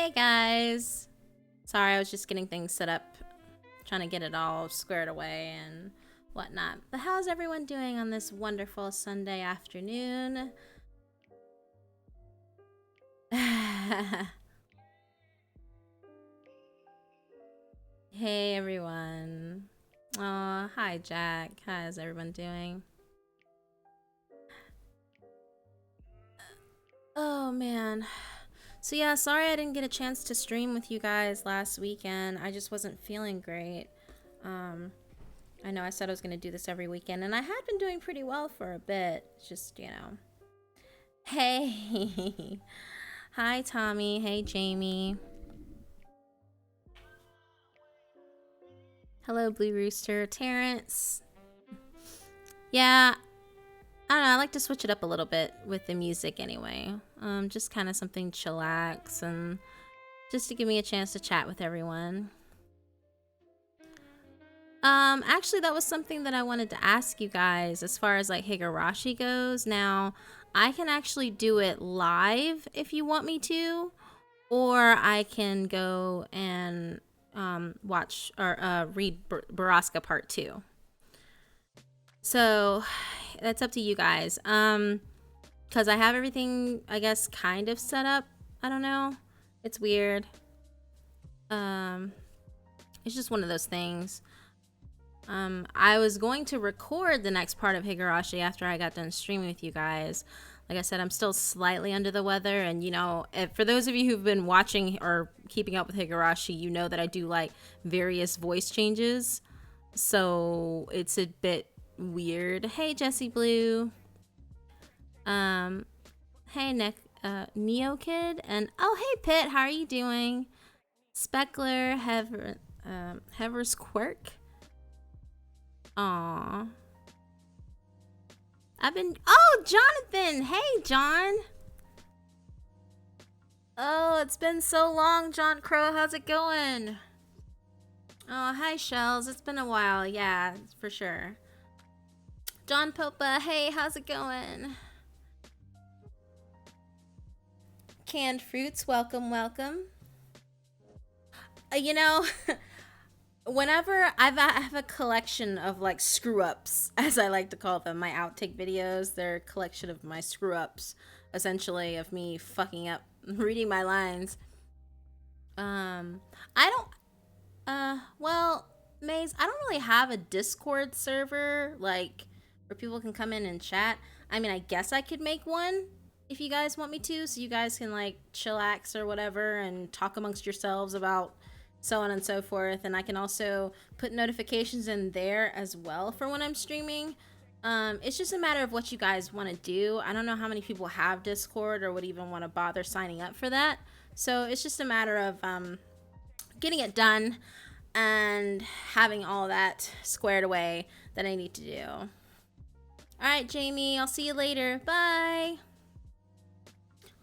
Hey guys! Sorry, I was just getting things set up, trying to get it all squared away and whatnot. But how's everyone doing on this wonderful Sunday afternoon? Hey everyone. Oh, hi Jack. How's everyone doing? Oh man. So yeah, sorry I didn't get a chance to stream with you guys last weekend. I just wasn't feeling great. Um, I know I said I was going to do this every weekend, and I had been doing pretty well for a bit. It's just, you know. Hey. Hi, Tommy. Hey, Jamie. Hello, Blue Rooster. Terrence. Yeah, I don't know. I like to switch it up a little bit with the music anyway. Just kind of something chillax and just to give me a chance to chat with everyone. Actually, that was something that I wanted to ask you guys as far as like Higurashi goes. Now, I can actually do it live if you want me to, or I can go and watch or read BORRASCA Part 2. So, that's up to you guys. Because I have everything, I guess, kind of set up. I don't know. It's weird. It's just one of those things. I was going to record the next part of Higurashi after I got done streaming with you guys. Like I said, I'm still slightly under the weather, and you know, for those of you who've been watching or keeping up with Higurashi, you know that I do like various voice changes, so it's a bit weird. Hey, Jessie Blue. Hey, Nick, Neo Kid, and oh, hey, Pit, how are you doing? Speckler, Hever's Quirk. Aw. Oh, Jonathan! Hey, John! Oh, it's been so long, John Crow. How's it going? Oh, hi, Shells. It's been a while. Yeah, for sure. John Popa, hey, how's it going? Canned Fruits, welcome, welcome. You know... Whenever I have a collection of like screw ups, as I like to call them, my outtake videos, they're a collection of my screw ups, essentially of me fucking up reading my lines. I don't, well, Maze, I don't really have a Discord server like where people can come in and chat. I mean, I guess I could make one if you guys want me to, so you guys can like chillax or whatever and talk amongst yourselves about so on and so forth. And I can also put notifications in there as well for when I'm streaming. It's just a matter of what you guys want to do. I don't know how many people have Discord or would even want to bother signing up for that. So it's just a matter of getting it done and having all that squared away that I need to do. All right, Jamie, I'll see you later. Bye.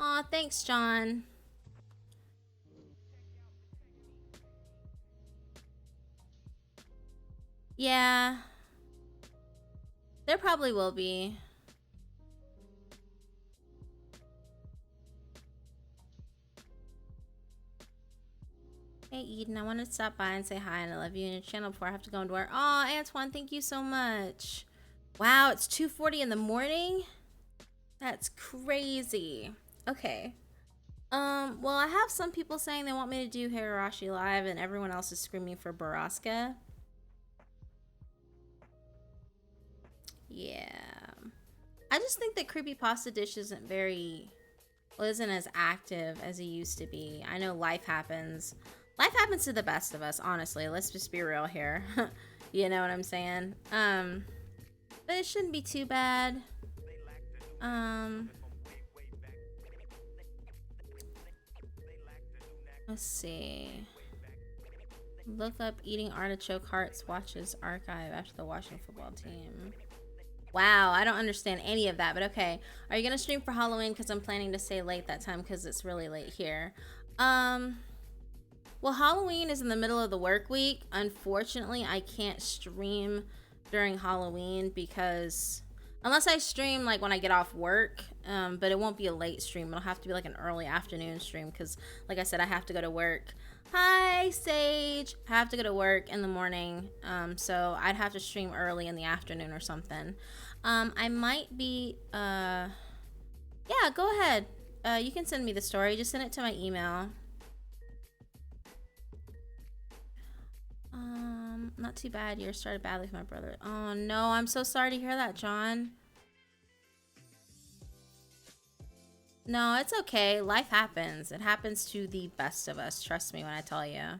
Aw, thanks, John. Yeah. There probably will be. Hey, Eden, I wanted to stop by and say hi and I love you in your channel before I have to go into work. Oh, Antoine, thank you so much. Wow, it's 2:40 in the morning? That's crazy. Okay. Well, I have some people saying they want me to do Higurashi live and everyone else is screaming for BORRASCA. Yeah. I just think that Creepypasta Dish isn't isn't as active as it used to be. I know life happens. Life happens to the best of us, honestly. Let's just be real here. You know what I'm saying? But it shouldn't be too bad. Let's see. Look up Eating Artichoke Hearts Watches Archive after the Washington football team. Wow, I don't understand any of that, but okay. Are you gonna stream for Halloween? Because I'm planning to stay late that time because it's really late here. Well, Halloween is in the middle of the work week. Unfortunately, I can't stream during Halloween because Unless I stream like when I get off work, but it won't be a late stream. It'll have to be like an early afternoon stream because, like I said, I have to go to work. Hi, Sage. I have to go to work in the morning, so I'd have to stream early in the afternoon or something. I might be. Yeah, go ahead. You can send me the story. Just send it to my email. Not too bad. You started badly with my brother. Oh no, I'm so sorry to hear that, John. No, it's okay. Life happens. It happens to the best of us. Trust me when I tell you.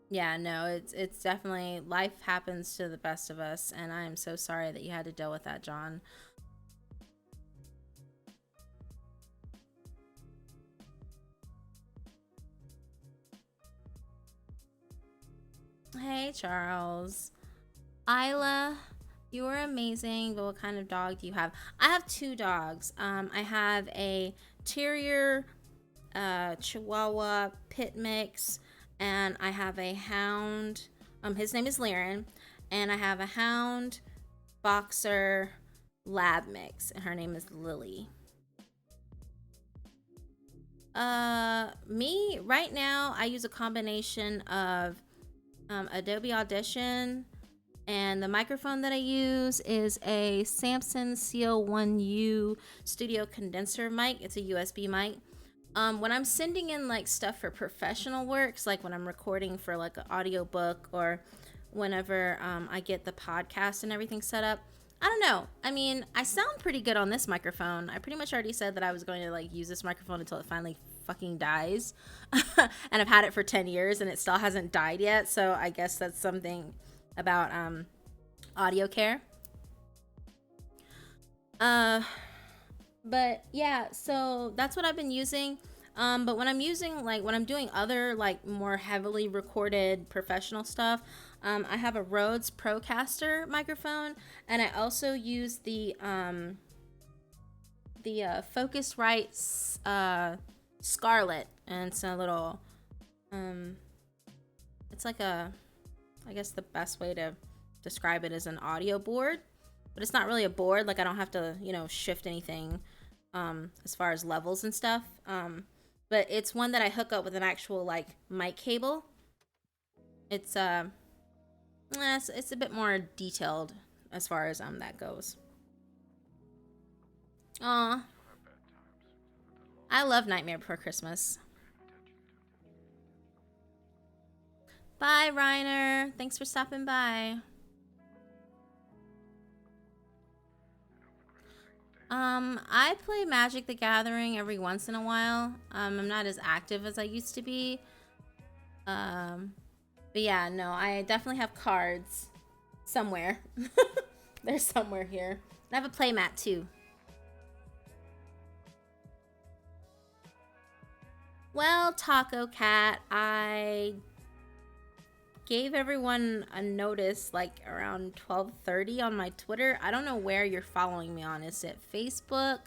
Yeah, no, it's definitely life happens to the best of us, and I am so sorry that you had to deal with that, John. Hey, Charles. Isla, you are amazing, but what kind of dog do you have? I have 2 dogs. I have a terrier, Chihuahua pit mix, and I have a hound. His name is Laren, and I have a hound boxer lab mix, and her name is Lily. Me right now, I use a combination of Adobe Audition, and the microphone that I use is a Samson CO1U studio condenser mic. It's a USB mic. When I'm sending in like stuff for professional works, like when I'm recording for like an audiobook or whenever I get the podcast and everything set up, I don't know. I mean, I sound pretty good on this microphone. I pretty much already said that I was going to like use this microphone until it finally fucking dies. And I've had it for 10 years and it still hasn't died yet. So I guess that's something about audio care. But yeah, so that's what I've been using. But when I'm using like when I'm doing other like more heavily recorded professional stuff, I have a Rhodes Procaster microphone, and I also use the Focusrite Scarlett, and it's a little it's like a, I guess the best way to describe it is an audio board, but it's not really a board. Like I don't have to, you know, shift anything as far as levels and stuff. But it's one that I hook up with an actual like mic cable. It's it's a bit more detailed as far as that goes. Aw, I love Nightmare Before Christmas. Bye, Reiner. Thanks for stopping by. I play Magic the Gathering every once in a while. I'm not as active as I used to be. But yeah, no, I definitely have cards somewhere. They're somewhere here. I have a playmat too. Well, Taco Cat, I gave everyone a notice like around 12:30 on my Twitter. I don't know where you're following me on. Is it Facebook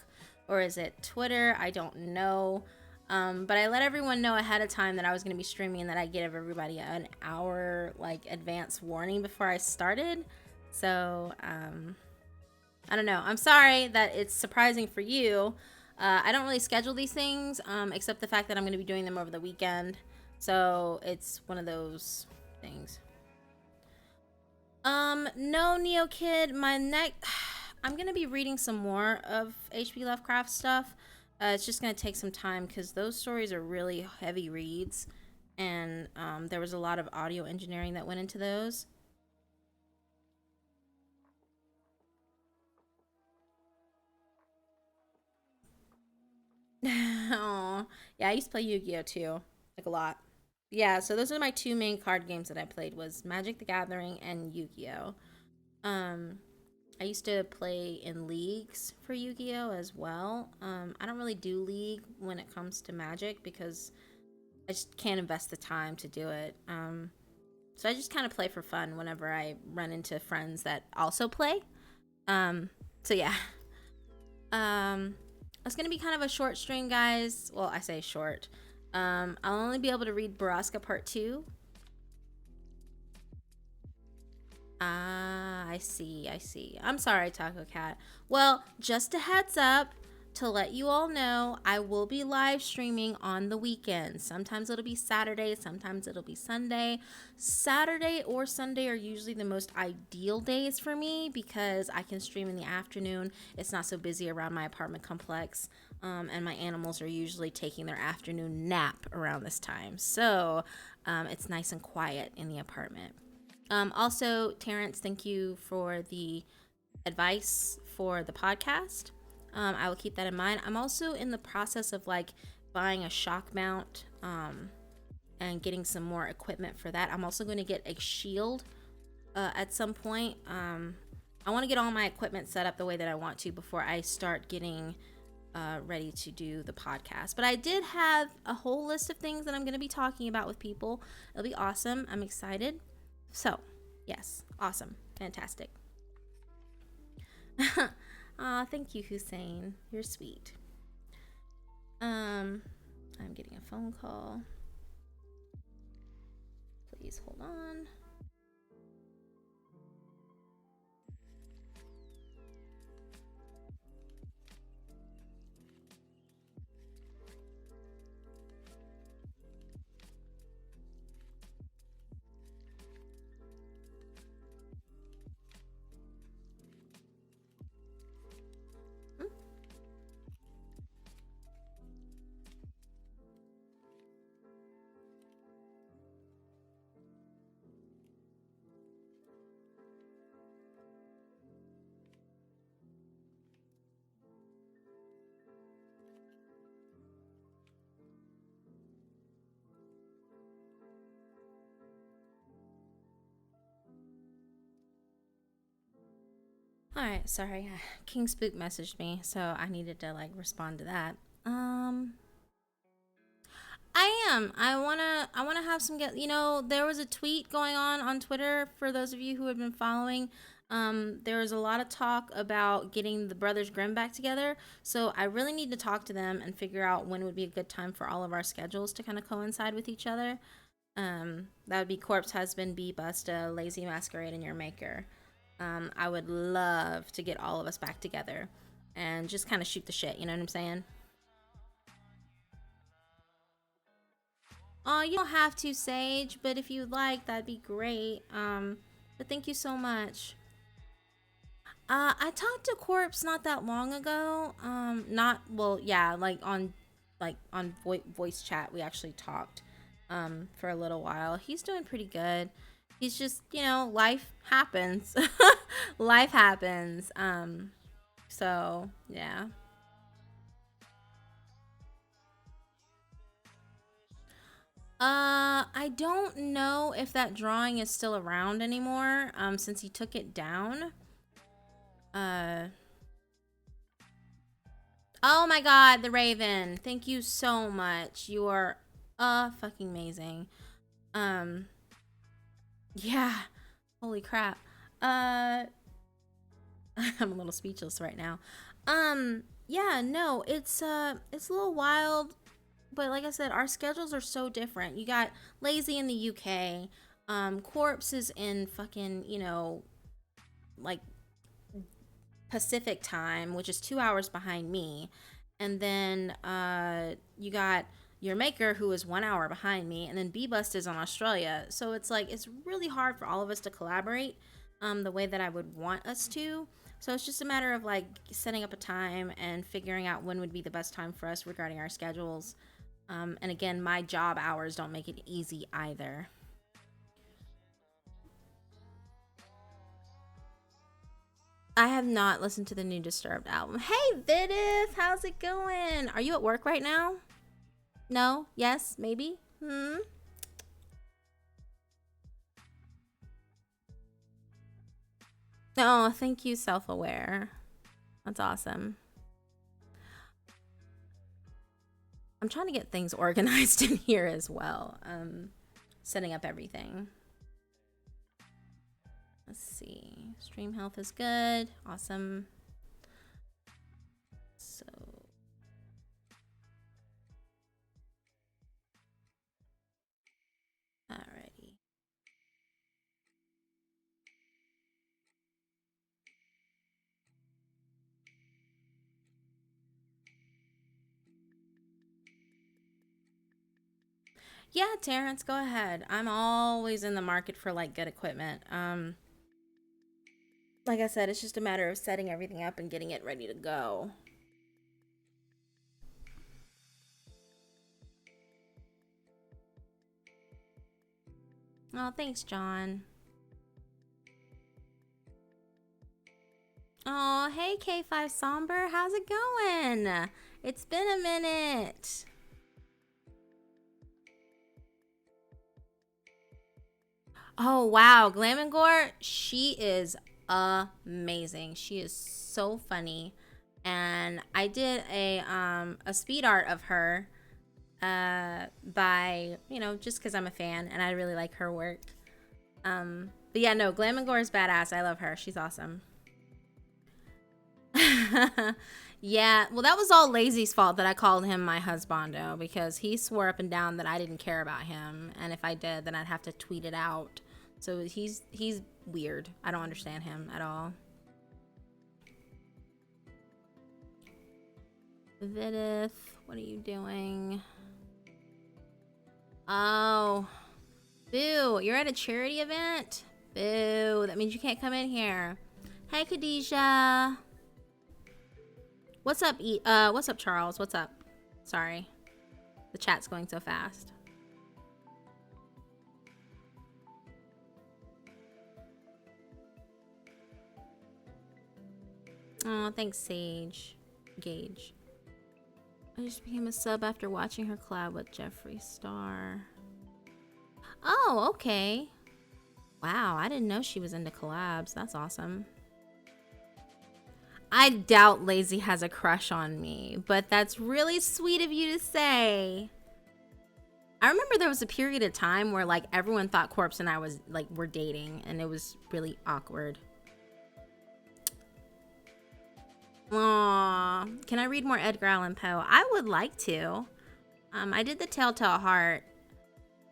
or is it Twitter? I don't know. But I let everyone know ahead of time that I was going to be streaming and that I give everybody an hour like advance warning before I started. So, I don't know. I'm sorry that it's surprising for you. I don't really schedule these things, except the fact that I'm going to be doing them over the weekend. So it's one of those things. No, Neo Kid, my neck. I'm gonna be reading some more of H.P. Lovecraft stuff. It's just gonna take some time because those stories are really heavy reads, and there was a lot of audio engineering that went into those. Oh, yeah, I used to play Yu-Gi-Oh too, like a lot. Yeah, so those are my 2 main card games that I played was Magic the Gathering and Yu-Gi-Oh. Um, I used to play in leagues for Yu-Gi-Oh as well. I don't really do league when it comes to Magic because I just can't invest the time to do it. So I just kind of play for fun whenever I run into friends that also play. So yeah. It's gonna be kind of a short stream, guys. Well, I say short. I'll only be able to read BORRASCA Part 2. Ah, I see, I see. I'm sorry, Taco Cat. Well, just a heads up to let you all know, I will be live streaming on the weekends. Sometimes it'll be Saturday, sometimes it'll be Sunday. Saturday or Sunday are usually the most ideal days for me because I can stream in the afternoon. It's not so busy around my apartment complex. And my animals are usually taking their afternoon nap around this time. So it's nice and quiet in the apartment. Also, Terrence, thank you for the advice for the podcast. I will keep that in mind. I'm also in the process of like buying a shock mount and getting some more equipment for that. I'm also going to get a shield at some point. I want to get all my equipment set up the way that I want to before I start getting ready to do the podcast. But I did have a whole list of things that I'm going to be talking about with people. It'll be awesome. I'm excited. So, yes, awesome, fantastic. Aw, thank you, Hussein. You're sweet. I'm getting a phone call. Please hold on. All right, sorry. King Spook messaged me, so I needed to like respond to that. I am. I wanna have some get. You know, there was a tweet going on Twitter for those of you who have been following. There was a lot of talk about getting the Brothers Grimm back together. So I really need to talk to them and figure out when would be a good time for all of our schedules to kind of coincide with each other. That would be Corpse Husband, Bee Busta, Lazy Masquerade, and Your Maker. I would love to get all of us back together and just kind of shoot the shit. You know what I'm saying? Oh, you don't have to, Sage, but if you'd like, that'd be great. But thank you so much. I talked to Corpse not that long ago. Not well, yeah, like on voice chat. We actually talked for a little while. He's doing pretty good. He's just, you know, life happens. Life happens. So yeah. I don't know if that drawing is still around anymore. Since he took it down. Uh. Oh my God, the Raven. Thank you so much. You are fucking amazing. Um. Yeah. Holy crap. Uh. I'm a little speechless right now. Yeah. No. It's a little wild. But like I said, our schedules are so different. You got Lazy in the UK, Corpse is in fucking, you know, like Pacific time, which is 2 hours behind me. And then you got Your Maker, who is 1 hour behind me, and then B-Bust is on Australia. So it's like, it's really hard for all of us to collaborate the way that I would want us to. So it's just a matter of like setting up a time and figuring out when would be the best time for us regarding our schedules. And again, my job hours don't make it easy either. I have not listened to the new Disturbed album. Hey, Vidith, how's it going? Are you at work right now? No? Yes? Maybe? Hmm? Oh, thank you, Self Aware. That's awesome. I'm trying to get things organized in here as well. Setting up everything. Let's see. Stream health is good. Awesome. So, alrighty. Yeah, Terrence, go ahead. I'm always in the market for like good equipment. Like I said, it's just a matter of setting everything up and getting it ready to go. Oh, thanks, John. Oh, hey K5 Somber, how's it going? It's been a minute. Oh wow, Glamangore, she is amazing. She is so funny. And I did a speed art of her by, you know, just cuz I'm a fan and I really like her work. But yeah, no, Glamangore is badass. I love her. She's awesome. Yeah, well, that was all Lazy's fault that I called him my husbando because he swore up and down that I didn't care about him, and if I did, then I'd have to tweet it out. So he's weird. I don't understand him at all. Vidith, what are you doing? Oh, boo! You're at a charity event. Boo! That means you can't come in here. Hey, Khadijah. What's up, what's up, Charles? What's up? Sorry. The chat's going so fast. Oh, thanks, Sage. Gage. I just became a sub after watching her collab with Jeffree Star. Oh, okay. Wow, I didn't know she was into collabs. That's awesome. I doubt Lazy has a crush on me, but that's really sweet of you to say. I remember there was a period of time where like everyone thought Corpse and I was like were dating, and it was really awkward. Aww, can I read more Edgar Allan Poe? I would like to. I did the Telltale Heart.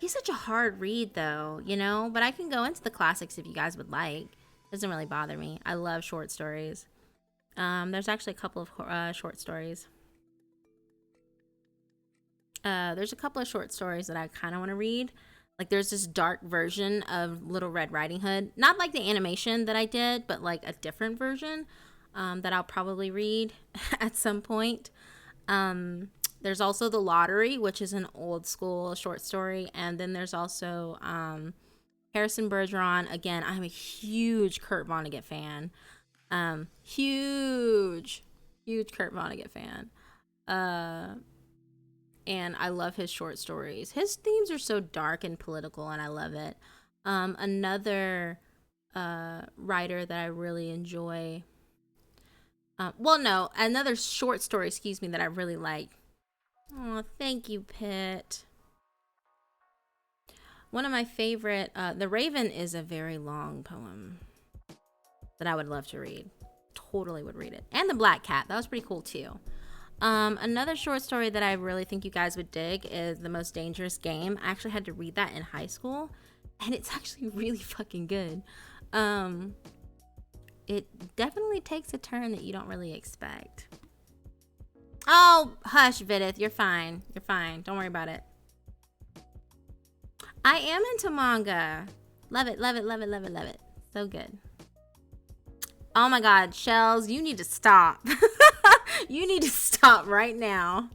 He's such a hard read though, you know, but I can go into the classics if you guys would like. Doesn't really bother me. I love short stories. There's actually a couple of short stories. There's a couple of short stories that I kind of want to read. Like there's this dark version of Little Red Riding Hood. Not like the animation that I did, but like a different version that I'll probably read at some point. There's also The Lottery, which is an old school short story. And then there's also Harrison Bergeron. Again, I'm a huge Kurt Vonnegut fan. Huge Kurt Vonnegut fan. And I love his short stories. His themes are so dark and political, and I love it. Another writer that I really enjoy. Another short story, excuse me, that I really like. Oh, thank you, Pitt. One of my favorite, The Raven is a very long poem that I would love to read. Totally would read it. And The Black Cat, that was pretty cool too. Another short story that I really think you guys would dig is The Most Dangerous Game. I actually had to read that in high school, and it's actually really fucking good. It definitely takes a turn that you don't really expect. Oh, hush, Vidith. You're fine. You're fine. Don't worry about it. I am into manga. Love it, love it, love it, love it, love it. So good. Oh my god, Shells, you need to stop. You need to stop right now.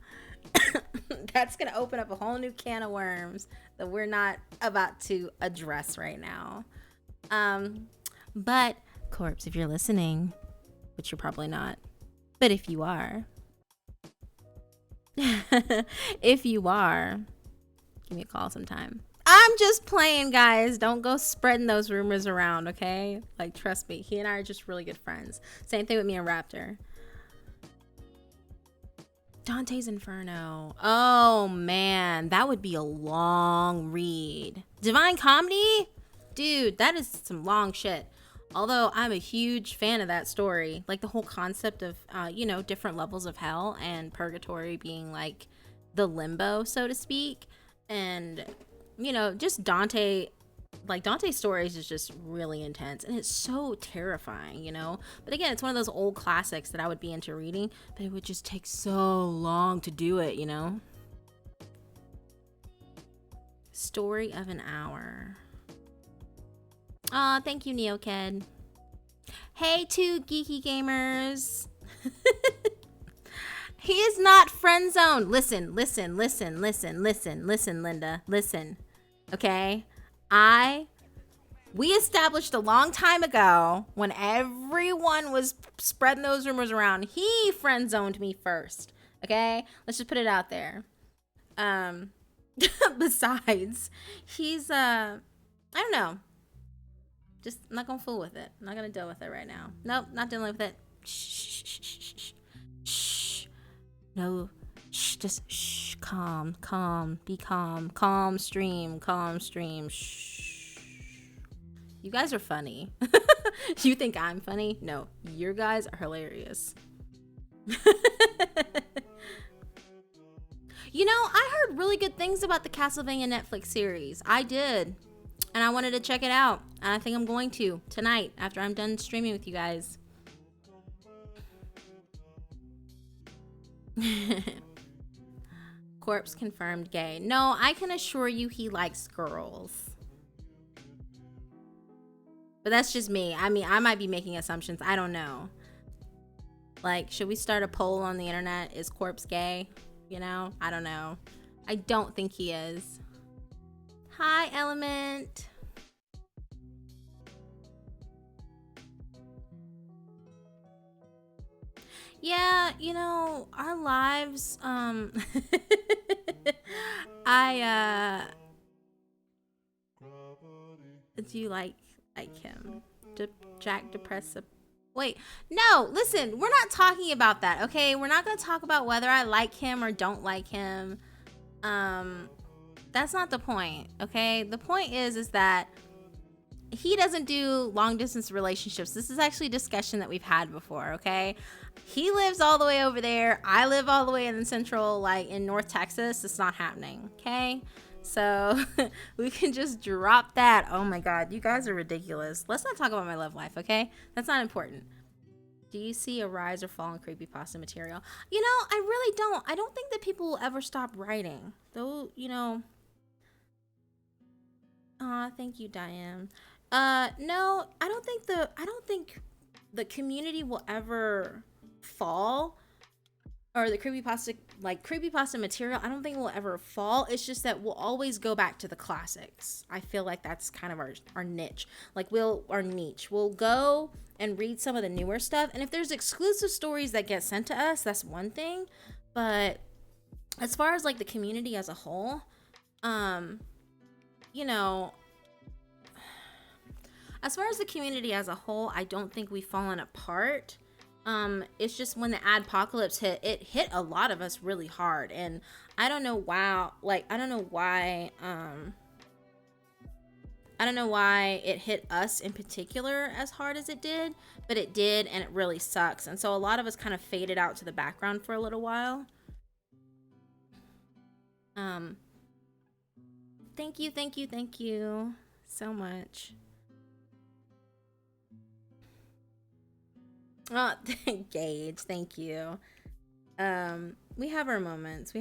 That's gonna open up a whole new can of worms that we're not about to address right now. But Corpse, if you're listening, which you're probably not, but if you are, if you are, give me a call sometime. I'm just playing, guys. Don't go spreading those rumors around, okay? Like, trust me, he and I are just really good friends. Same thing with me and Raptor. Dante's Inferno. Oh, man. That would be a long read. Divine Comedy? Dude, that is some long shit. Although I'm a huge fan of that story. Like, the whole concept of, different levels of hell and purgatory being, like, the limbo, so to speak. And, just Dante... Like, Dante's stories is just really intense, and it's so terrifying, But again, it's one of those old classics that I would be into reading, but it would just take so long to do it, Story of an hour. Aw, thank you, NeoKed. Hey, two geeky gamers. He is not friend zoned. Listen, Linda. Listen. Okay? We established a long time ago when everyone was spreading those rumors around. He friend zoned me first. Okay? Let's just put it out there. Besides, he's I don't know. Just I'm not gonna fool with it. I'm not gonna deal with it right now. Nope, not dealing with it. Shh. No. Shh. Just shh. Calm. Be calm. Calm stream. Shh. You guys are funny. You think I'm funny? No, your guys are hilarious. You know, I heard really good things about the Castlevania Netflix series. I did. And I wanted to check it out. And I think I'm going to tonight after I'm done streaming with you guys. Corpse confirmed gay. No, I can assure you he likes girls. But that's just me. I mean, I might be making assumptions. I don't know. Like, should we start a poll on the internet? Is Corpse gay? You know? I don't know. I don't think he is. Hi, Element. Yeah, you know, our lives, do you like him? Jack Depressive. Wait, no, listen, we're not talking about that, okay? We're not gonna talk about whether I like him or don't like him. That's not the point, okay? The point is that he doesn't do long distance relationships. This is actually a discussion that we've had before, okay? He lives all the way over there. I live all the way in the central, like in North Texas. It's not happening, okay? So we can just drop that. Oh my God, you guys are ridiculous. Let's not talk about my love life, okay? That's not important. Do you see a rise or fall in creepypasta material? You know, I really don't. I don't think that people will ever stop writing. Though, you know. Thank you, Diane. No, I don't think the community will ever fall, or the creepypasta material, I don't think will ever fall. It's just that we'll always go back to the classics. I feel like that's kind of our niche. Like our niche. We'll go and read some of the newer stuff, and if there's exclusive stories that get sent to us, that's one thing. But as far as like the community as a whole, you know, as far as the community as a whole, I don't think we've fallen apart. It's just when the adpocalypse hit, it hit a lot of us really hard, and I don't know why. I don't know why it hit us in particular as hard as it did, but it did, and it really sucks. And so a lot of us kind of faded out to the background for a little while. Thank you so much. Oh, Gage, thank you. We have our moments.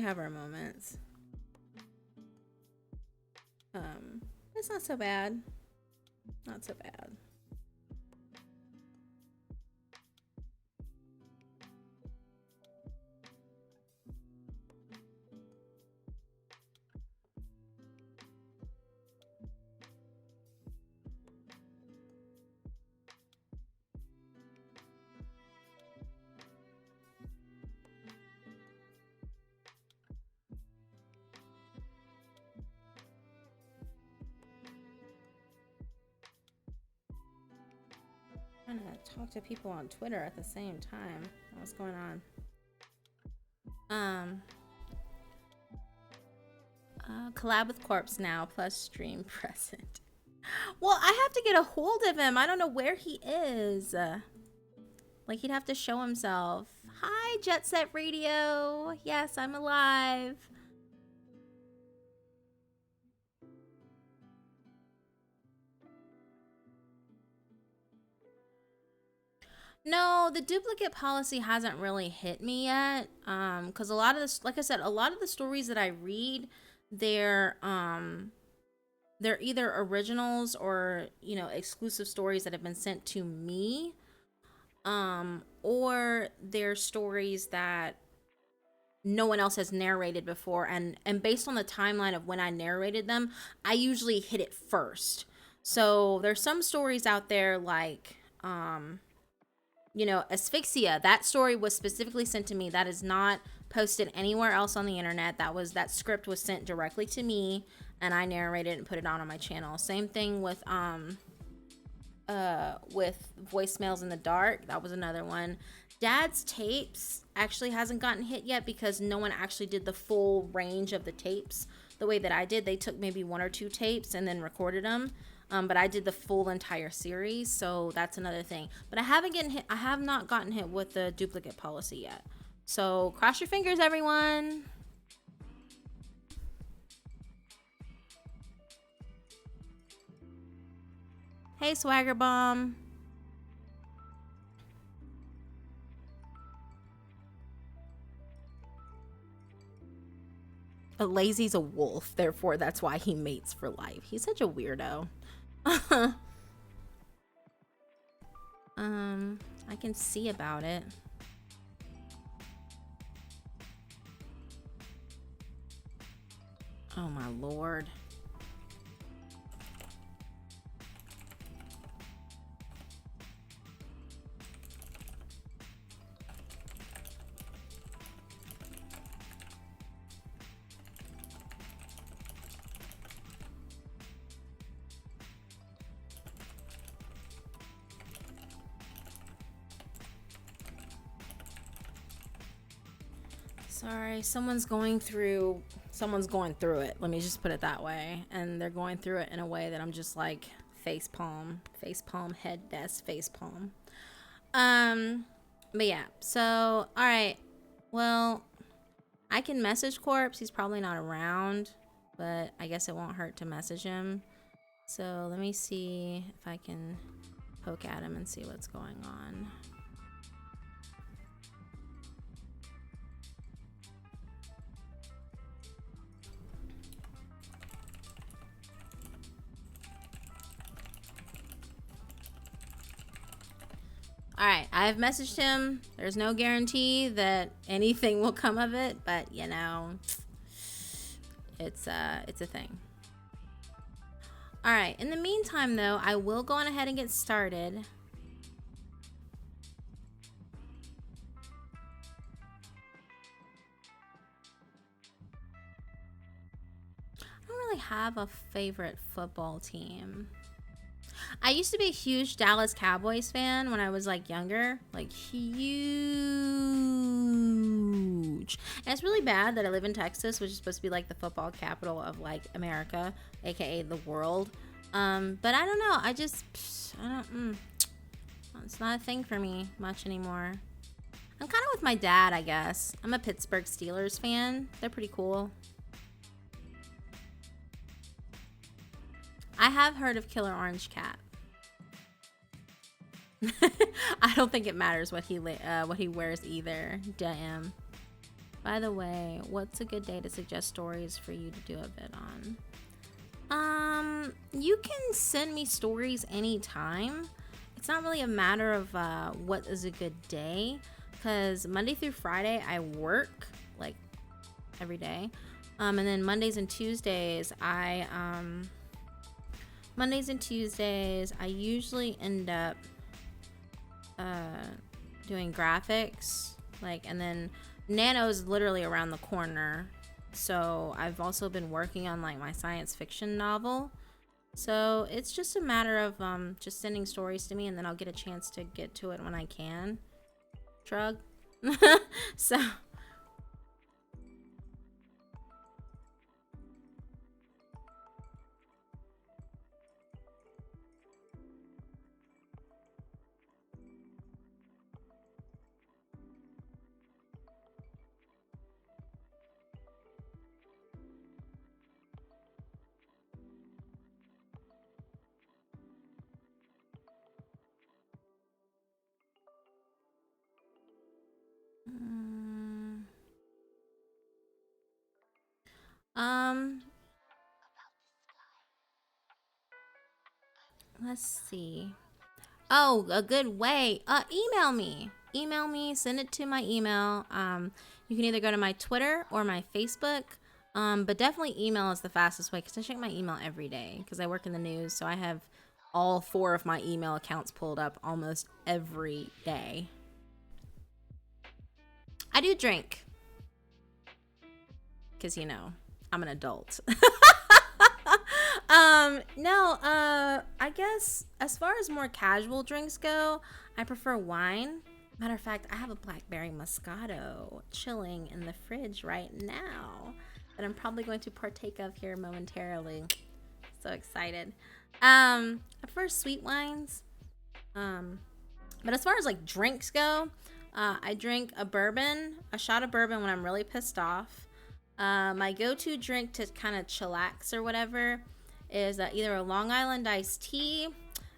It's not so bad. Trying to talk to people on Twitter at the same time. What's going on? Collab with Corpse now, plus stream present. Well, I have to get a hold of him. I don't know where he is. Like, he'd have to show himself. Hi, Jet Set Radio. Yes, I'm alive. No, the duplicate policy hasn't really hit me yet. Because a lot of this, like I said, a lot of the stories that I read, they're they're either originals or, you know, exclusive stories that have been sent to me, or they're stories that no one else has narrated before, and based on the timeline of when I narrated them, I usually hit it first. So there's some stories out there like you know, Asphyxia. That story was specifically sent to me. That is not posted anywhere else on the internet. That script was sent directly to me, and I narrated and put it on my channel. Same thing with Voicemails in the Dark. That was another one. Dad's tapes actually hasn't gotten hit yet because no one actually did the full range of the tapes the way that I did. They took maybe one or two tapes and then recorded them. But I did the full entire series, so that's another thing. But I have not gotten hit with the duplicate policy yet. So cross your fingers, everyone. Hey, Swagger Bomb. Lazy's a wolf, therefore that's why he mates for life. He's such a weirdo. I can see about it. Oh my lord. Sorry, someone's going through it. Let me just put it that way. And they're going through it in a way that I'm just like face palm, head desk, face palm. But yeah, so all right. Well, I can message Corpse. He's probably not around, but I guess it won't hurt to message him. So let me see if I can poke at him and see what's going on. All right, I've messaged him. There's no guarantee that anything will come of it, but you know, it's a thing. All right, in the meantime though, I will go on ahead and get started. I don't really have a favorite football team. I used to be a huge Dallas Cowboys fan when I was like younger, like huge. And it's really bad that I live in Texas, which is supposed to be like the football capital of like America, aka the world. But I don't know. I don't. It's not a thing for me much anymore. I'm kind of with my dad, I guess. I'm a Pittsburgh Steelers fan. They're pretty cool. I have heard of Killer Orange Cat. I don't think it matters what he wears either. Damn. By the way, what's a good day to suggest stories for you to do a bit on? You can send me stories anytime. It's not really a matter of what is a good day, because Monday through Friday I work like every day, and then Mondays and Tuesdays I usually end up doing graphics, like, and then Nano's literally around the corner, so I've also been working on like my science fiction novel. So it's just a matter of just sending stories to me, and then I'll get a chance to get to it when I can. Shrug. So um let's see. Oh, a good way. Email me. Email me. Send it to my email. You can either go to my Twitter or my Facebook. But definitely email is the fastest way because I check my email every day because I work in the news. So I have all 4 of my email accounts pulled up almost every day. I do drink because, you know, I'm an adult. No, I guess as far as more casual drinks go, I prefer wine. Matter of fact, I have a blackberry Moscato chilling in the fridge right now that I'm probably going to partake of here momentarily. So excited. I prefer sweet wines. But as far as like drinks go, I drink a shot of bourbon when I'm really pissed off. My go-to drink to kind of chillax or whatever is either a Long Island iced tea,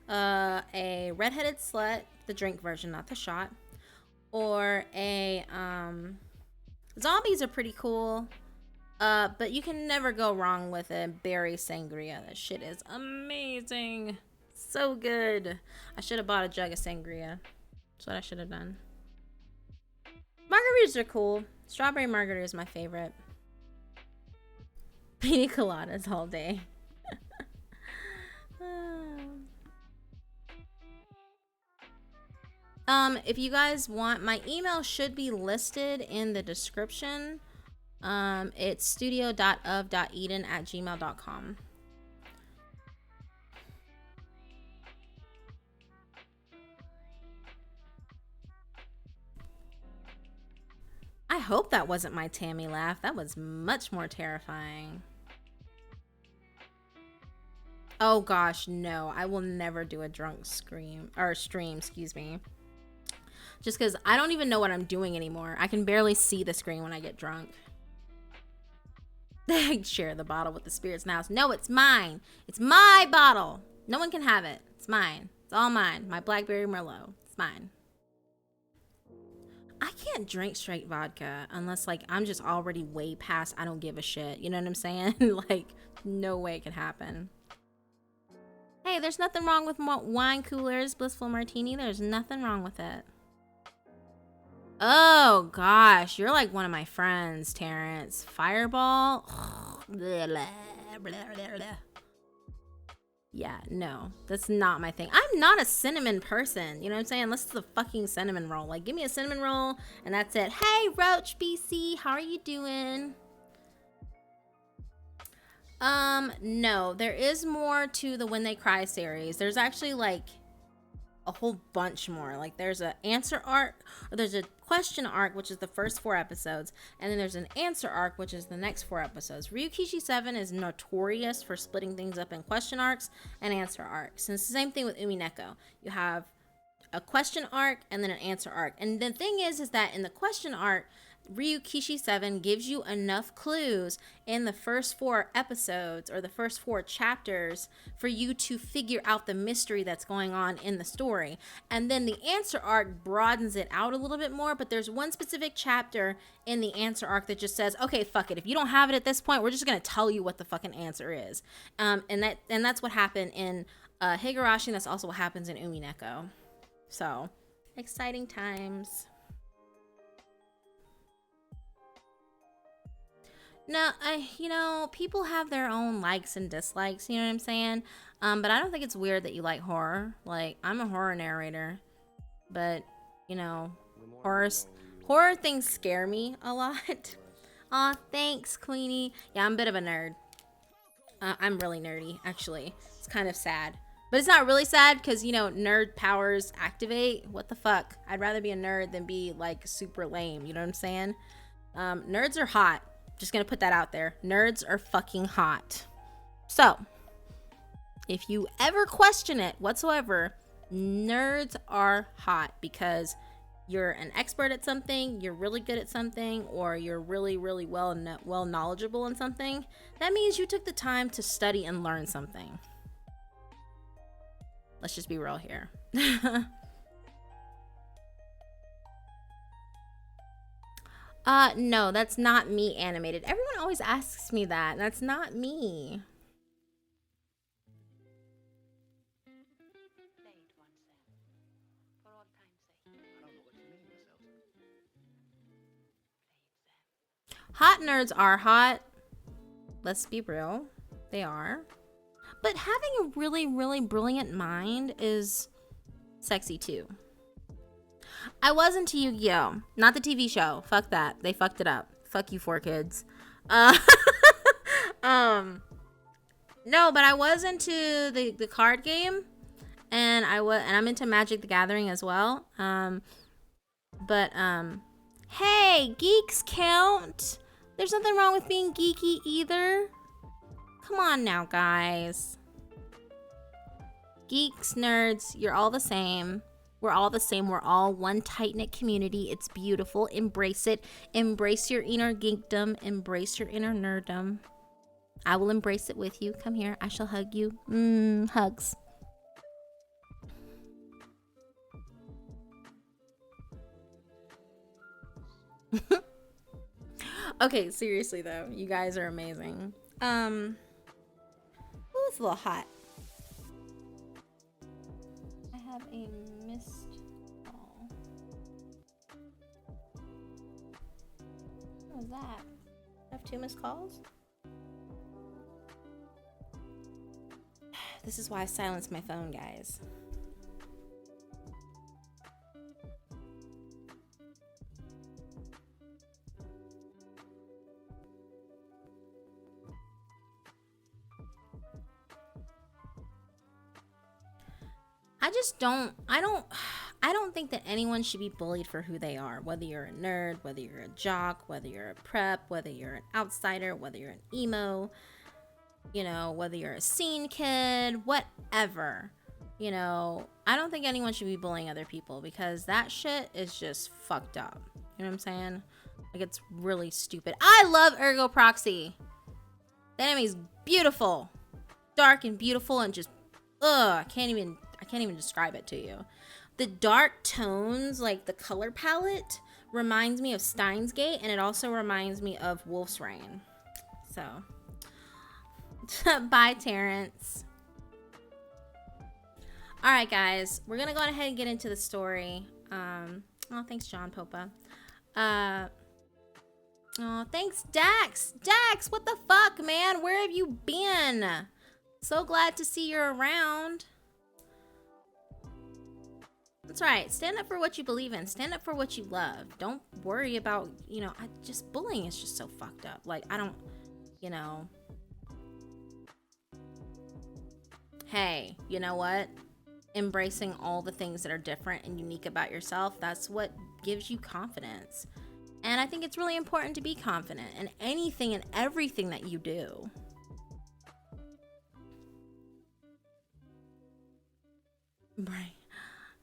a redheaded slut, the drink version, not the shot, or a zombies are pretty cool. But you can never go wrong with a berry sangria. That shit is amazing. So good. I should have bought a jug of sangria. That's what I should have done. Margaritas are cool. Strawberry margarita is my favorite. Pina coladas all day. If you guys want, my email should be listed in the description. It's studio.of.eden@gmail.com. I hope that wasn't my Tammy laugh. That was much more terrifying. Oh gosh, no. I will never do a drunk stream, excuse me. Just because I don't even know what I'm doing anymore. I can barely see the screen when I get drunk. Share the bottle with the spirits in the house. No, it's mine. It's my bottle. No one can have it. It's mine. It's all mine. My Blackberry Merlot. It's mine. I can't drink straight vodka unless like I'm just already way past I don't give a shit. You know what I'm saying? Like no way it could happen. Hey, there's nothing wrong with wine coolers, Blissful Martini. There's nothing wrong with it. Oh gosh, you're like one of my friends, Terrence. Fireball. Yeah, no, that's not my thing. I'm not a cinnamon person. You know what I'm saying? Unless it's a fucking cinnamon roll. Like, give me a cinnamon roll and that's it. Hey, Roach BC, how are you doing? No, there is more to the When They Cry series. There's actually like a whole bunch more. Like there's an answer arc, or there's a question arc, which is the first 4 episodes, and then there's an answer arc, which is the next 4 episodes. Ryukishi 7 is notorious for splitting things up in question arcs and answer arcs, and it's the same thing with Umineko. You have a question arc and then an answer arc, and the thing is that in the question arc, Ryukishi 7 gives you enough clues in the first 4 episodes or the first 4 chapters for you to figure out the mystery that's going on in the story. And then the answer arc broadens it out a little bit more, but there's one specific chapter in the answer arc that just says, okay, fuck it. If you don't have it at this point, we're just going to tell you what the fucking answer is. And that's what happened in Higurashi, and that's also what happens in Umineko. So, exciting times. No, you know, people have their own likes and dislikes, you know what I'm saying? But I don't think it's weird that you like horror. Like, I'm a horror narrator, but, you know, horror things scare me a lot. Aw, thanks, Queenie. Yeah, I'm a bit of a nerd. I'm really nerdy, actually. It's kind of sad. But it's not really sad because, you know, nerd powers activate. What the fuck? I'd rather be a nerd than be, like, super lame, you know what I'm saying? Nerds are hot. Just gonna put that out there. Nerds are fucking hot. So, if you ever question it whatsoever, nerds are hot because you're an expert at something, you're really good at something, or you're really, really well knowledgeable in something. That means you took the time to study and learn something. Let's just be real here. No, that's not me animated. Everyone always asks me that. That's not me. Hot nerds are hot. Let's be real. They are. But having a really, really brilliant mind is sexy too. I was into Yu-Gi-Oh! Not the TV show. Fuck that. They fucked it up. Fuck you 4Kids. Uh, no, but I was into the card game, and I'm into Magic the Gathering as well. But hey, geeks count. There's nothing wrong with being geeky either. Come on now, guys. Geeks, nerds, you're all the same. We're all the same. We're all one tight-knit community. It's beautiful. Embrace it. Embrace your inner geekdom. Embrace your inner nerddom. I will embrace it with you. Come here. I shall hug you. Hugs. Okay, seriously though, you guys are amazing. Ooh, it's a little hot. I have a missed call. What was that? I have 2 missed calls? This is why I silence my phone, guys. I don't think that anyone should be bullied for who they are, whether you're a nerd, whether you're a jock, whether you're a prep, whether you're an outsider, whether you're an emo, you know, whether you're a scene kid, whatever. You know, I don't think anyone should be bullying other people because that shit is just fucked up. You know what I'm saying? Like, it's really stupid. I love Ergo Proxy. The enemy's beautiful. Dark and beautiful and just, I can't even describe it to you. The dark tones, like the color palette, reminds me of Steins Gate, and it also reminds me of Wolf's Rain. So, bye, Terrence. All right, guys, we're gonna go ahead and get into the story. Oh, thanks, John Popa. Oh, thanks, Dax. Dax, what the fuck, man? Where have you been? So glad to see you're around. That's right. Stand up for what you believe in. Stand up for what you love. Don't worry about, you know, bullying is just so fucked up. Like, I don't, you know. Hey, you know what? Embracing all the things that are different and unique about yourself, that's what gives you confidence. And I think it's really important to be confident in anything and everything that you do.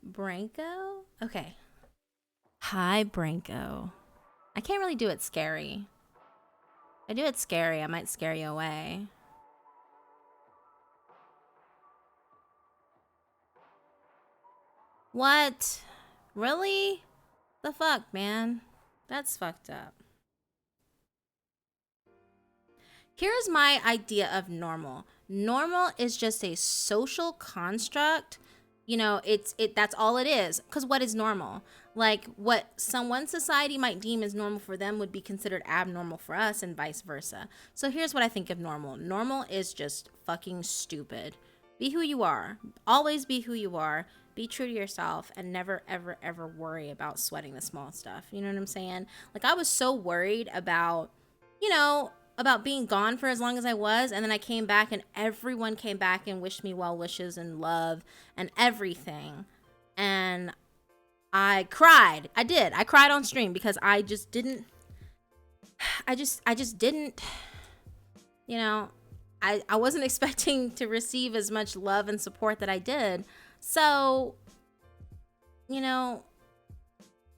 Branko? Okay. Hi, Branko. I can't really do it scary. If I do it scary, I might scare you away. What? Really? The fuck, man? That's fucked up. Here's my idea of normal. Normal is just a social construct. You know, that's all it is. Because what is normal? Like, what one society might deem as normal for them would be considered abnormal for us, and vice versa. So here's what I think of normal. Normal is just fucking stupid. Be who you are. Always be who you are. Be true to yourself and never, ever, ever worry about sweating the small stuff. You know what I'm saying? Like, I was so worried about, you know, about being gone for as long as I was, and then I came back and everyone came back and wished me well wishes and love and everything. And I cried. I did. I cried on stream because I just didn't, you know, I wasn't expecting to receive as much love and support that I did. So, you know,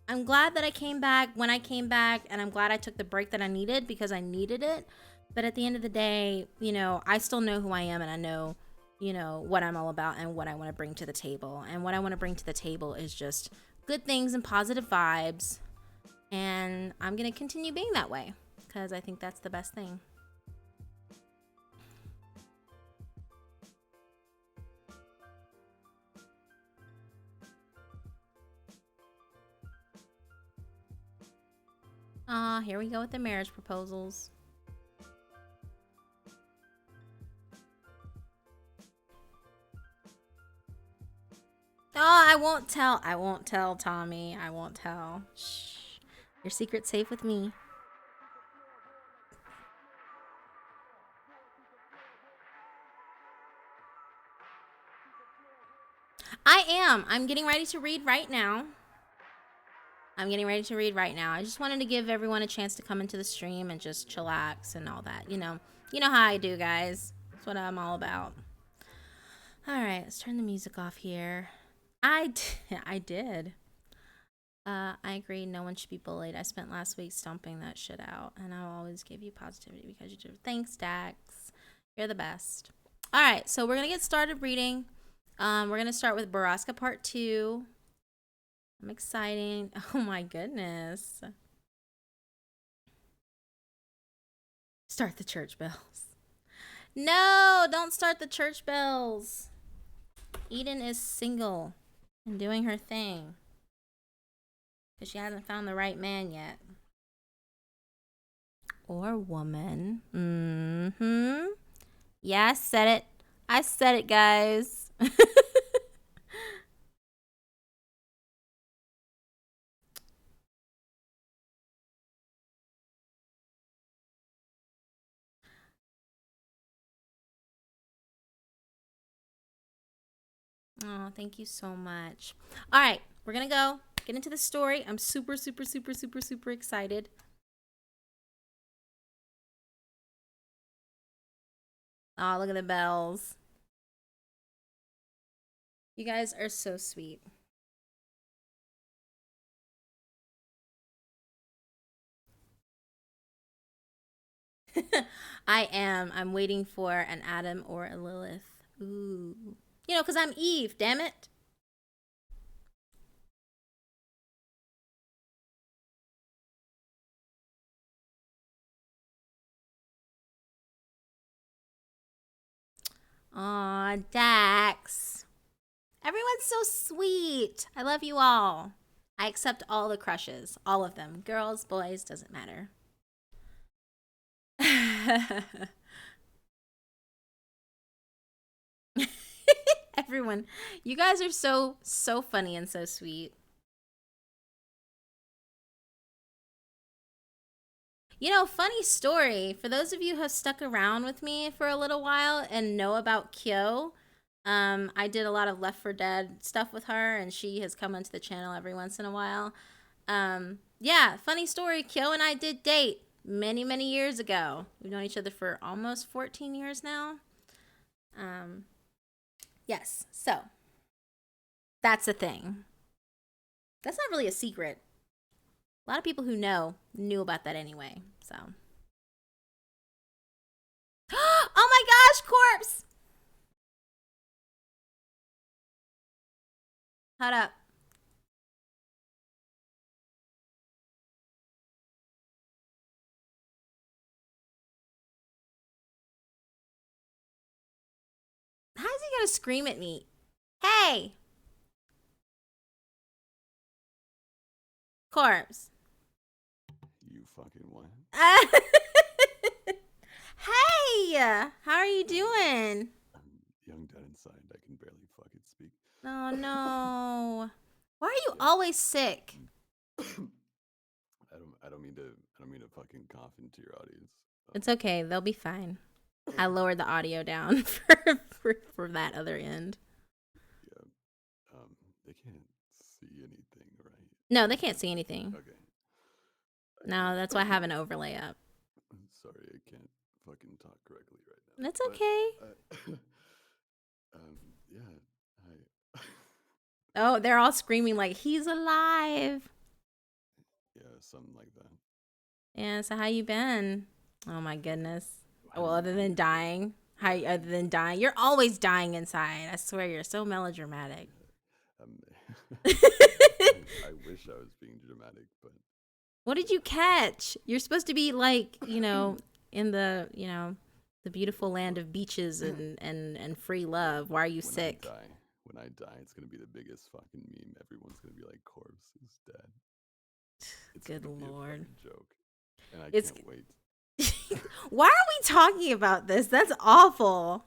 I'm glad that I came back when I came back, and I'm glad I took the break that I needed because I needed it. But at the end of the day, you know, I still know who I am, and I know, you know, what I'm all about and what I want to bring to the table. And what I want to bring to the table is just good things and positive vibes. And I'm going to continue being that way because I think that's the best thing. Here we go with the marriage proposals. Oh, I won't tell. I won't tell, Tommy. I won't tell. Shh. Your secret's safe with me. I am. I'm getting ready to read right now. I just wanted to give everyone a chance to come into the stream and just chillax and all that. You know how I do, guys. That's what I'm all about. All right, let's turn the music off here. I did. I agree. No one should be bullied. I spent last week stomping that shit out, and I'll always give you positivity because you do. Thanks, Dax. You're the best. All right, so we're gonna get started reading. We're gonna start with BORRASCA Part 2. I'm excited. Oh my goodness. Start the church bells. No, don't start the church bells. Eden is single and doing her thing. Because she hasn't found the right man yet. Or woman. Mm-hmm. Yeah, I said it. I said it, guys. Oh, thank you so much. All right, we're going to go get into the story. I'm super, super, super, super, super excited. Oh, look at the bells. You guys are so sweet. I am. I'm waiting for an Adam or a Lilith. Ooh. You know, because I'm Eve, damn it. Aw, Dax. Everyone's so sweet. I love you all. I accept all the crushes. All of them. Girls, boys, doesn't matter. Everyone. You guys are so funny and so sweet. You know, funny story. For those of you who have stuck around with me for a little while and know about Kyo, I did a lot of Left 4 Dead stuff with her, and she has come onto the channel every once in a while. Yeah, funny story. Kyo and I did date many, many years ago. We've known each other for almost 14 years now. Yes, so that's a thing. That's not really a secret. A lot of people who knew about that anyway, so. Oh my gosh, corpse! Hold up. How's he gonna scream at me? Hey! Corpse. You fucking what? Hey! How are you doing? I'm young dead inside. I can barely fucking speak. Oh no. Why are you always sick? I don't mean to fucking cough into your audience. It's okay. They'll be fine. I lowered the audio down for that other end. Yeah. They can't see anything, right? No, they can't see anything. Okay. No, that's why I have an overlay up. I'm sorry, I can't fucking talk correctly right now. That's okay. Yeah. Hi. Oh, they're all screaming like he's alive. Yeah, something like that. Yeah, so how you been? Oh my goodness. Well, other than I'm dying. Other than dying? You're always dying inside. I swear you're so melodramatic. I wish I was being dramatic, but What did you catch? You're supposed to be like, in the, the beautiful land of beaches and free love. Why are you sick? When I die, it's gonna be the biggest fucking meme. Everyone's gonna be like, "Corpse is dead." It's Good gonna be a Lord. fucking joke, and I It's can't wait. Why are we talking about this? That's awful.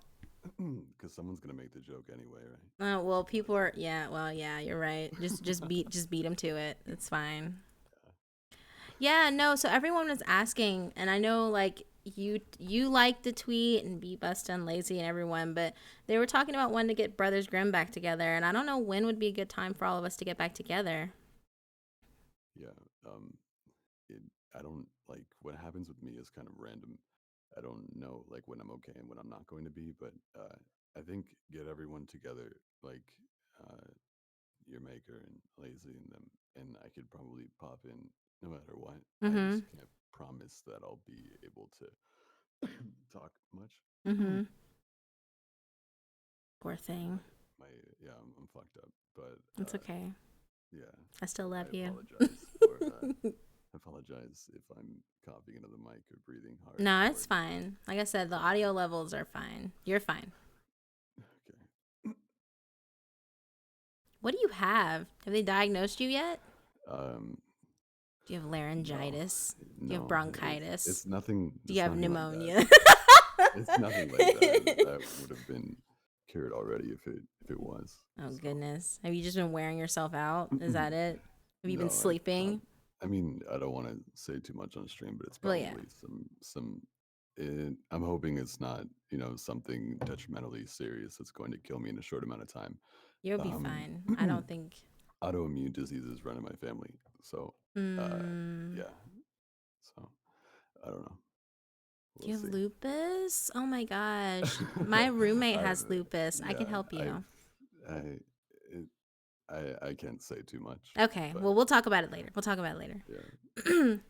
Because someone's gonna make the joke anyway, right? Oh, well, people are, yeah, well, yeah, you're right. Just beat him to it. It's fine. Yeah, no, so everyone was asking, and I know like you liked the tweet and beat Busta and Lazy and everyone, but they were talking about when to get Brothers Grimm back together, and I don't know when would be a good time for all of us to get back together. Yeah. It, I don't like what happens with me is kind of random. I don't know like when I'm okay and when I'm not going to be, but I think get everyone together, like uh, your maker and Lazy and them, and I could probably pop in no matter what. I Mm-hmm. just can't promise that I'll be able to talk much. Mm-hmm. Poor thing. my yeah, I'm fucked up, but It's okay. yeah, I still I love you. apologize for I apologize if I'm coughing into the mic or breathing hard No, or it's fine. Like I said, the audio levels are fine. You're fine. okay. What do you have? Have they diagnosed you yet? Um, Do you have no, laryngitis? Do you have no, bronchitis? it's nothing. Do you It's have nothing like that. pneumonia? It's nothing like that. That would have been cured already if it was. Oh So goodness. Have you just been wearing yourself out? Is that it? Have you been no, sleeping? I mean, I don't want to say too much on stream, but it's Well, yeah. probably some. I'm hoping it's not something detrimentally serious that's going to kill me in a short amount of time. You'll be Um, fine. I don't think. autoimmune diseases run in my family, so Mm, yeah. So I don't know. do We'll you have see. lupus? Oh my gosh. My roommate I've has lupus. I can yeah, help you. I it, I can't say too much, Okay. but Well, we'll talk about it later. We'll talk about it later.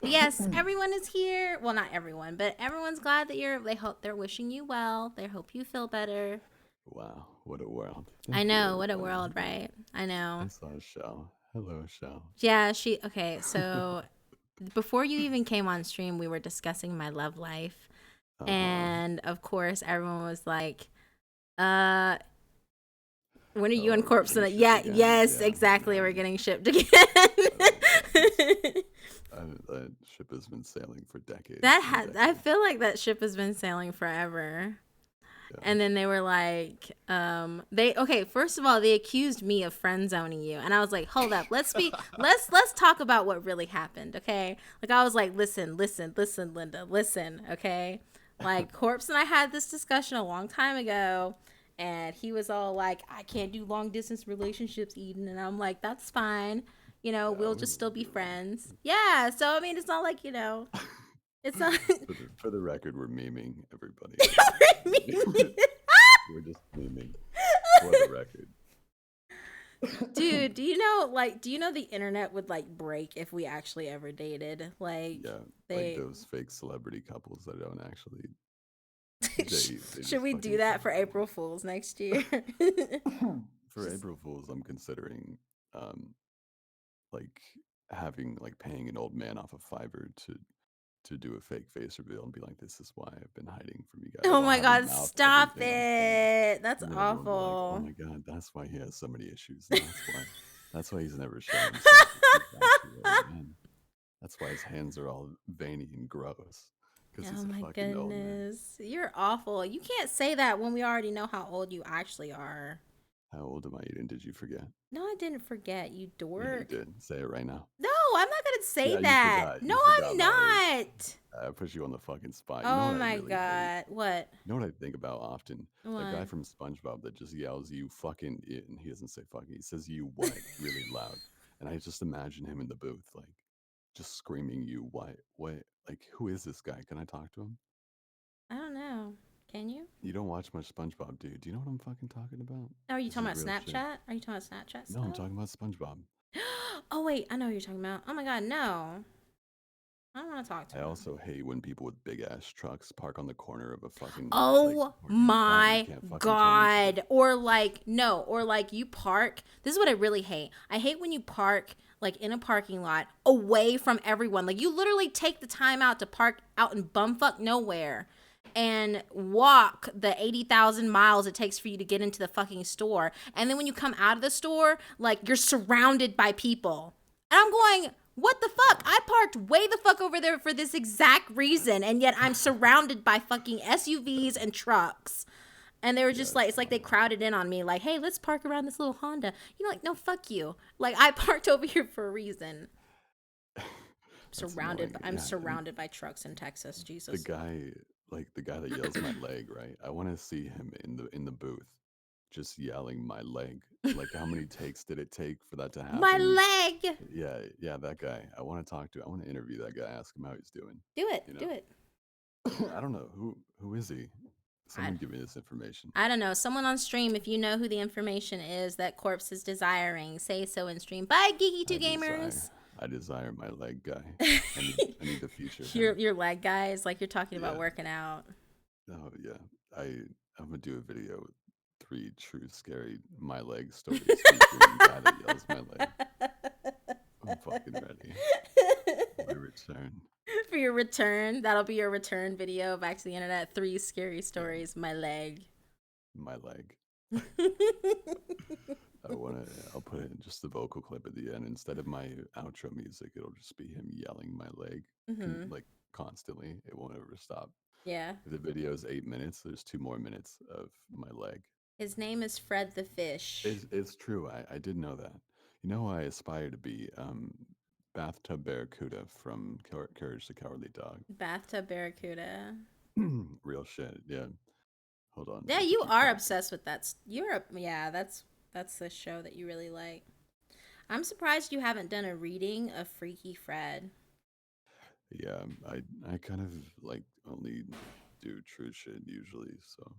Yes, yeah. everyone is here. Well, not everyone, but everyone's glad that they hope they're wishing you well. They hope you feel better. Wow, what a world! I Thank you, know, what a everybody. world, right? I I know. saw Shell. Hello, Shell. Yeah, okay, so before you even came on stream, we were discussing my love life. Uh huh. And of course, everyone was like, uh, when are you Oh, and are we Corpse? getting shipped Yeah, again? yes, Yeah, exactly. yeah. We're getting shipped again. I don't know. That ship has been sailing for decades and I decades. feel like that ship has been sailing forever. Yeah. And then they were like, okay, first of all, they accused me of friend zoning you. And I was like, hold up, let's talk about what really happened, okay? Like I was like, listen, Linda, listen, okay? Like Corpse and I had this discussion a long time ago, and he was all like, I can't do long distance relationships, Eden. And I'm like, that's fine. Yeah, We'll we're just still gonna be do long friends. distance. Yeah. So I mean, it's not like, it's not For the record, we're memeing everybody. We're, we're just memeing for the record. Dude, do you know the internet would like break if we actually ever dated? Like Yeah, like they those fake celebrity couples that don't actually date. They should just we do fucking that for celebrate. April Fools next year? For Just April Fools, I'm considering um like having like paying an old man off of Fiverr to do a fake face reveal and be like, "This is why I've been hiding from you guys," Oh while my having god, mouth stop everything I'm saying, it. That's and then everyone will be like, "Oh awful. my god, that's why he has so many issues, and that's why he's never shown himself. He's actually an old man. That's why his hands are all veiny and gross because Oh he's a my fucking old man." goodness. You're awful. You can't say that when we already know how old you actually are. How old am I, Eden? Did you forget? No, I didn't forget, you Yeah, you dork. did. Say it right now. No, I'm not gonna say Yeah, you that. forgot. No, You I'm forgot my age. not. I put you on the fucking spot. You know Oh what I my really hate? god. What? You know what I think about often? The guy What? from SpongeBob that just yells "you fucking" it, and he doesn't say "fucking." He says "you what" really loud, and I just imagine him in the booth, like just screaming "you what." Like, who is this guy? Can I talk to him? I don't know. Can you? You don't watch much SpongeBob, dude. Do you know what I'm fucking talking about? Are you This talking is about real shit. Snapchat? Are you talking about Snapchat No, I'm stuff? talking about SpongeBob. Oh wait, I know who you're talking about. Oh my god, no. I don't want to talk to I him. also hate when people with big ass trucks park on the corner of a fucking like Oh parking spot and you my can't fucking turn into it. god. Or like no, or like you park. This is what I really hate. I hate when you park like in a parking lot away from everyone. Like you literally take the time out to park out in bumfuck nowhere and walk the 80,000 miles it takes for you to get into the fucking store. And then when you come out of the store, like you're surrounded by people. And I'm going, What the fuck? I parked way the fuck over there for this exact reason, and yet I'm surrounded by fucking SUVs and trucks. And they were just like, it's like they crowded in on me, like, hey, let's park around this little Honda. You know, like, no, fuck you. Like, I parked over here for a reason. I'm surrounded by trucks in Texas. Jesus. The guy, the guy that yells my leg, right? I want to see him in the booth, just yelling my leg. Like, how many takes did it take for that to happen? My leg. Yeah, that guy. I want to talk to. I want to interview that guy. Ask him how he's doing. Do it. You know? Do it. I don't know who is he. Someone give me this information. I don't know. Someone on stream, if you know who the information is that Corpse is desiring, say so in stream. Bye, Geeky2Gamers. I desire my leg guy. I need the future. Your leg guy is like you're talking about working out. Oh yeah. I'm gonna do a video with 3 true scary my leg stories featuring the guy that yells my leg. I'm fucking ready. My return. For your return, that'll be your return video back to the internet. 3 scary stories. My leg. My leg. I'll put in just the vocal clip at the end instead of my outro music. It'll just be him yelling my leg, like constantly. It won't ever stop. Yeah. If the video is 8 minutes, there's 2 more minutes of my leg. His name is Fred the Fish. It's true. I did know that. You know, I aspire to be Bathtub Barracuda from Courage the Cowardly Dog. Bathtub Barracuda. Real shit. Yeah. Hold on. Yeah, you are obsessed with that. That's the show that you really like. I'm surprised you haven't done a reading of Freaky Fred. Yeah, I kind of like only do true shit usually, so.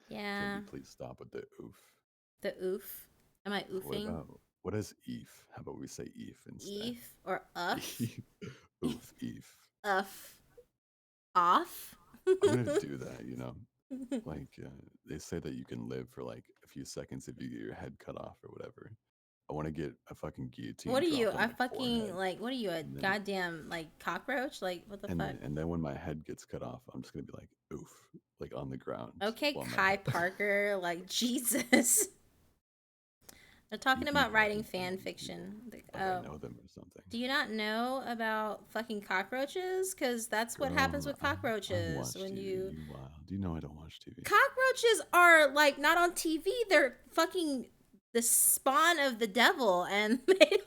Yeah. Can you please stop with the oof? The oof? Am I oofing? What is eef? How about we say eef instead? Eef or uff? Oof, eef. Uff. Off? I'm gonna do that, you know? Like, they say that you can live for like a few seconds if you get your head cut off or whatever. I want to get a fucking guillotine. What are you? I fucking forehead. Like, what are you, a goddamn, like, cockroach? Like, what the fuck? And then when my head gets cut off, I'm just gonna be like, oof, like on the ground. Okay, Kai Parker, like, Jesus. They're talking about writing fan fiction. I know them or something. Do you not know about fucking cockroaches? Because that's what happens with cockroaches when you. Do you know I don't watch TV? Cockroaches are like not on TV. They're fucking the spawn of the devil, and they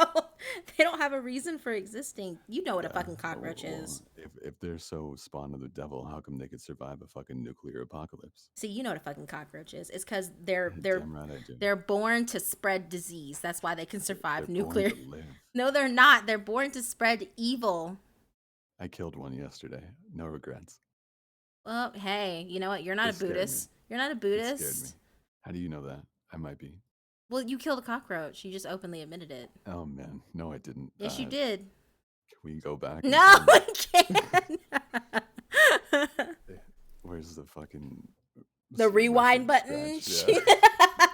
don't have a reason for existing. You know what a fucking cockroach is. If they're so spawn of the devil, how come they could survive a fucking nuclear apocalypse? See, you know what a fucking cockroach is. It's because they're right, I do. They're born to spread disease. That's why they can survive nuclear. Born to live. No, they're not. They're born to spread evil. I killed one yesterday. No regrets. Well, hey, you know what? You're not a Buddhist. You're not a Buddhist. It scared me. How do you know that? I might be. Well, you killed a cockroach. You just openly admitted it. Oh, man. No, I didn't. Yes, you did. Can we go back? No, I can't. Where's the fucking... The rewind button? Yeah.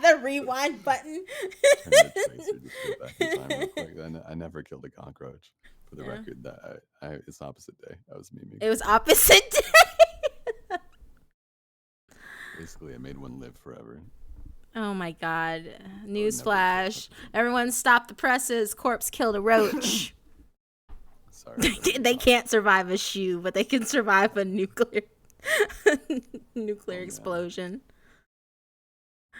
The rewind button? Turn the tracer, just go back in time real quick. I never killed a cockroach. For the record, that it's opposite day. I was memeing. It was opposite day? Basically, I made one live forever. Oh my god. Newsflash. Everyone stop the presses. Corpse killed a roach. Sorry. They can't survive a shoe, but they can survive a nuclear explosion.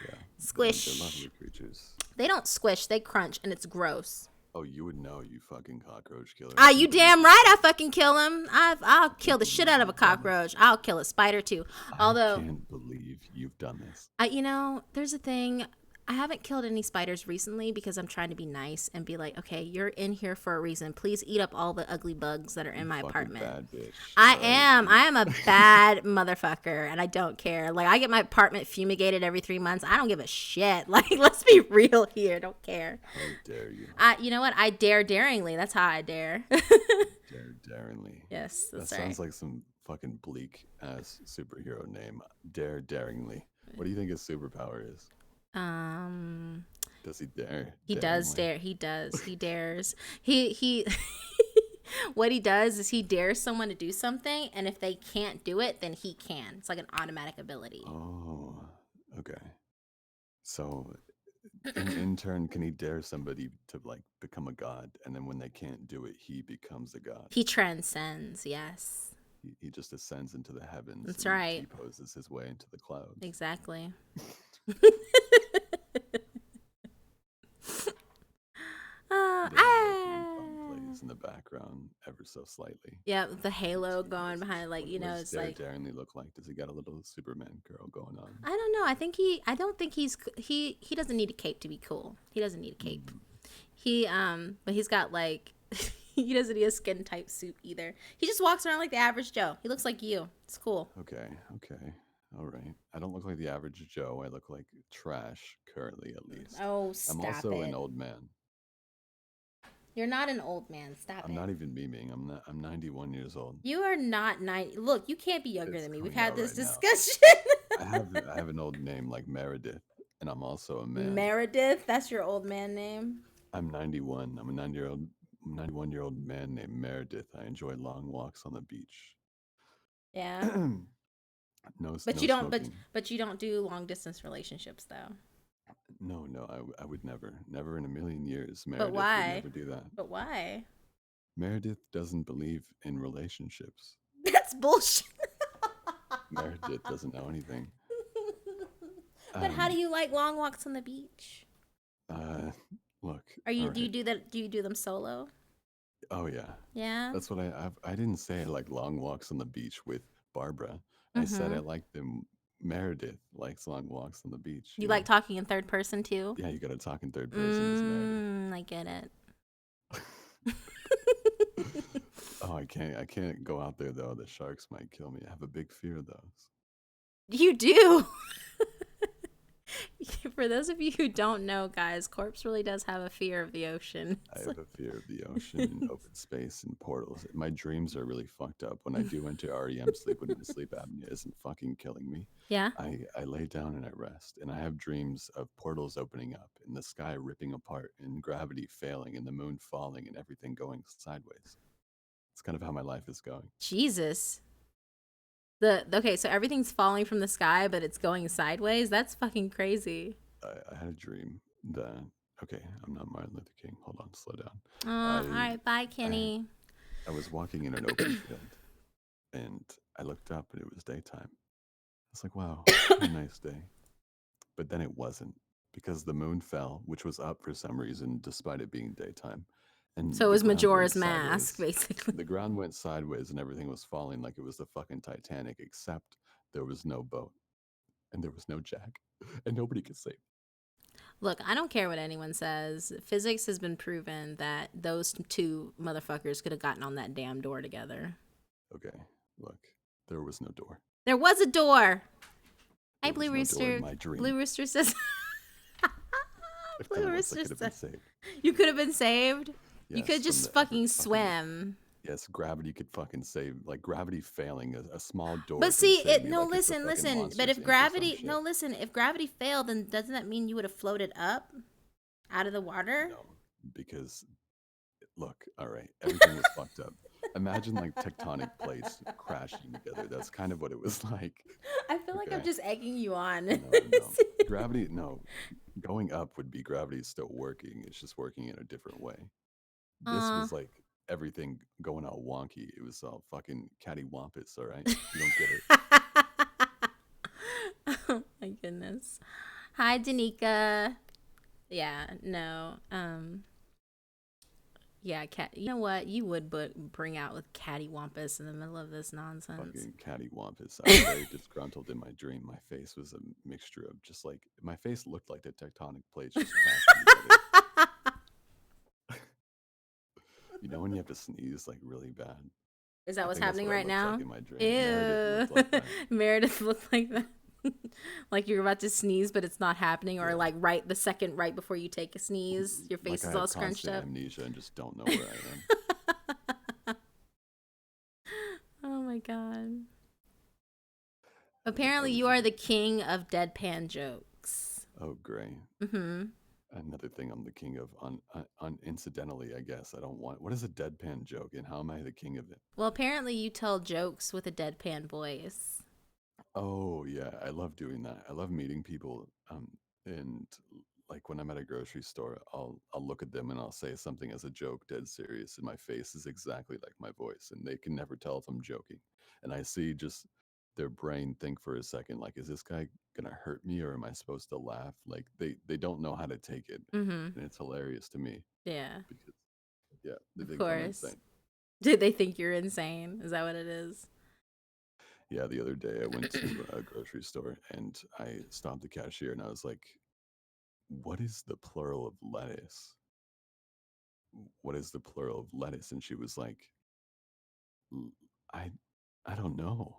Yeah. Squish. They're lovely creatures. They don't squish, they crunch, and it's gross. Oh, you would know, you fucking cockroach killer. Ah, you damn right I fucking kill him. I'll kill the shit out of a cockroach. I'll kill a spider too. Although I can't believe you've done this. You know, there's a thing. I haven't killed any spiders recently because I'm trying to be nice and be like, okay, you're in here for a reason. Please eat up all the ugly bugs that are in my apartment. Bad bitch. I am a bad motherfucker, and I don't care. Like, I get my apartment fumigated every 3 months. I don't give a shit. Like, let's be real here. Don't care. How dare you? You know what? I dare daringly. That's how I dare. Dare daringly. Yes, that's that right. Sounds like some fucking bleak ass superhero name. Dare daringly. What do you think his superpower is? Does he dare? He does dare. He does. He dares. He what he does is he dares someone to do something, and if they can't do it, then he can. It's like an automatic ability. Oh, okay. So in turn, can he dare somebody to like become a god, and then when they can't do it, he becomes a god? He transcends, yes. He just ascends into the heavens That's and right. T-poses his way into the clouds. Exactly. The Halo theme song plays in the background ever so slightly. Yeah, the Makes halo me going nervous. behind, like, What does it's Dare like, Daringly look like? Does he got a little Superman girl going on? I don't know. I don't think he doesn't need a cape to be cool. He doesn't need a cape. Mm, But he's got like, he doesn't need a skin type suit either. He just walks around like the average Joe. He looks like you. It's cool. okay, okay, all right. I don't look like the average Joe. I look like trash currently, at least. Oh, I'm stop also an it. old man. You're not an old man. Stop I'm it. not even memeing. I'm not. I'm 91 years old. You are not 90. Look, you can't be younger It's than me. We've coming had out this right now. discussion. I have an old name like Meredith, and I'm also a man. Meredith, that's your old man name. I'm 91. I'm a 91-year-old man named Meredith. I enjoy long walks on the beach. Yeah. But No you don't smoking. but you don't do long distance relationships though. No, no, I would never, never in a million years. But Meredith would why? never do that. But why? Meredith doesn't believe in relationships. That's bullshit. Meredith doesn't know anything. But how do Um, you like long walks on the beach? uh, look, Are all you do you right. do that do you do them solo? Oh yeah, Yeah. that's what I didn't say I like long walks on the beach with Barbara. I said I Mhm. like them. Meredith likes long walks on the beach. You like talking in third person too? Yeah, you got to talk in third person as Meredith. I get it. Oh, I can't go out there though. The sharks might kill me. I have a big fear of those. You do. For those of you who don't know, guys, Corpse really does have a fear of the ocean. I have a fear of the ocean and open space and portals. My dreams are really fucked up. When I do enter REM sleep, when the sleep apnea isn't fucking killing me, Yeah. I lay down and I rest. And I have dreams of portals opening up and the sky ripping apart and gravity failing and the moon falling and everything going sideways. It's kind of how my life is going. Jesus. Okay, so everything's falling from the sky, but it's going sideways. That's fucking crazy. I had a dream that, okay, I'm not Martin Luther King. Hold on, slow down. All I, right, bye, I, Kenny. I was walking in an open field and I looked up and it was daytime. I was like, wow, what a nice day. But then it wasn't because the moon fell, which was up for some reason, despite it being daytime. And So it the was ground went Majora's Mask, sideways. basically. The ground went sideways and everything was falling like it was the fucking Titanic, except there was no boat and there was no Jack and nobody could save. Look, I don't care what anyone says. Physics has been proven that those two motherfuckers could have gotten on that damn door together. Okay, look, there was no door. There was a door. Hi, There Blue was no door in Rooster. my dream. Blue Rooster says. If Blue there was, I Rooster could have been says saved. you could have been saved. You Yes, could from just the ever fucking fucking swim. yes, gravity could fucking save, like gravity failing, a small door But could see, save me no, like it's a listen, fucking listen. But Monsters if Inc. or some gravity, shit. no, listen. If gravity failed, then doesn't that mean you would have floated up out of the water? No, because look, all right, everything was fucked up. Imagine like tectonic plates crashing together. That's kind of what it was like. I feel like I'm Okay. just egging you on. No, no. Gravity, no. Going up would be gravity still working. It's just working in a different way. This Aw. was like everything going all wonky. It was all fucking cattywampus, all right? You don't get it. Oh my goodness. Hi, Danica. Yeah, no. Yeah, cat. You know what? You would bring out with cattywampus in the middle of this nonsense. Fucking cattywampus. I was very disgruntled in my dream. My face was a mixture of just like, my face looked like the tectonic plates just crashing together. You know when you have to sneeze like really bad? Is that I what's think that's happening what I right looked now? like in my dream. Meredith Ew. looked like that. Meredith looked like that. Like you're about to sneeze, but it's not happening, or Yeah. like right the second right before you take a sneeze, your face Like I is all have scrunched constant up. amnesia and just don't know where I am. Oh my god. Apparently, you are the king of deadpan jokes. Oh, great. Mm-hmm. Another thing I'm the king of. Incidentally, I guess I don't want. What is a deadpan joke, and how am I the king of it? Well, apparently, you tell jokes with a deadpan voice. Oh yeah, I love doing that. I love meeting people and like when I'm at a grocery store, I'll look at them and I'll say something as a joke, dead serious, and my face is exactly like my voice, and they can never tell if I'm joking. And I see just their brain think for a second, like, is this guy gonna hurt me or am I supposed to laugh? Like they don't know how to take it, Mm-hmm. and it's hilarious to me Yeah, because yeah, they of think I'm course. insane. Did they think you're insane? Is that what it is? Yeah, the other day I went to a grocery store and I stopped the cashier and I was like, "What is the plural of lettuce? What is the plural of lettuce?" And she was like, "L- I I don't know."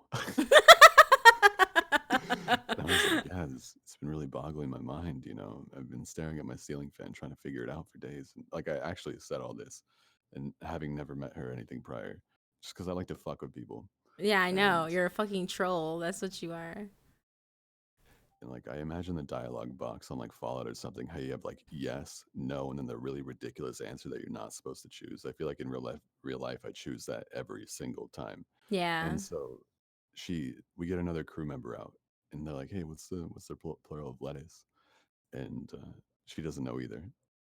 And I was like, "Yeah, it's been really boggling my mind. You know, I've been staring at my ceiling fan trying to figure it out for days." And, like I actually said all this, and having never met her or anything prior, just because I like to fuck with people, Yeah, I know. and You're a fucking troll. That's what you are. And like I imagine the dialogue box on like Fallout or something, how you have like yes, no, and then the really ridiculous answer that you're not supposed to choose. I feel like in real life, I choose that every single time. Yeah. And so we get another crew member out, and they're like, "Hey, what's the plural of lettuce?" And she doesn't know either.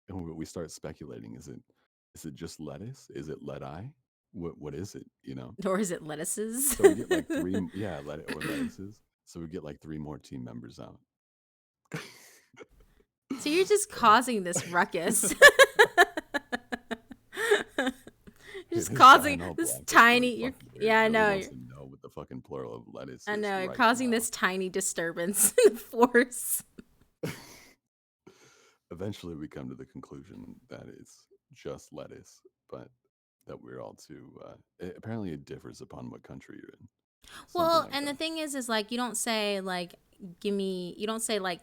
And we start speculating: is it just lettuce? Is it let I? What is it? You know? Or is it lettuces? So we get like three, yeah, or lettuces. So we get like three more team members out. So you're just And causing this ruckus. You're hey, just this guy causing in all this black looks really tiny. fucking weird. Yeah, I Nobody know. wants to know what the fucking plural of lettuce I is know. You're right causing now. this tiny disturbance in the force. Eventually, we come to the conclusion that it's just lettuce, but that we're all too. Apparently, it differs upon what country you're in. Something Well, like and the that. thing is like you don't say like give me. You don't say like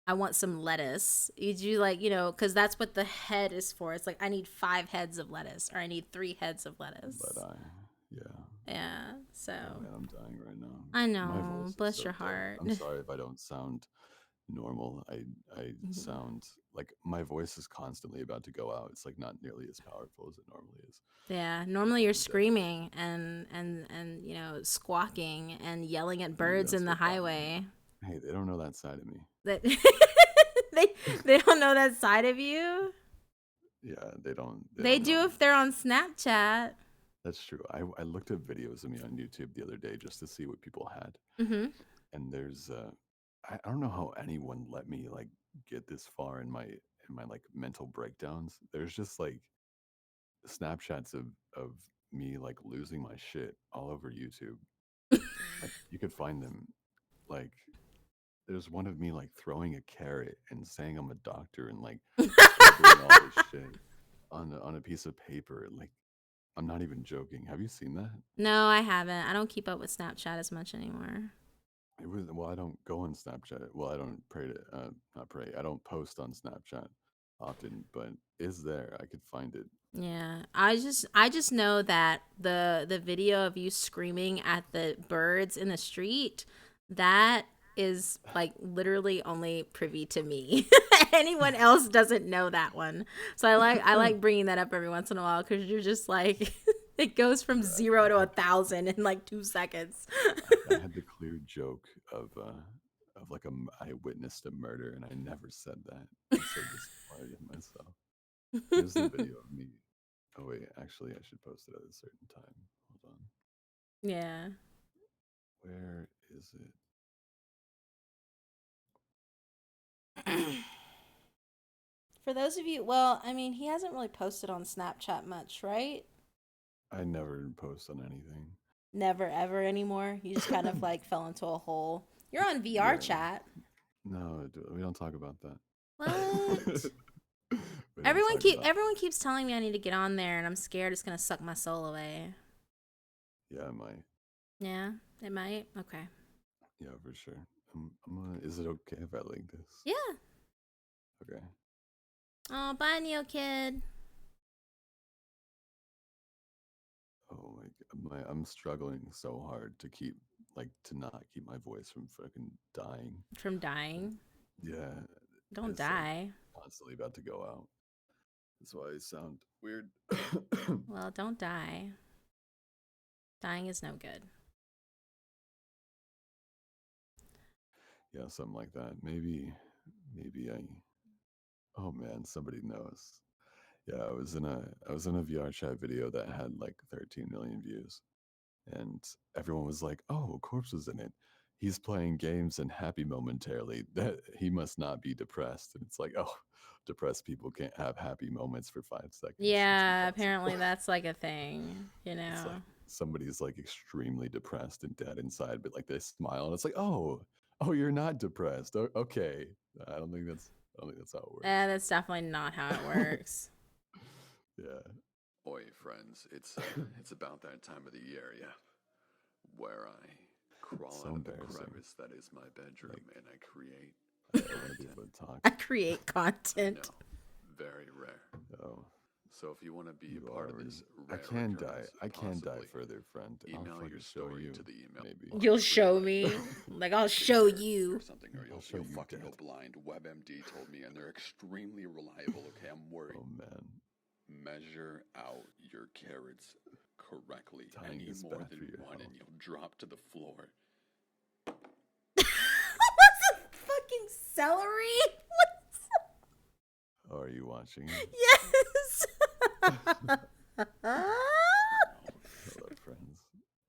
I want some lettuce. You do like because that's what the head is for. It's like I need 5 heads of lettuce or I need 3 heads of But lettuce. yeah. Yeah. So Oh man, I'm dying right now. I My know. voice is Bless so your dead. heart. I'm sorry if I don't sound normal. I sound like my voice is constantly about to go out. It's like not nearly as powerful as it normally is. Yeah, It's normally you're fucking dead. screaming and squawking and yelling at Maybe birds in that's the what bothers me. highway. Hey, they don't know that side of me. That they they don't know that side of you. Yeah, they don't. They They don't do know. if they're on Snapchat. That's true. I looked at videos of me on YouTube the other day just to see what people had, Mhm. and there's I don't know how anyone let me like get this far in my like mental breakdowns. There's just like snapshots of me like losing my shit all over YouTube. Like you could find them. Like there's one of me like throwing a carrot and saying I'm a doctor and like scribbling all this shit on a piece of paper. Like I'm not even joking. Have you seen that? No, I haven't. I don't keep up with Snapchat as much anymore. It was well. I don't go on Snapchat. Well, I don't pray to not pray. I don't post on Snapchat often, but is there? I could find it. Yeah, I just know that the video of you screaming at the birds in the street, that is like literally only privy to me. Anyone else doesn't know that one. So I like bringing that up every once in a while cuz you're just like it goes from Sure, 0 to 1,000 in like 2 seconds. I had the clear joke of like I witnessed a murder and I never said that. I'm so disappointed in myself. Here's the video of me. Oh wait, actually, I should post it at a certain time. Hold on. Yeah. Where is it? For those of you, well, I mean, he hasn't really posted on Snapchat much, right? I never post on anything. Never ever anymore. You just kind of like fell into a hole. You're on VR Yeah. chat. No, we don't talk about that. What? We don't Everyone talk keep about. everyone keeps telling me I need to get on there, and I'm scared it's gonna suck my soul away. Yeah, I might. Yeah, it might. Okay. Yeah, for sure. I'm gonna. Is it okay if I link this? Yeah. Okay. Oh, bye, Neo Kid. Oh I'm struggling so hard to keep like to not keep my voice from fucking dying. From And dying. yeah, Don't it's like die. constantly about to go out. That's why I sound weird. Well, don't die. Dying is no good. Yeah, something like that. Maybe I. Oh man, somebody knows. Yeah, I was in a VR chat video that had like 13 million views, and everyone was like, "Oh, Corpse was in it. He's playing games and happy momentarily. That he must not be depressed." And it's like, oh, depressed people can't have happy moments for 5 seconds. That's Yeah, impossible. apparently that's like a thing, you It's know. like somebody's like extremely depressed and dead inside, but like they smile, and it's like, oh, you're not depressed. Okay, I don't think that's how it works. That's definitely not how it works. Yeah. Oi, friends, it's about that time of the year, yeah, where I It's crawl so out of the embarrassing. crevice that is my bedroom Like and I create I want to be content. able to talk. I create I content. know, very rare. Oh, So if you want to be a you part of already. this I rare can die. occurrence, I can die possibly, further, friend. I'll email your fucking show story you. to the email Maybe. on You'll the screen show right now. me. Like, I'll Take show care you. or something, or I'll you'll, show you'll you fucking dead. go blind. WebMD told me, and they're extremely reliable. Okay, I'm worried. Oh man, Measure out your carrots correctly. dying Any is more bad than for your one, and health. you'll drop to the floor. What's a fucking celery? Oh, are you watching it? Yes. Hello, friends.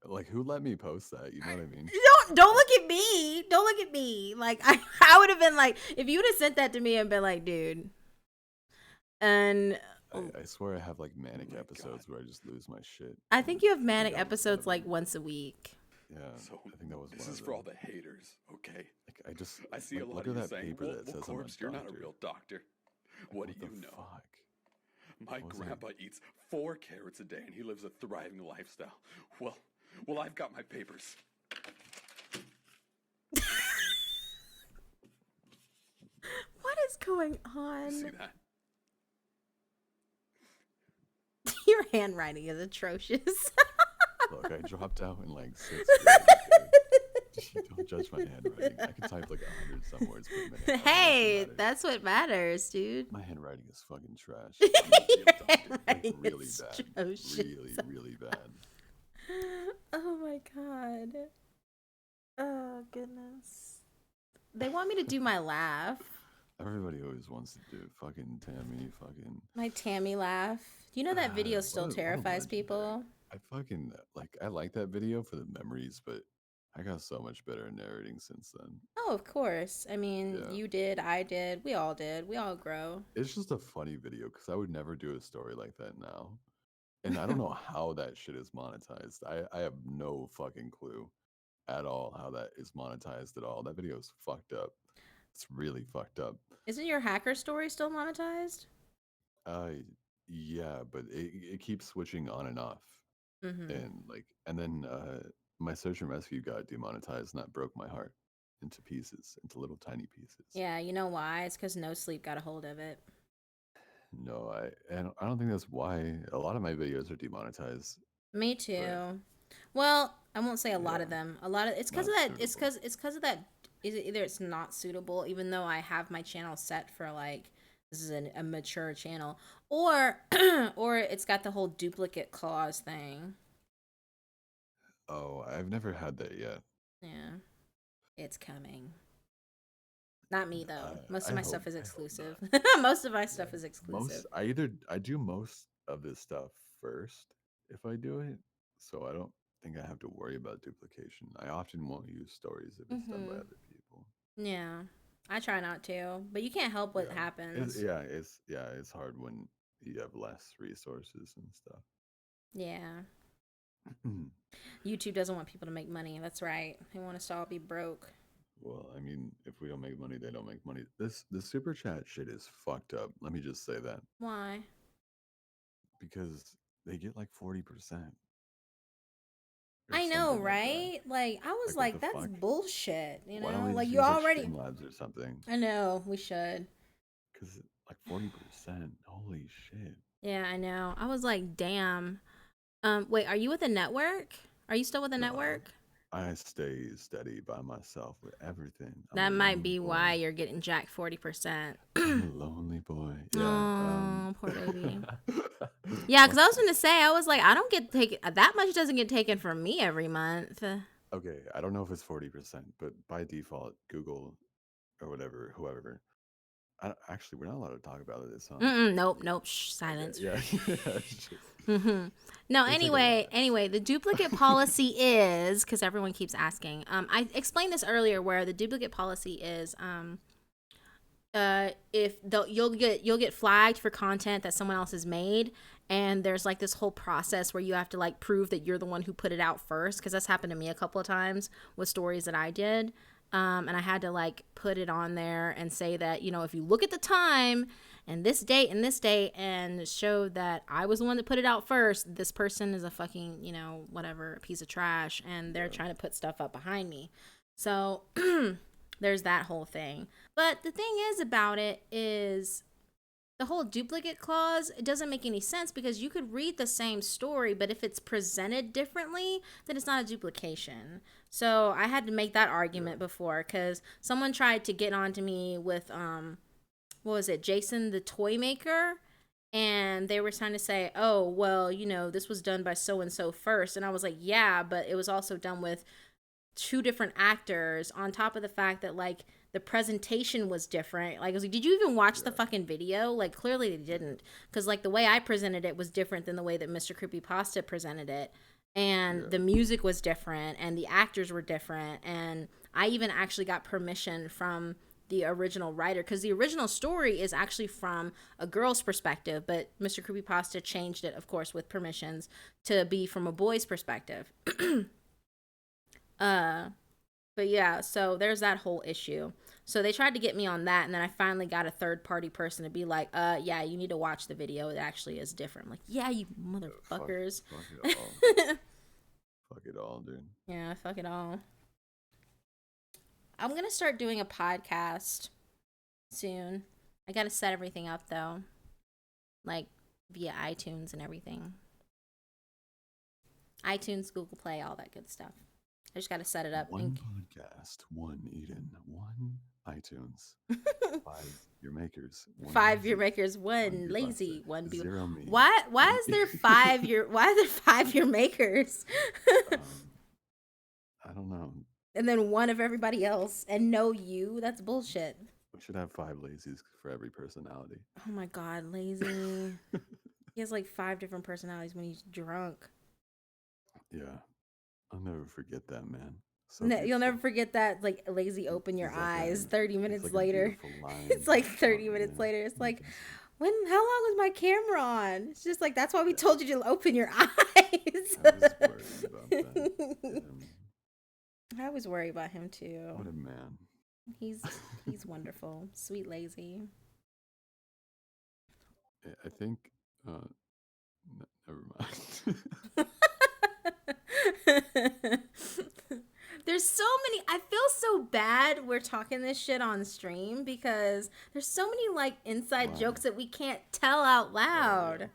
Like, who let me post that? You know what I mean? Don't look at me. Don't look at me. Like I would have been like, if you would have sent that to me and been like, dude. And I swear I have like manic my episodes God. where I just lose my shit. I think you have think manic that was one episodes of like them. once a week. Yeah, So I think that was this one is of for them. all the haters, okay? Like, I just I see a lot look of at you that saying, paper well, that well, says Corpse, I'm a you're not a doctor. real doctor. Like, What do the you know? fuck? My What was I- grandpa eats 4 carrots a day and he lives a thriving lifestyle. Well, I've got my papers. What is going on? See that? Your handwriting is atrocious. Look, I dropped out in like 6th grade. Okay? Don't judge my handwriting. I can type like 100 some words per minute. I don't know Hey, if it matters. that's what matters, dude. My handwriting is fucking trash. Your Like handwriting really is bad. atrocious. Really bad. Oh my god. Oh goodness. They want me to do my laugh. Everybody always wants to do fucking Tammy, fucking. My Tammy laugh. You know that video still what a terrifies legendary. people? I fucking I like that video for the memories, but I got so much better at narrating since then. Oh, of course. I mean, Yeah. you did, I did, we all did. We all grow. It's just a funny video because I would never do a story like that now. And I don't know how that shit is monetized. I have no fucking clue at all how that is monetized at all. That video is fucked up. It's really fucked up. Isn't your hacker story still monetized? Uh, yeah, but it keeps switching on and off. Mm-hmm. And then my search and rescue got demonetized, and that broke my heart into pieces, into little tiny pieces. Yeah, you know why? It's because No Sleep got a hold of it. No, I don't think that's why. A lot of my videos are demonetized. Me too. Well, I won't say a lot of Yeah, them. A lot of it's because not of that. It's suitable. because of that. Either it's not suitable, even though I have my channel set for like this is a mature channel, or or it's got the whole duplicate clause thing. Oh, I've never had that yet. Yeah, it's coming. Not me though. Most I of my hope stuff is I hope exclusive. not. Most of my Yeah. stuff is exclusive. I do most of this stuff first if I do it, so I don't think I have to worry about duplication. I often won't use stories if it's done by Mm-hmm. other people. Yeah, I try not to, but you can't help what Yeah. happens. It's hard when you have less resources and stuff. Yeah. YouTube doesn't want people to make money. That's right. They want us to all be broke. Well, I mean, if we don't make money, they don't make money. The super chat shit is fucked up. Let me just say that Why? because they get like 40% or I know, something like that. right? Like, I was Like what the like, that's fuck? bullshit, you Why don't know? we Like, just you use like already. Streamlabs or something? I know, we should. Because like 40%, holy shit. Yeah, I know. I was like, damn. Wait, are you with a network? Are you still with a No, network? I stay steady by myself with everything. I'm That a might lonely be why boy. you're getting jacked 40%. I'm a lonely boy. Yeah. Oh, poor baby. Yeah, because I was going to say, I was like, I don't get taken, that much doesn't get taken from me every month. Okay, I don't know if it's 40%, but by default, Google or whatever, whoever, Actually, we're not allowed to talk about this, huh? Nope. Shh, Okay, silence. yeah. It's just- No, they take a lot. anyway, the duplicate policy is, because everyone keeps asking. I explained this earlier, where the duplicate policy is, if you'll get flagged for content that someone else has made, and there's like this whole process where you have to like prove that you're the one who put it out first, because that's happened to me a couple of times with stories that I did. And I had to like put it on there and say that, if you look at the time and this date and show that I was the one that put it out first, this person is a fucking, whatever, piece of trash, and they're trying to put stuff up behind me. So there's that whole thing. But the thing is about it is the whole duplicate clause, it doesn't make any sense, because you could read the same story, but if it's presented differently, then it's not a duplication. So I had to make that argument before, because someone tried to get onto me with, what was it, Jason the Toy Maker? And they were trying to say, oh, well, this was done by so and so first. And I was like, yeah, but it was also done with two different actors, on top of the fact that like the presentation was different. Like I was like, did you even watch the fucking video? Like clearly they didn't, because like the way I presented it was different than the way that Mr. Creepypasta presented it, and the music was different and the actors were different, and I even actually got permission from the original writer, because the original story is actually from a girl's perspective, but Mr. Creepypasta changed it, of course, with permissions, to be from a boy's perspective. But yeah, so there's that whole issue. So they tried to get me on that, and then I finally got a third party person to be like, yeah, you need to watch the video. It actually is different. I'm like, yeah, you motherfuckers. Fuck it all. Fuck it all, dude. Yeah, fuck it all. I'm gonna start doing a podcast soon. I gotta set everything up though. Like via iTunes and everything. iTunes, Google Play, all that good stuff. I just gotta set it up. One podcast, one Eden, one iTunes, 5 your makers, one 5 lazy, year makers, one be lazy, busted, one be 0 me. why one is there 5 year why are there 5 year makers? I don't know. And then one of everybody else, and no you. That's bullshit. We should have 5 lazies for every personality. Oh my god, lazy. He has like 5 different personalities when he's drunk. Yeah, I'll never forget that, man. So You'll never forget that, like, lazy open your He's like eyes a- 30 he's minutes like a later. beautiful line It's like 30 out, minutes yeah. later. It's You like, can see- how long was my camera on? It's just like, that's why we told you to open your eyes. I was worried about that. I was worried about him too. What a man. He's wonderful. Sweet lazy. I think. Never mind. There's so many. I feel so bad we're talking this shit on stream, because there's so many like inside Wow. jokes that we can't tell out loud. Yeah.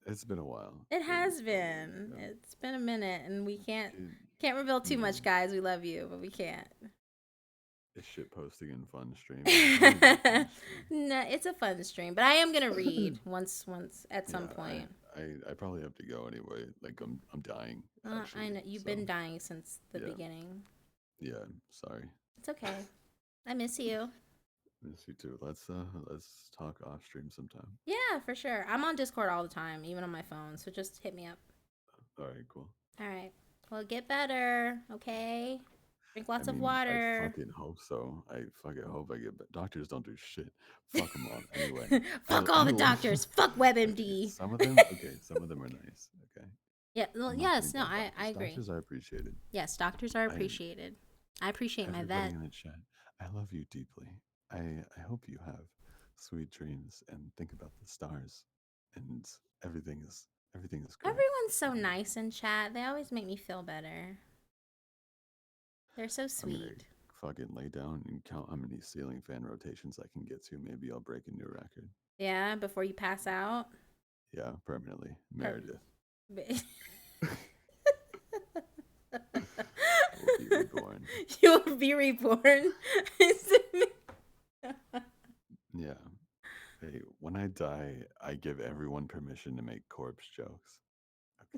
It's been a while. It has been. Yeah. It's been a minute, and we can't It- reveal too much, guys. We love you, but we can't. It's shit posting and fun stream. No, it's a fun stream, but I am gonna read once at some point. I probably have to go anyway. Like I'm dying. I Actually, know you've so, been dying since the yeah. beginning. Yeah, sorry. It's okay. I miss you. Miss you too. Let's talk off stream sometime. Yeah, for sure. I'm on Discord all the time, even on my phone. So just hit me up. All right, cool. All right. Well, get better. Okay. Drink lots of I water. fucking hope so. I fucking hope I get better. Doctors don't do shit. Fuck them all. Anyway. Fuck all the doctors. Fuck WebMD. Some of them, okay. Some of them are nice. Okay. Yeah. Well, I'm not yes. putting No, down I doctors. agree. Doctors are appreciated. Yes, doctors are appreciated. I appreciate my Everybody vet. in the chat, I love you deeply. I hope you have sweet dreams and think about the stars, and everything is great. Everyone's so nice in chat. They always make me feel better. They're so I'm sweet. gonna fucking lay down and count how many ceiling fan rotations I can get to. Maybe I'll break a new record. Yeah, before you pass out. Yeah, permanently. Meredith. I will be reborn. You will be reborn. Yeah. Hey, when I die, I give everyone permission to make corpse jokes.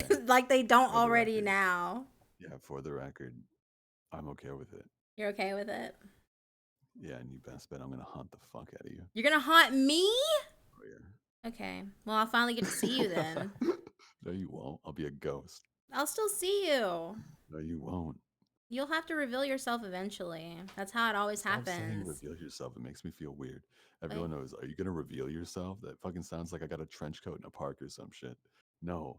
Okay. Like they don't For the already record. now. Yeah, for the record, I'm okay with it. You're okay with it? Yeah, and you best bet I'm gonna hunt the fuck out of you. You're gonna haunt me? Oh, yeah. Okay. Well, I'll finally get to see you then. No, you won't. I'll be a ghost. I'll still see you. No, you won't. You'll have to reveal yourself eventually. That's how it always Stop saying happens. reveal yourself. It makes me feel weird. Wait, Everyone knows. Are you gonna reveal yourself? That fucking sounds like I got a trench coat in a park or some shit. No,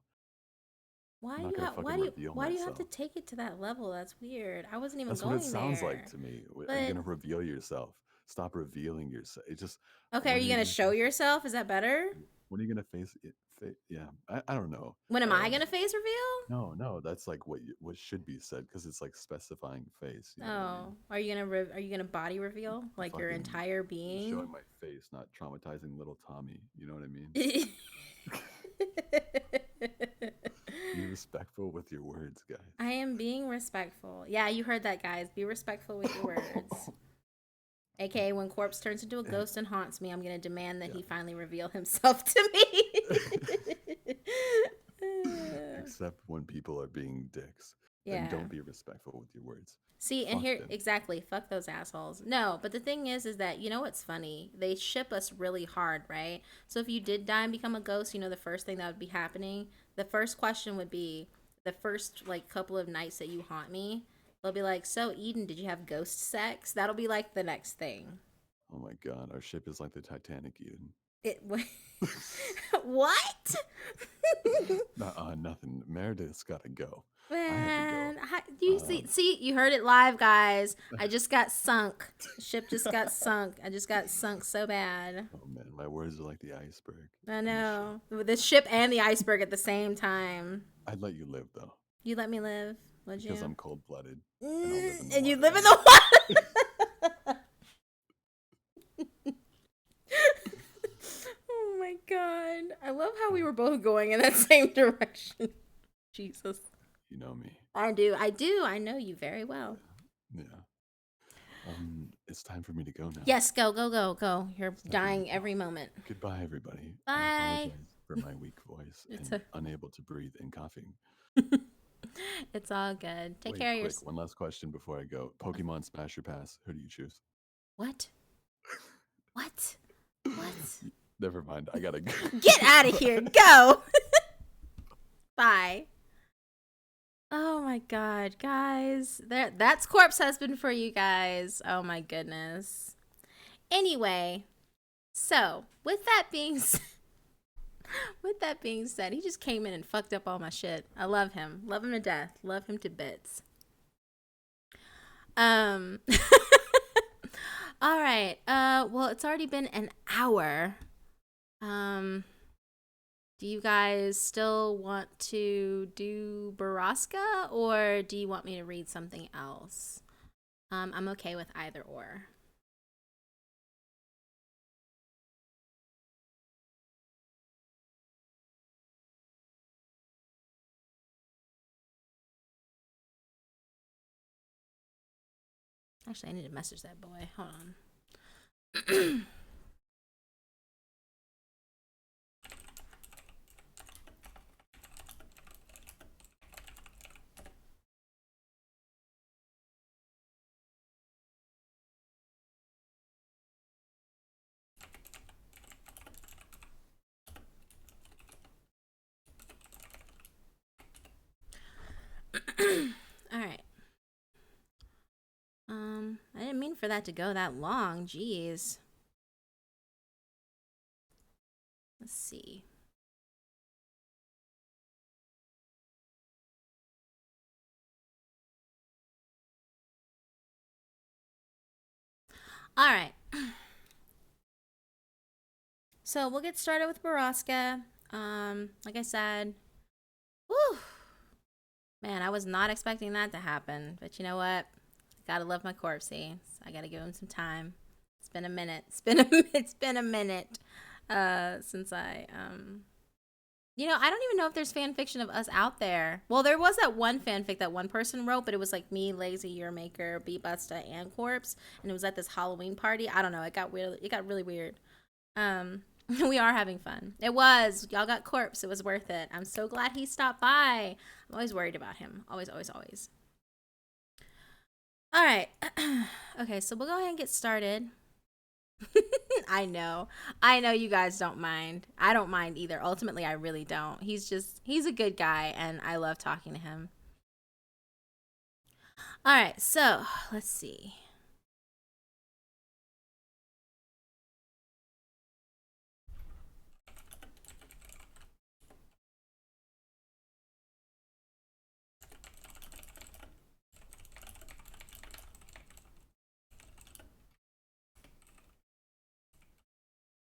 I'm not gonna fucking reveal why do you have to myself. take it to that level? That's weird. I wasn't even That's what it going sounds like there. to me. Are you But gonna reveal yourself? Stop revealing yourself. It just. okay, are When are you you gonna gonna show face it? yourself? Is that better? When are you gonna face it? Yeah, I don't know. When am I Um, gonna face reveal? no, no, that's like what should be said because it's like specifying face. You know what I mean? Oh, are you gonna body reveal like your Fucking entire I'm being? showing my face, not traumatizing little Tommy. You know what I mean? Be respectful with your words, guys. I am being respectful. Yeah, you heard that, guys. Be respectful with your words. AKA, when Corpse turns into a ghost and haunts me, I'm going to demand that Yeah. he finally reveal himself to me. Except when people are being dicks. Then Yeah. don't be respectful with your words. See, and Fuck here, them. exactly, fuck those assholes. No, but the thing is that, you know what's funny? They ship us really hard, right? So if you did die and become a ghost, you know, the first thing that would be happening, the first question would be, the first, like, couple of nights that you haunt me, they'll be like, so, Eden, did you have ghost sex? That'll be, like, the next thing. Oh my god, our ship is like the Titanic, Eden. It What? Nothing. Meredith's gotta go. Man, I have to you go. see, you heard it live, guys. I just got sunk. The ship just got sunk. I just got sunk so bad. Oh man, my words are like the iceberg. I know. The ship and the iceberg at the same time. I'd let you live though, You let me live, would you? because I'm cold blooded, and I'll live in the And you water. live in the water. Oh my god. I love how we were both going in that same direction. Jesus. You know me. I do. I know you very well. Yeah. It's time for me to go now. Yes, go. You're time for me dying to every go. moment. Goodbye, everybody. I Bye. apologize for my weak voice It's and unable to breathe and coughing. It's all good. Take Wait, care of quick, yourself. one last question before I go. Pokemon Smash or Pass? Who do you choose? What? What? What? Never mind. I gotta go. Get out of here. Go. Bye. Oh my god, guys. That's Corpse Husband for you guys. Oh my goodness. Anyway, so with that being said, he just came in and fucked up all my shit. I love him. Love him to death. Love him to bits. All right. Well, it's already been an hour. Do you guys still want to do BORRASCA, or do you want me to read something else? I'm okay with either or. Actually, I need to message that boy. Hold on. All right. I didn't mean for that to go that long. Jeez. Let's see. All right. So we'll get started with BORRASCA. Like I said, whew, man, I was not expecting that to happen. But you know what? Gotta love my corpsey. So I gotta give him some time. It's been a minute. It's been a minute since I you know, I don't even know if there's fan fiction of us out there. Well, there was that one fanfic that one person wrote, but it was like me, Lazy Yearmaker, Beatbusta, and Corpse, and it was at this Halloween party. I don't know. It got weird. It got really weird. We are having fun. It was. Y'all got Corpse. It was worth it. I'm so glad he stopped by. I'm always worried about him. Always, always, always. All right. Okay, so we'll go ahead and get started. I know. I know you guys don't mind. I don't mind either. Ultimately, I really don't. He's a good guy, and I love talking to him. All right, so let's see.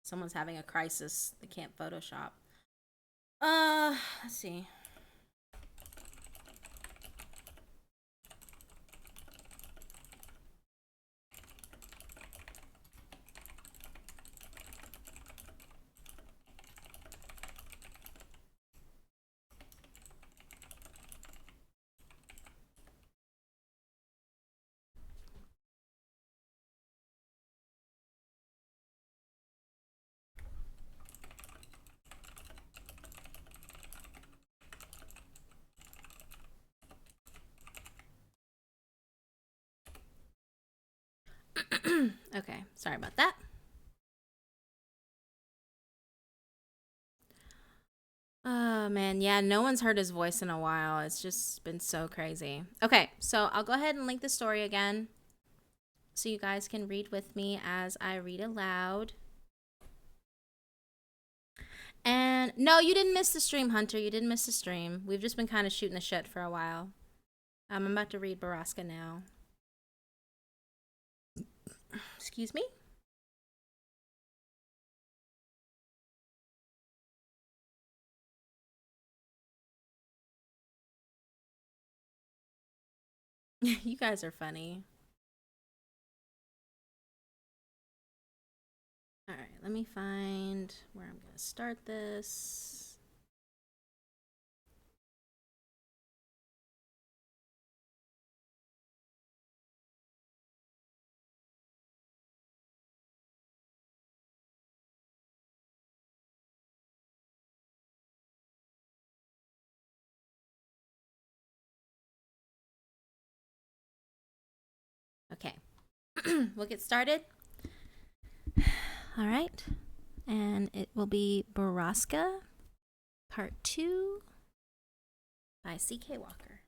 Someone's having a crisis. They can't Photoshop. Let's see. Okay, sorry about that. Oh man, yeah, no one's heard his voice in a while. It's just been so crazy. Okay, so I'll go ahead and link the story again so you guys can read with me as I read aloud. And no, you didn't miss the stream, Hunter. You didn't miss the stream. We've just been kind of shooting the shit for a while. I'm about to read BORRASCA now. Excuse me? You guys are funny. All right, let me find where I'm going to start this. Okay, we'll get started. All right, and it will be BORRASCA Part 2 by C.K. Walker.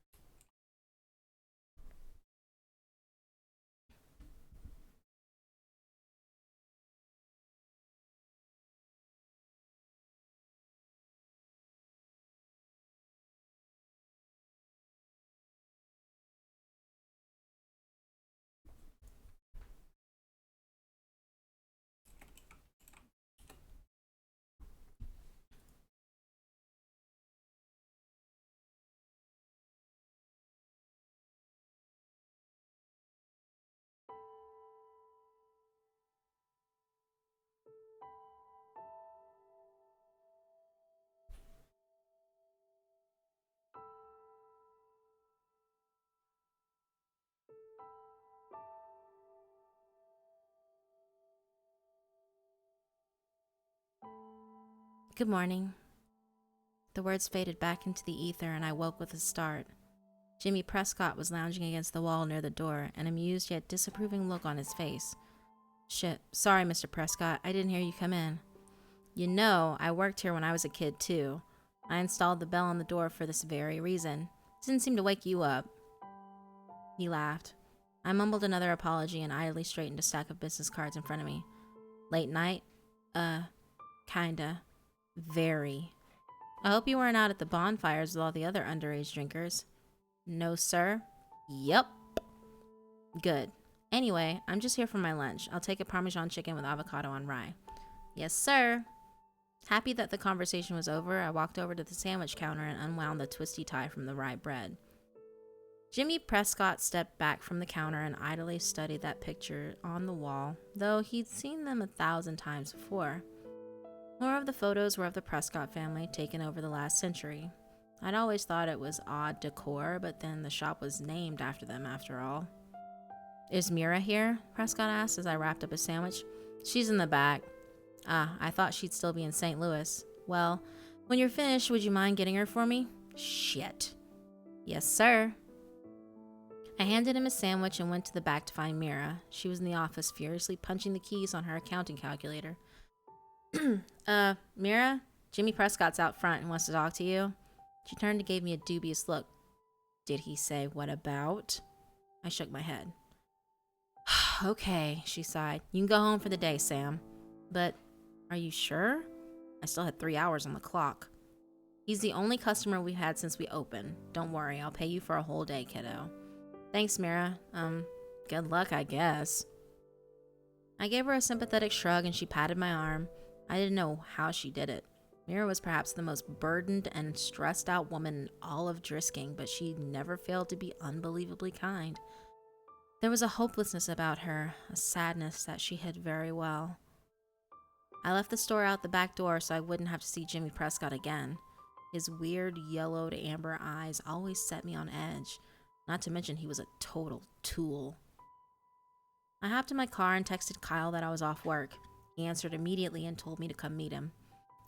Good morning. The words faded back into the ether, and I woke with a start. Jimmy Prescott was lounging against the wall near the door, an amused yet disapproving look on his face. Shit, sorry, Mr. Prescott, I didn't hear you come in. You know, I worked here when I was a kid, too. I installed the bell on the door for this very reason. Didn't seem to wake you up. He laughed. I mumbled another apology and idly straightened a stack of business cards in front of me. Late night? Kinda. Very. I hope you weren't out at the bonfires with all the other underage drinkers. No, sir. Yup. Good. Anyway, I'm just here for my lunch. I'll take a Parmesan chicken with avocado on rye. Yes, sir. Happy that the conversation was over, I walked over to the sandwich counter and unwound the twisty tie from the rye bread. Jimmy Prescott stepped back from the counter and idly studied that picture on the wall, though he'd seen them 1,000 times before. More of the photos were of the Prescott family, taken over the last century. I'd always thought it was odd decor, but then the shop was named after them after all. Is Mira here? Prescott asked as I wrapped up a sandwich. She's in the back. Ah, I thought she'd still be in St. Louis. Well, when you're finished, would you mind getting her for me? Shit. Yes, sir. I handed him a sandwich and went to the back to find Mira. She was in the office, furiously punching the keys on her accounting calculator. Mira? Jimmy Prescott's out front and wants to talk to you. She turned and gave me a dubious look. Did he say what about? I shook my head. Okay, she sighed. You can go home for the day, Sam. But are you sure? I still had 3 hours on the clock. He's the only customer we've had since we opened. Don't worry, I'll pay you for a whole day, kiddo. Thanks, Mira. Good luck, I guess. I gave her a sympathetic shrug and she patted my arm. I didn't know how she did it. Mira was perhaps the most burdened and stressed out woman in all of Drisking, but she never failed to be unbelievably kind. There was a hopelessness about her, a sadness that she hid very well. I left the store out the back door so I wouldn't have to see Jimmy Prescott again. His weird yellowed amber eyes always set me on edge, not to mention he was a total tool. I hopped in my car and texted Kyle that I was off work. He answered immediately and told me to come meet him.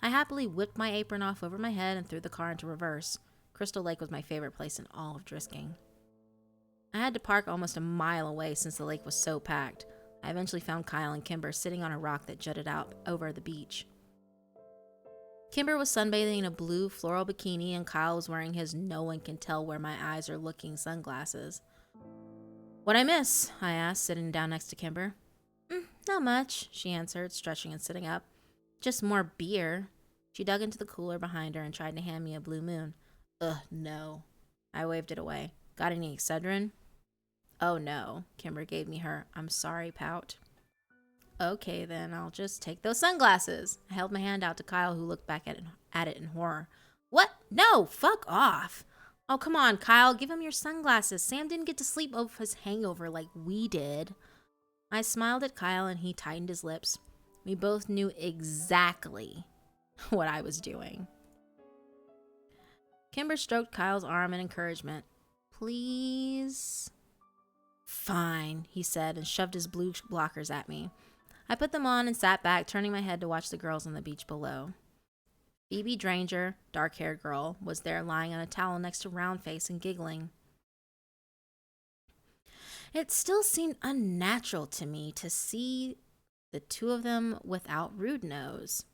I happily whipped my apron off over my head and threw the car into reverse. Crystal Lake was my favorite place in all of Drisking. I had to park almost a mile away since the lake was so packed. I eventually found Kyle and Kimber sitting on a rock that jutted out over the beach. Kimber was sunbathing in a blue floral bikini and Kyle was wearing his no one can tell where my eyes are looking sunglasses. What'd I miss? I asked, sitting down next to Kimber. Not much, she answered, stretching and sitting up. Just more beer. She dug into the cooler behind her and tried to hand me a Blue Moon. Ugh, no. I waved it away. Got any Excedrin? Oh no, Kimber gave me her I'm sorry pout. Okay then, I'll just take those sunglasses. I held my hand out to Kyle, who looked back at it in horror. What? No, fuck off. Oh, come on, Kyle, give him your sunglasses. Sam didn't get to sleep off his hangover like we did. I smiled at Kyle and he tightened his lips. We both knew exactly what I was doing. Kimber stroked Kyle's arm in encouragement. Please? Fine, he said and shoved his blue blockers at me. I put them on and sat back, turning my head to watch the girls on the beach below. Phoebe Dranger, dark-haired girl, was there lying on a towel next to Roundface and giggling. It still seemed unnatural to me to see the two of them without Rude Nose.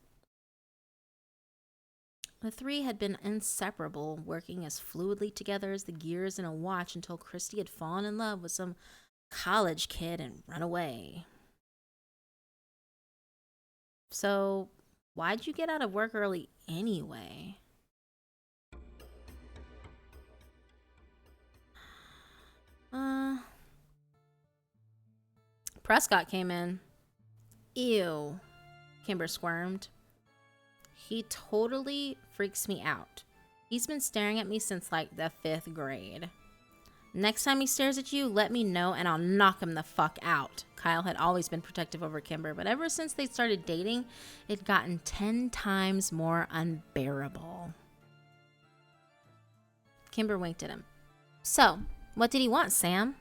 The three had been inseparable, working as fluidly together as the gears in a watch until Christy had fallen in love with some college kid and run away. So, why'd you get out of work early anyway? Prescott came in. Ew, Kimber squirmed. He totally freaks me out. He's been staring at me since like the 5th grade. Next time he stares at you, let me know and I'll knock him the fuck out. Kyle had always been protective over Kimber, but ever since they started dating, it'd gotten 10 times more unbearable. Kimber winked at him. So, what did he want, Sam?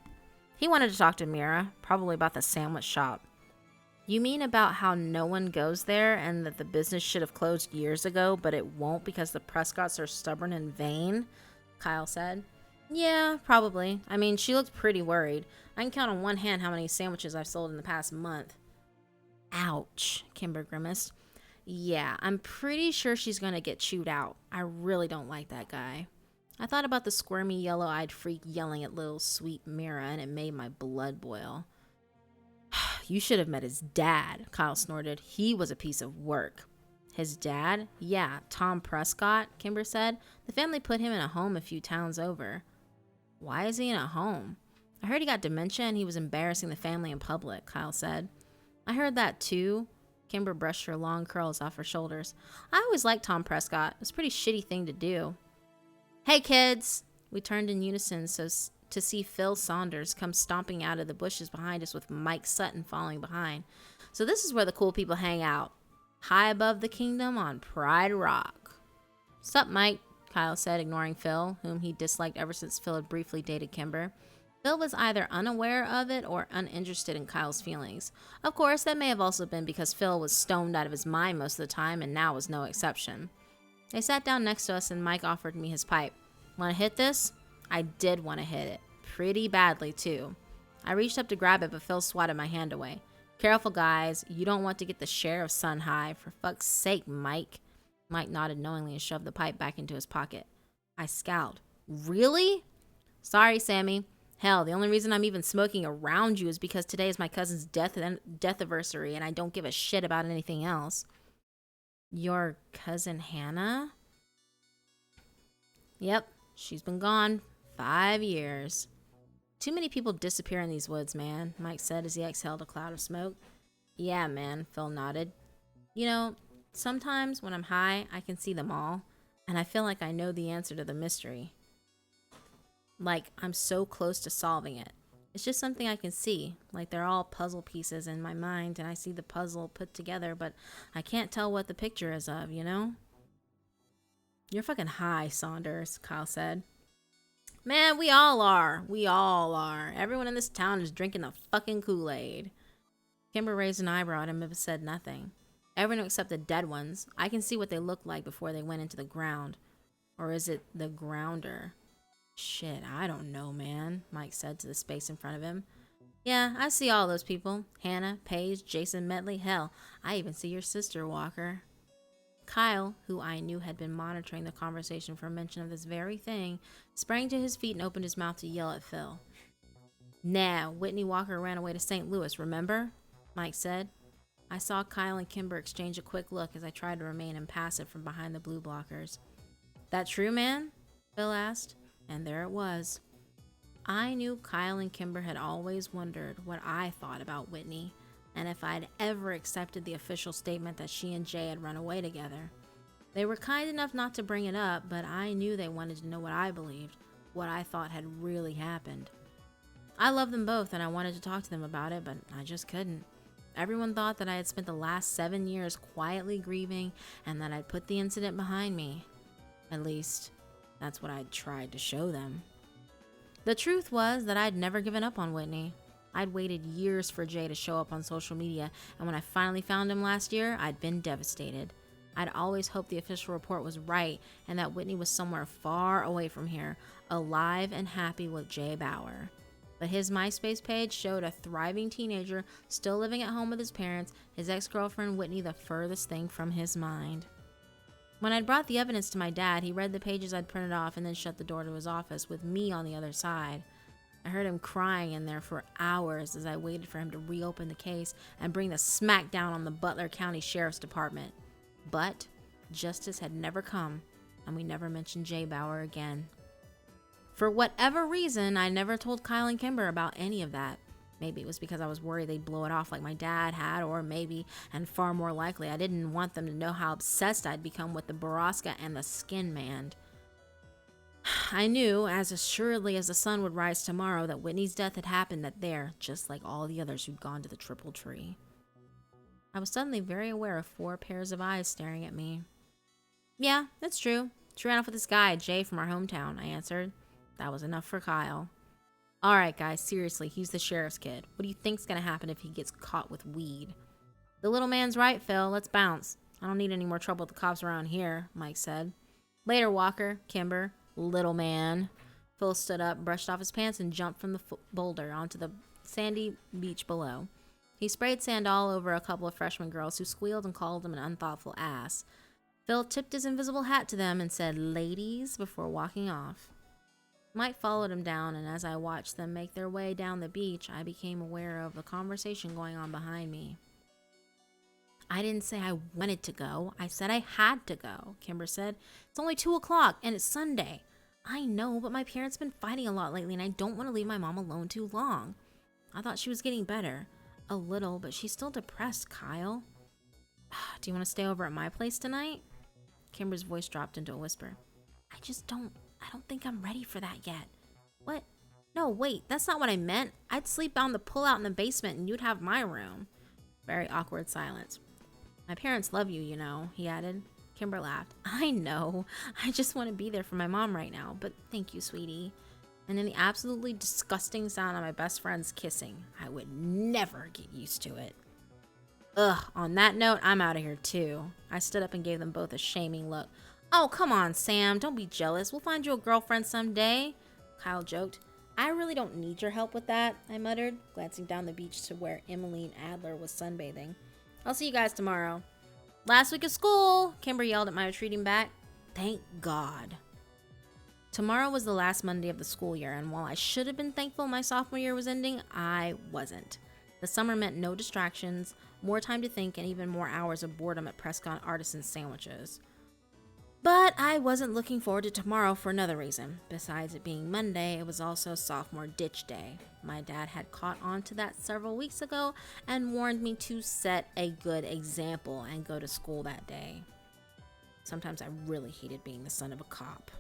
He wanted to talk to Mira, probably about the sandwich shop. You mean about how no one goes there and that the business should have closed years ago, but it won't because the Prescotts are stubborn and vain? Kyle said. Yeah, probably. I mean, she looked pretty worried. I can count on one hand how many sandwiches I've sold in the past month. Ouch, Kimber grimaced. Yeah, I'm pretty sure she's gonna get chewed out. I really don't like that guy. I thought about the squirmy, yellow-eyed freak yelling at little sweet Mira, and it made my blood boil. You should have met his dad, Kyle snorted. He was a piece of work. His dad? Yeah, Tom Prescott, Kimber said. The family put him in a home a few towns over. Why is he in a home? I heard he got dementia and he was embarrassing the family in public, Kyle said. I heard that too. Kimber brushed her long curls off her shoulders. I always liked Tom Prescott. It was a pretty shitty thing to do. Hey, kids! We turned in unison to see Phil Saunders come stomping out of the bushes behind us with Mike Sutton following behind. So this is where the cool people hang out. High above the kingdom on Pride Rock. Sup, Mike? Kyle said, ignoring Phil, whom he disliked ever since Phil had briefly dated Kimber. Phil was either unaware of it or uninterested in Kyle's feelings. Of course, that may have also been because Phil was stoned out of his mind most of the time and now was no exception. They sat down next to us and Mike offered me his pipe. Want to hit this? I did want to hit it. pretty badly, too. I reached up to grab it, but Phil swatted my hand away. Careful, guys. You don't want to get the sheriff's son high. For fuck's sake, Mike. Mike nodded knowingly and shoved the pipe back into his pocket. I scowled. Really? Sorry, Sammy. Hell, the only reason I'm even smoking around you is because today is my cousin's death anniversary, and I don't give a shit about anything else. Your cousin Hannah? Yep, she's been gone 5 years. Too many people disappear in these woods, man, Mike said as he exhaled a cloud of smoke. Yeah, man, Phil nodded. You know, sometimes when I'm high, I can see them all, and I feel like I know the answer to the mystery. Like, I'm so close to solving it. It's just something I can see, like they're all puzzle pieces in my mind, and I see the puzzle put together, but I can't tell what the picture is of, you know? You're fucking high, Saunders, Kyle said. Man, we all are. We all are. Everyone in this town is drinking the fucking Kool-Aid. Kimber raised an eyebrow at him but said nothing. Everyone except the dead ones. I can see what they looked like before they went into the ground. Or is it the grounder? Shit, I don't know, man, Mike said to the space in front of him. Yeah, I see all those people. Hannah, Paige, Jason Medley. Hell, I even see your sister, Walker. Kyle, who I knew had been monitoring the conversation for mention of this very thing, sprang to his feet and opened his mouth to yell at Phil. Nah, Whitney Walker ran away to St. Louis, remember? Mike said. I saw Kyle and Kimber exchange a quick look as I tried to remain impassive from behind the blue blockers. That true, man? Phil asked, and there it was. I knew Kyle and Kimber had always wondered what I thought about Whitney, and if I'd ever accepted the official statement that she and Jay had run away together. They were kind enough not to bring it up, but I knew they wanted to know what I believed, what I thought had really happened. I loved them both, and I wanted to talk to them about it, but I just couldn't. Everyone thought that I had spent the last 7 years quietly grieving and that I'd put the incident behind me. At least, that's what I'd tried to show them. The truth was that I'd never given up on Whitney. I'd waited years for Jay to show up on social media, and when I finally found him last year, I'd been devastated. I'd always hoped the official report was right and that Whitney was somewhere far away from here, alive and happy with Jay Bauer. But his MySpace page showed a thriving teenager still living at home with his parents, his ex-girlfriend Whitney the furthest thing from his mind. When I'd brought the evidence to my dad, he read the pages I'd printed off and then shut the door to his office with me on the other side. I heard him crying in there for hours as I waited for him to reopen the case and bring the smackdown on the Butler County Sheriff's Department. But justice had never come, and we never mentioned Jay Bauer again. For whatever reason, I never told Kyle and Kimber about any of that. Maybe it was because I was worried they'd blow it off like my dad had, or maybe, and far more likely, I didn't want them to know how obsessed I'd become with the BORRASCA and the Skin Man. I knew, as assuredly as the sun would rise tomorrow, that Whitney's death had happened there, just like all the others who'd gone to the Triple Tree. I was suddenly very aware of 4 pairs of eyes staring at me. Yeah, that's true. She ran off with this guy, Jay, from our hometown, I answered. That was enough for Kyle. Alright guys, seriously, he's the sheriff's kid. What do you think's gonna happen if he gets caught with weed? The little man's right, Phil. Let's bounce. I don't need any more trouble with the cops around here, Mike said. Later, Walker, Kimber, little man. Phil stood up, brushed off his pants, and jumped from the boulder onto the sandy beach below. He sprayed sand all over a couple of freshman girls who squealed and called him an unthoughtful ass. Phil tipped his invisible hat to them and said, "Ladies," before walking off. Mike followed him down, and as I watched them make their way down the beach, I became aware of the conversation going on behind me. I didn't say I wanted to go. I said I had to go, Kimber said. It's only 2 o'clock, and it's Sunday. I know, but my parents have been fighting a lot lately, and I don't want to leave my mom alone too long. I thought she was getting better. A little, but she's still depressed, Kyle. Do you want to stay over at my place tonight? Kimber's voice dropped into a whisper. I don't think I'm ready for that yet. What? No, wait, that's not what I meant. I'd sleep on the pull-out in the basement and you'd have my room. Very awkward silence. My parents love you, you know, he added. Kimber laughed. I know. I just want to be there for my mom right now, but thank you, sweetie. And in the absolutely disgusting sound of my best friends kissing, I would never get used to it. Ugh, on that note, I'm out of here too. I stood up and gave them both a shaming look. Oh, come on, Sam. Don't be jealous. We'll find you a girlfriend someday, Kyle joked. I really don't need your help with that, I muttered, glancing down the beach to where Emmeline Adler was sunbathing. I'll see you guys tomorrow. Last week of school, Kimber yelled at my retreating back. Thank God. Tomorrow was the last Monday of the school year, and while I should have been thankful my sophomore year was ending, I wasn't. The summer meant no distractions, more time to think, and even more hours of boredom at Prescott Artisan Sandwiches. But I wasn't looking forward to tomorrow for another reason. Besides it being Monday, it was also sophomore ditch day. My dad had caught on to that several weeks ago and warned me to set a good example and go to school that day. Sometimes I really hated being the son of a cop.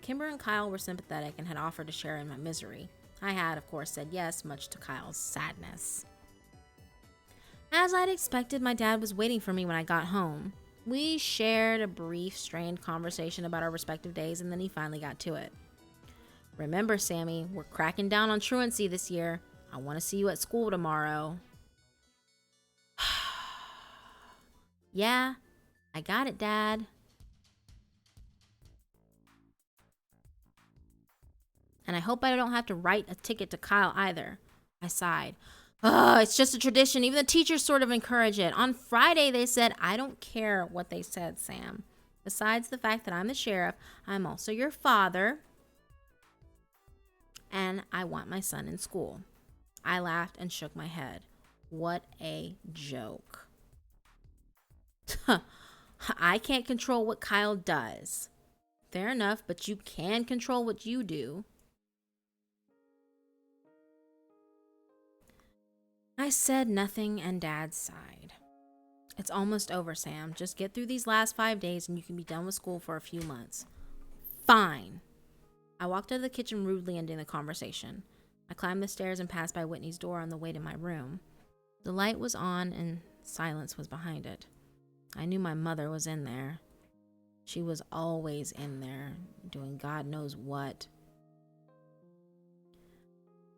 Kimber and Kyle were sympathetic and had offered to share in my misery. I had, of course, said yes, much to Kyle's sadness. As I'd expected, my dad was waiting for me when I got home. We shared a brief, strained conversation about our respective days, and then he finally got to it. Remember, Sammy, we're cracking down on truancy this year. I want to see you at school tomorrow. Yeah, I got it, Dad. And I hope I don't have to write a ticket to Kyle either. I sighed. Oh, it's just a tradition. Even the teachers sort of encourage it. On Friday, they said, I don't care what they said, Sam. Besides the fact that I'm the sheriff, I'm also your father. And I want my son in school. I laughed and shook my head. What a joke. I can't control what Kyle does. Fair enough, but you can control what you do. I said nothing and Dad sighed. It's almost over, Sam. Just get through these last 5 days and you can be done with school for a few months. Fine. I walked out of the kitchen rudely, ending the conversation. I climbed the stairs and passed by Whitney's door on the way to my room. The light was on and silence was behind it. I knew my mother was in there. She was always in there, doing God knows what.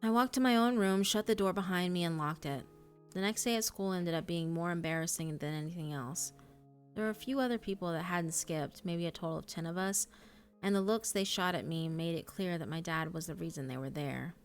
I walked to my own room, shut the door behind me, and locked it. The next day at school ended up being more embarrassing than anything else. There were a few other people that hadn't skipped, maybe a total of 10 of us, and the looks they shot at me made it clear that my dad was the reason they were there.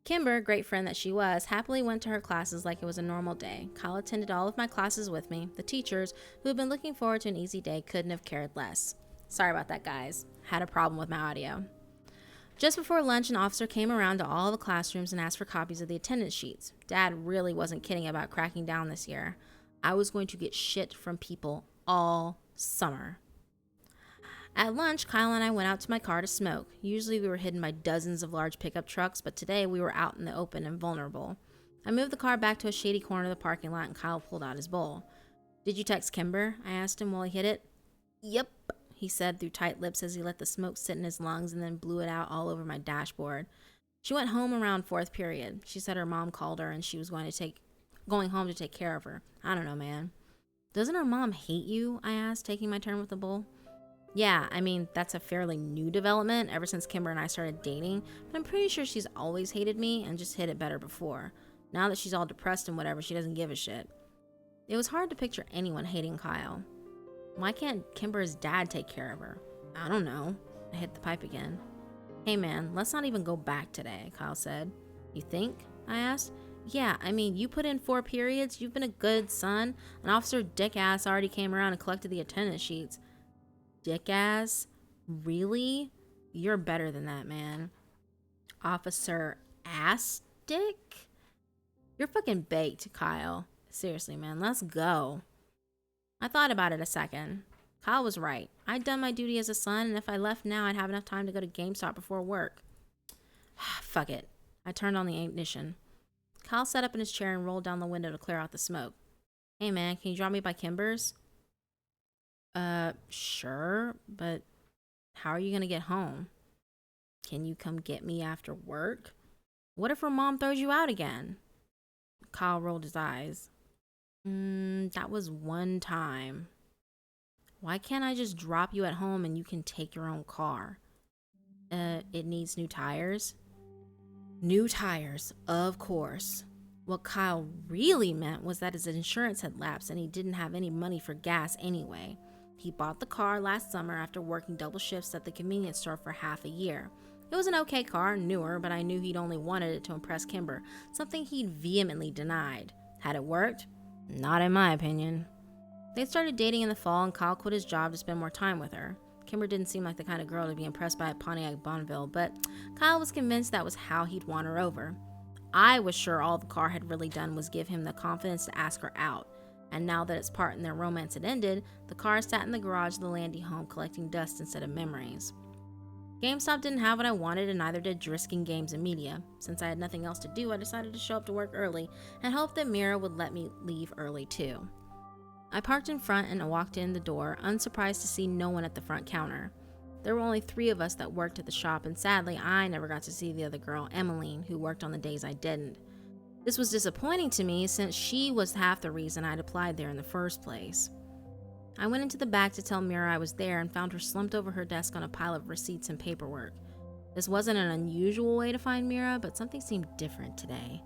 Kimber, great friend that she was, happily went to her classes like it was a normal day. Kyle attended all of my classes with me. The teachers, who had been looking forward to an easy day, couldn't have cared less. Sorry about that, guys. Had a problem with my audio. Just before lunch, an officer came around to all the classrooms and asked for copies of the attendance sheets. Dad really wasn't kidding about cracking down this year. I was going to get shit from people all summer. At lunch, Kyle and I went out to my car to smoke. Usually we were hidden by dozens of large pickup trucks, but today we were out in the open and vulnerable. I moved the car back to a shady corner of the parking lot and Kyle pulled out his bowl. "Did you text Kimber?" I asked him while he hit it. "Yep," he said through tight lips as he let the smoke sit in his lungs and then blew it out all over my dashboard. "She went home around 4th period. She said her mom called her and she was going home to take care of her. I don't know, man." "Doesn't her mom hate you?" I asked, taking my turn with the bowl. "Yeah, I mean, that's a fairly new development ever since Kimber and I started dating, but I'm pretty sure she's always hated me and just hid it better before. Now that she's all depressed and whatever, she doesn't give a shit." It was hard to picture anyone hating Kyle. Why can't Kimber's dad take care of her? I don't know. I hit the pipe again. "Hey man, let's not even go back today," Kyle said. "You think?" I asked. "Yeah, I mean, you put in 4 periods, you've been a good son. An officer dick-ass already came around and collected the attendance sheets." "Dick-ass? Really? You're better than that, man." "Officer ass-dick? You're fucking baked, Kyle. Seriously, man, let's go." I thought about it a second. Kyle was right. I'd done my duty as a son, and if I left now, I'd have enough time to go to GameStop before work. Fuck it. I turned on the ignition. Kyle sat up in his chair and rolled down the window to clear out the smoke. "Hey man, can you drop me by Kimber's?" Sure, but how are you gonna get home?" "Can you come get me after work?" "What if her mom throws you out again?" Kyle rolled his eyes. That was one time. Why can't I just drop you at home and you can take your own car?" It needs new tires." New tires, of course. What Kyle really meant was that his insurance had lapsed and he didn't have any money for gas anyway. He bought the car last summer after working double shifts at the convenience store for half a year. It was an okay car, newer, but I knew he'd only wanted it to impress Kimber, something he'd vehemently denied. Had it worked? Not in my opinion. They'd started dating in the fall and Kyle quit his job to spend more time with her. Kimber didn't seem like the kind of girl to be impressed by a Pontiac Bonneville, but Kyle was convinced that was how he'd won her over. I was sure all the car had really done was give him the confidence to ask her out. And now that its part in their romance had ended, the car sat in the garage of the Landy home collecting dust instead of memories. GameStop didn't have what I wanted, and neither did Driskin Games and Media. Since I had nothing else to do, I decided to show up to work early and hoped that Mira would let me leave early too. I parked in front and walked in the door, unsurprised to see no one at the front counter. There were only 3 of us that worked at the shop, and sadly, I never got to see the other girl, Emmeline, who worked on the days I didn't. This was disappointing to me since she was half the reason I'd applied there in the first place. I went into the back to tell Mira I was there and found her slumped over her desk on a pile of receipts and paperwork. This wasn't an unusual way to find Mira, but something seemed different today.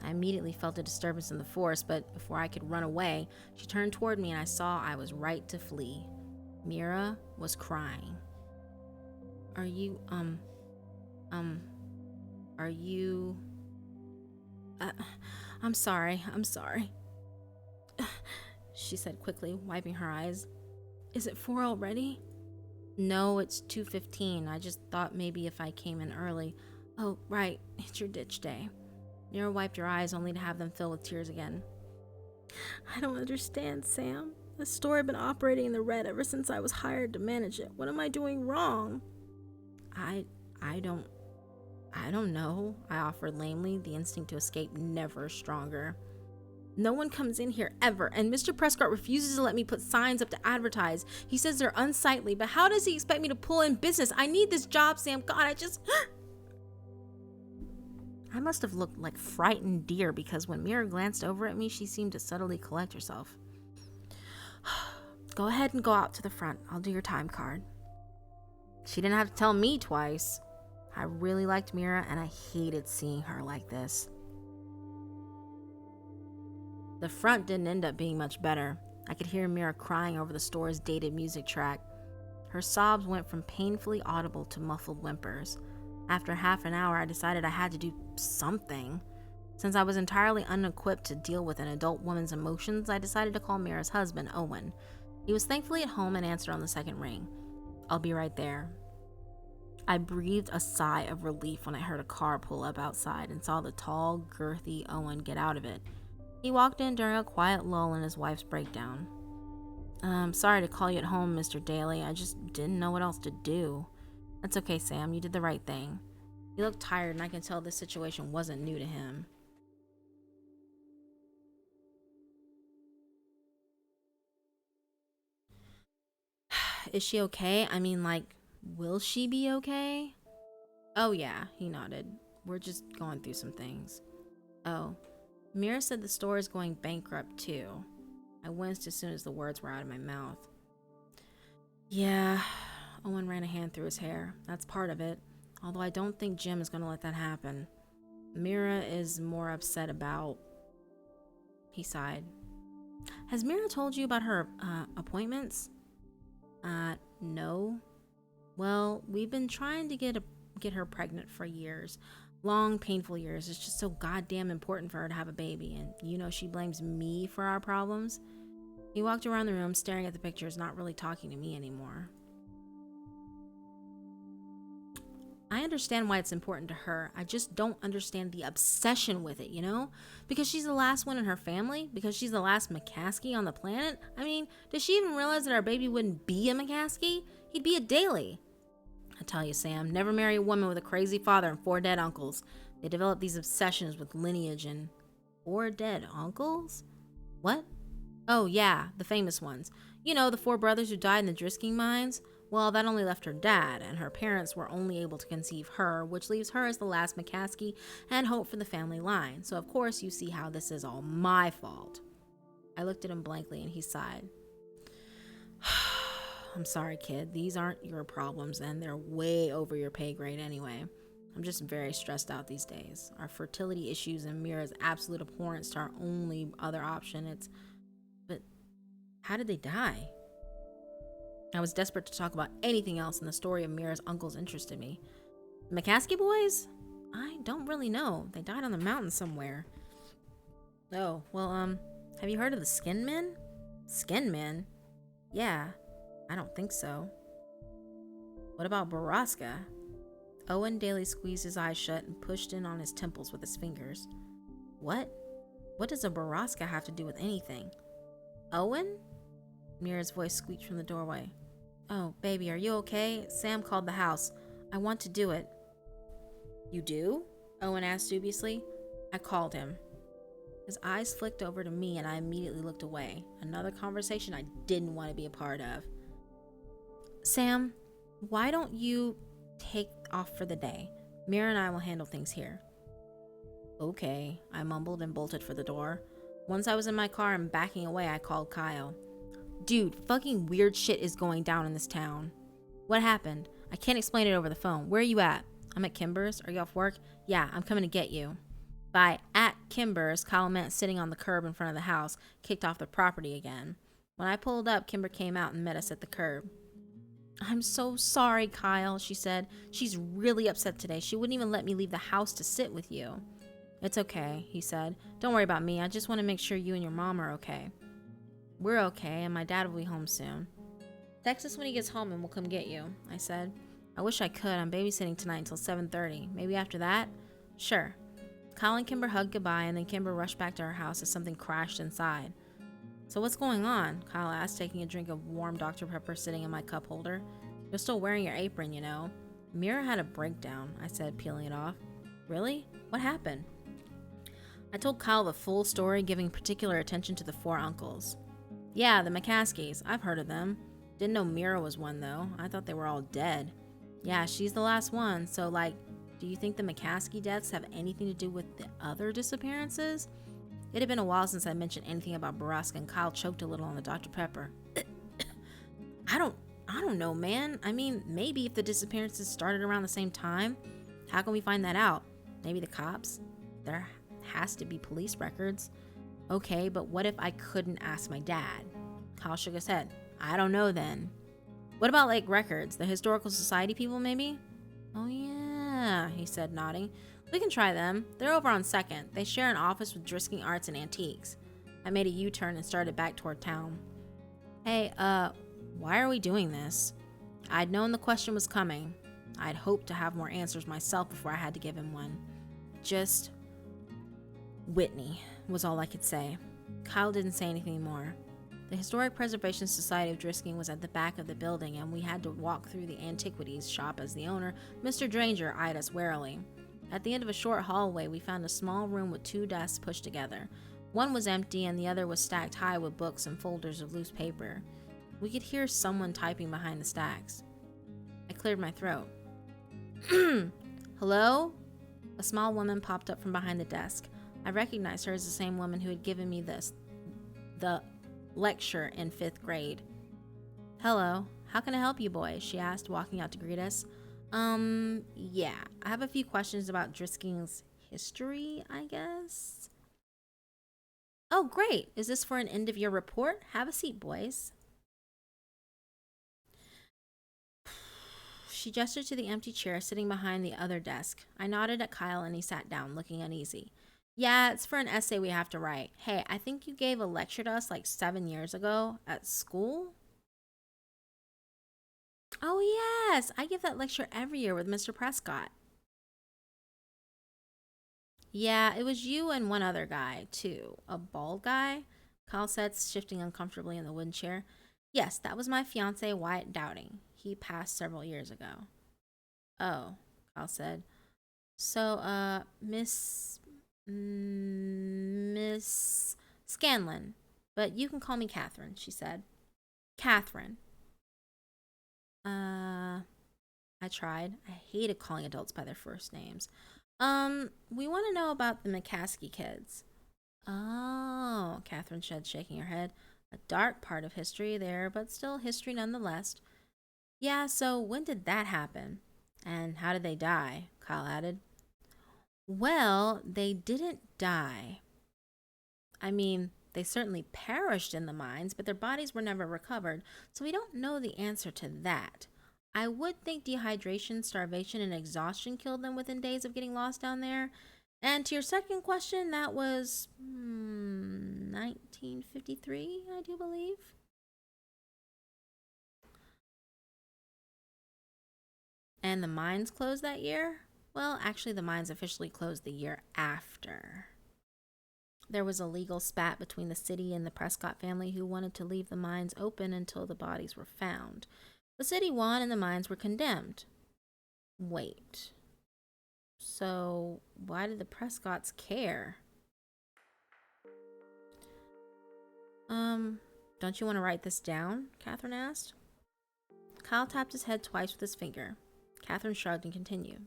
I immediately felt a disturbance in the force, but before I could run away, she turned toward me and I saw I was right to flee. Mira was crying. Are you, I'm sorry. She said quickly, wiping her eyes. "Is it 4 already?" "No, it's 2:15. I just thought maybe if I came in early." "Oh, right. It's your ditch day." Mira wiped her eyes only to have them fill with tears again. "I don't understand, Sam. The store had been operating in the red ever since I was hired to manage it. What am I doing wrong?" I don't know," I offered lamely, the instinct to escape never stronger. "No one comes in here ever, and Mr. Prescott refuses to let me put signs up to advertise. He says they're unsightly, but how does he expect me to pull in business? I need this job, Sam. God, I must have looked like frightened deer because when Mira glanced over at me, she seemed to subtly collect herself. "Go ahead and go out to the front. I'll do your time card." She didn't have to tell me twice. I really liked Mira, and I hated seeing her like this. The front didn't end up being much better. I could hear Mira crying over the store's dated music track. Her sobs went from painfully audible to muffled whimpers. After half an hour, I decided I had to do something. Since I was entirely unequipped to deal with an adult woman's emotions, I decided to call Mira's husband, Owen. He was thankfully at home and answered on the second ring. "I'll be right there." I breathed a sigh of relief when I heard a car pull up outside and saw the tall, girthy Owen get out of it. He walked in during a quiet lull in his wife's breakdown. Sorry to call you at home, Mr. Daly. I just didn't know what else to do." "That's okay, Sam. You did the right thing." He looked tired, and I could tell this situation wasn't new to him. "Is she okay? I mean, like, will she be okay?" "Oh, yeah," he nodded. "We're just going through some things." "Oh, Mira said the store is going bankrupt, too." I winced as soon as the words were out of my mouth. "Yeah," Owen ran a hand through his hair. "That's part of it. Although I don't think Jim is going to let that happen. Mira is more upset about..." He sighed. "Has Mira told you about her appointments?" No. Well, we've been trying to get her pregnant for years. Long, painful years. It's just so goddamn important for her to have a baby, and she blames me for our problems." He walked around the room, staring at the pictures, not really talking to me anymore. "I understand why it's important to her. I just don't understand the obsession with it, Because she's the last one in her family? Because she's the last McCaskey on the planet? I mean, does she even realize that our baby wouldn't be a McCaskey? He'd be a Daly." "I tell you, Sam, never marry a woman with a crazy father and 4 dead uncles. They develop these obsessions with lineage and..." "4 dead uncles? What?" "Oh, yeah, the famous ones. The 4 brothers who died in the Drisking mines? Well, that only left her dad, and her parents were only able to conceive her, which leaves her as the last McCaskey and hope for the family line. So, of course, you see how this is all my fault." I looked at him blankly, and he sighed. "I'm sorry, kid. These aren't your problems, and they're way over your pay grade anyway. I'm just very stressed out these days. Our fertility issues and Mira's absolute abhorrence to our only other option. But how did they die?" I was desperate to talk about anything else, and the story of Mira's uncles interested me. "The McCaskey boys? I don't really know. They died on the mountain somewhere." "Oh, well, have you heard of the Skin Men?" "Skin Men? Yeah, I don't think so." "What about BORRASCA?" Owen Daly squeezed his eyes shut and pushed in on his temples with his fingers. "What? What does a BORRASCA have to do with anything?" "Owen?" Mira's voice squeaked from the doorway. "Oh, baby, are you okay? Sam called the house. I want to do it." "You do?" Owen asked dubiously. "I called him." His eyes flicked over to me, and I immediately looked away. Another conversation I didn't want to be a part of. "Sam, why don't you take off for the day? Mira and I will handle things here." "Okay," I mumbled and bolted for the door. Once I was in my car and backing away, I called Kyle. "Dude, fucking weird shit is going down in this town." "What happened?" "I can't explain it over the phone. Where are you at?" "I'm at Kimber's. Are you off work?" "Yeah, I'm coming to get you." By "at Kimber's," Kyle meant sitting on the curb in front of the house, kicked off the property again. When I pulled up, Kimber came out and met us at the curb. "I'm so sorry, Kyle," she said. "She's really upset today. She wouldn't even let me leave the house to sit with you." "It's okay," he said. "Don't worry about me. I just want to make sure you and your mom are okay." "We're okay, and my dad will be home soon." "Text us when he gets home and we'll come get you," I said. "I wish I could. I'm babysitting tonight until 7:30. Maybe after that?" "Sure." Kyle and Kimber hugged goodbye, and then Kimber rushed back to her house as something crashed inside. "So what's going on?" Kyle asked, taking a drink of warm Dr. Pepper sitting in my cup holder. "You're still wearing your apron, Mira had a breakdown," I said, peeling it off. "Really? What happened?" I told Kyle the full story, giving particular attention to the 4 uncles. "Yeah, the McCaskies. I've heard of them. Didn't know Mira was one, though. I thought they were all dead." "Yeah, she's the last one. So, do you think the McCaskey deaths have anything to do with the other disappearances?" It had been a while since I mentioned anything about BORRASCA, and Kyle choked a little on the Dr. Pepper. I don't know, man. I mean, maybe if the disappearances started around the same time. How can we find that out? Maybe the cops? There has to be police records. Okay, but what if I couldn't ask my dad? Kyle shook his head. I don't know then. What about records? The Historical Society people, maybe? Oh yeah, he said, nodding. We can try them. They're over on 2nd. They share an office with Drisking Arts and Antiques. I made a U-turn and started back toward town. Hey, why are we doing this? I'd known the question was coming. I'd hoped to have more answers myself before I had to give him one. Just Whitney was all I could say. Kyle didn't say anything more. The Historic Preservation Society of Drisking was at the back of the building, and we had to walk through the antiquities shop as the owner, Mr. Dranger, eyed us warily. At the end of a short hallway, we found a small room with 2 desks pushed together. One was empty, and the other was stacked high with books and folders of loose paper. We could hear someone typing behind the stacks. I cleared my throat. Hello? A small woman popped up from behind the desk. I recognized her as the same woman who had given me the lecture in 5th grade. Hello, how can I help you boys? She asked, walking out to greet us. Yeah, I have a few questions about Drisking's history, I guess. Oh, great. Is this for an end-of-year report? Have a seat, boys. She gestured to the empty chair sitting behind the other desk. I nodded at Kyle and he sat down, looking uneasy. Yeah, it's for an essay we have to write. Hey, I think you gave a lecture to us like 7 years ago at school? Oh, yes. I give that lecture every year with Mr. Prescott. Yeah, it was you and one other guy, too. A bald guy? Kyle said, shifting uncomfortably in the wooden chair. Yes, that was my fiancé, Wyatt Dowding. He passed several years ago. Oh, Kyle said. So, Miss Scanlon. But you can call me Catherine, she said. Catherine. I tried. I hated calling adults by their first names. We want to know about the McCaskey kids. Oh, Catherine said, shaking her head. A dark part of history there, but still history nonetheless. Yeah, so when did that happen? And how did they die? Kyle added. Well, they didn't die. I mean, they certainly perished in the mines, but their bodies were never recovered, so we don't know the answer to that. I would think dehydration, starvation, and exhaustion killed them within days of getting lost down there. And to your second question, that was 1953, I do believe. And the mines closed that year? Well, actually, the mines officially closed the year after. There was a legal spat between the city and the Prescott family who wanted to leave the mines open until the bodies were found. The city won and the mines were condemned. Wait. So, why did the Prescotts care? Don't you want to write this down? Catherine asked. Kyle tapped his head twice with his finger. Catherine shrugged and continued.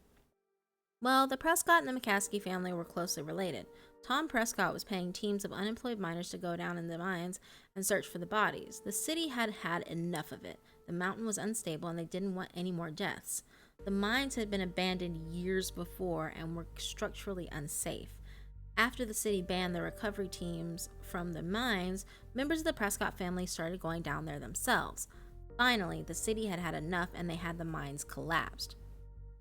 Well, the Prescott and the McCaskey family were closely related. Tom Prescott was paying teams of unemployed miners to go down in the mines and search for the bodies. The city had had enough of it. The mountain was unstable and they didn't want any more deaths. The mines had been abandoned years before and were structurally unsafe. After the city banned the recovery teams from the mines, members of the Prescott family started going down there themselves. Finally, the city had had enough and they had the mines collapsed.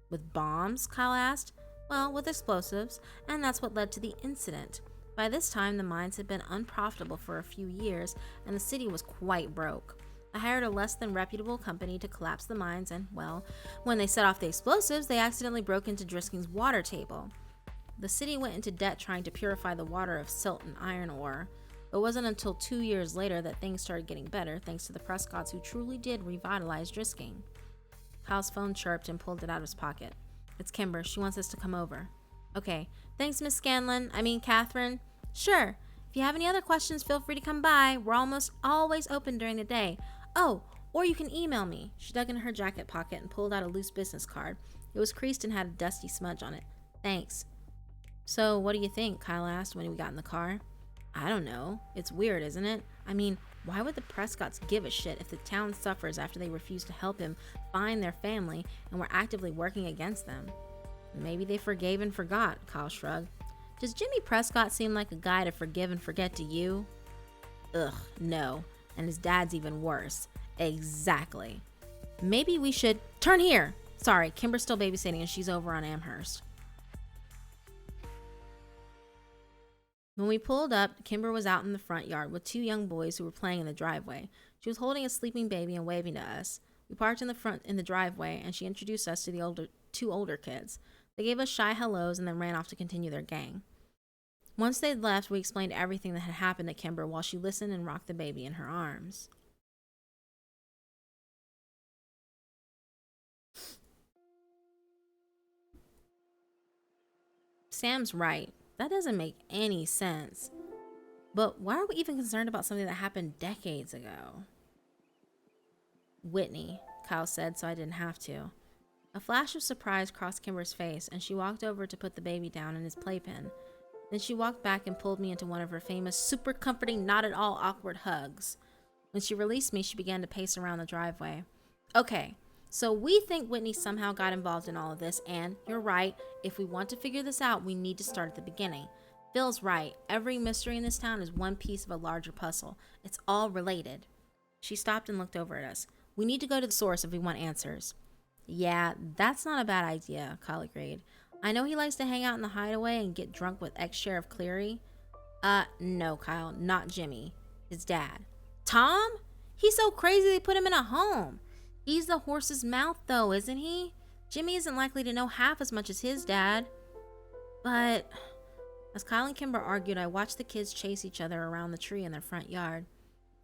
With bombs? Kyle asked. Well, with explosives, and that's what led to the incident. By this time, the mines had been unprofitable for a few years, and the city was quite broke. I hired a less than reputable company to collapse the mines, and, well, when they set off the explosives, they accidentally broke into Drisking's water table. The city went into debt trying to purify the water of silt and iron ore. It wasn't until 2 years later that things started getting better, thanks to the Prescotts who truly did revitalize Drisking. Kyle's phone chirped and pulled it out of his pocket. It's Kimber. She wants us to come over. Okay. Thanks, Miss Catherine. Sure. If you have any other questions, feel free to come by. We're almost always open during the day. Oh, or you can email me. She dug in her jacket pocket and pulled out a loose business card. It was creased and had a dusty smudge on it. Thanks. So, what do you think? Kyle asked when we got in the car. I don't know. It's weird, isn't it? I mean, why would the Prescotts give a shit if the town suffers after they refuse to help him find their family and were actively working against them? Maybe they forgave and forgot, Kyle shrugged. Does Jimmy Prescott seem like a guy to forgive and forget to you? Ugh, no. And his dad's even worse. Exactly. Maybe we should turn here. Sorry, Kimber's still babysitting and she's over on Amherst. When we pulled up, Kimber was out in the front yard with 2 young boys who were playing in the driveway. She was holding a sleeping baby and waving to us. We parked in the driveway, and she introduced us to the 2 older kids. They gave us shy hellos and then ran off to continue their gang. Once they'd left, we explained everything that had happened to Kimber while she listened and rocked the baby in her arms. Sam's right. That doesn't make any sense. But why are we even concerned about something that happened decades ago? Whitney, Kyle said, so I didn't have to. A flash of surprise crossed Kimber's face, and she walked over to put the baby down in his playpen. Then she walked back and pulled me into one of her famous, super comforting, not at all awkward hugs. When she released me, she began to pace around the driveway. Okay, so we think Whitney somehow got involved in all of this, and you're right, if we want to figure this out, we need to start at the beginning. Phil's right. Every mystery in this town is one piece of a larger puzzle. It's all related. She stopped and looked over at us. We need to go to the source if we want answers. Yeah, that's not a bad idea, Kyle agreed. I know he likes to hang out in the hideaway and get drunk with ex-Sheriff Cleary. No, Kyle, not Jimmy. His dad. Tom? He's so crazy they put him in a home. He's the horse's mouth, though, isn't he? Jimmy isn't likely to know half as much as his dad. But as Kyle and Kimber argued, I watched the kids chase each other around the tree in their front yard.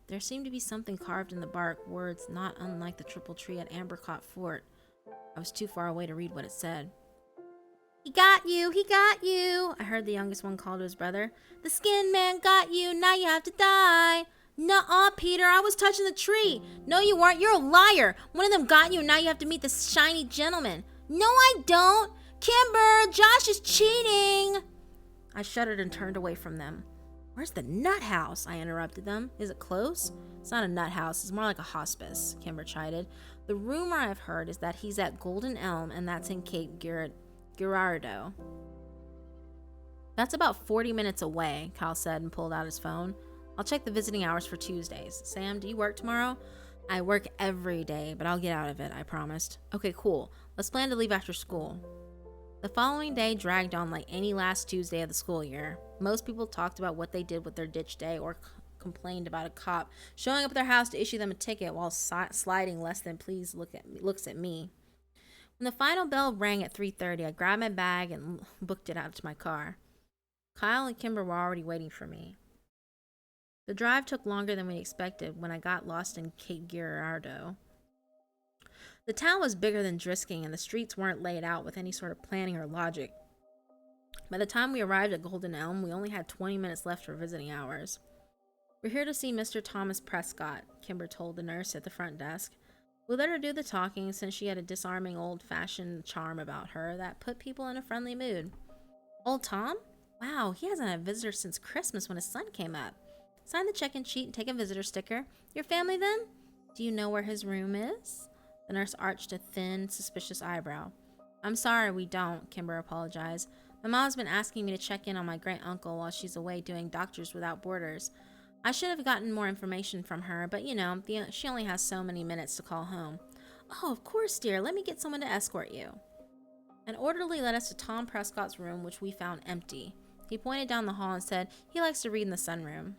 There seemed to be something carved in the bark, words not unlike the triple tree at Ambercott Fort. I was too far away to read what it said. He got you, he got you, I heard the youngest one call to his brother. The skin man got you, now you have to die. Nuh-uh, Peter, I was touching the tree. No, you weren't, you're a liar. One of them got you, now you have to meet the shiny gentleman. No, I don't. Kimber, Josh is cheating. I shuddered and turned away from them. Where's the nut house? I interrupted them. Is it close? It's not a nut house. It's more like a hospice, Kimber chided. The rumor I've heard is that he's at Golden Elm, and that's in Cape Girardeau. That's about 40 minutes away, Kyle said and pulled out his phone. I'll check the visiting hours for Tuesdays. Sam, do you work tomorrow? I work every day, but I'll get out of it, I promised. Okay, cool. Let's plan to leave after school. The following day dragged on like any last Tuesday of the school year. Most people talked about what they did with their ditch day or complained about a cop showing up at their house to issue them a ticket while sliding less than please looks at me. When the final bell rang at 3:30, I grabbed my bag and booked it out to my car. Kyle and Kimber were already waiting for me. The drive took longer than we expected when I got lost in Cape Girardeau. The town was bigger than Drisking, and the streets weren't laid out with any sort of planning or logic. By the time we arrived at Golden Elm, we only had 20 minutes left for visiting hours. We're here to see Mr. Thomas Prescott, Kimber told the nurse at the front desk. We let her do the talking since she had a disarming old-fashioned charm about her that put people in a friendly mood. Old Tom? Wow, he hasn't had a visitor since Christmas when his son came up. Sign the check-in sheet and take a visitor sticker. Your family then? Do you know where his room is? The nurse arched a thin, suspicious eyebrow. I'm sorry, we don't, Kimber apologized. My mom's been asking me to check in on my great-uncle while she's away doing Doctors Without Borders. I should have gotten more information from her, but you know, she only has so many minutes to call home. Oh, of course, dear. Let me get someone to escort you. An orderly led us to Tom Prescott's room, which we found empty. He pointed down the hall and said he likes to read in the sunroom.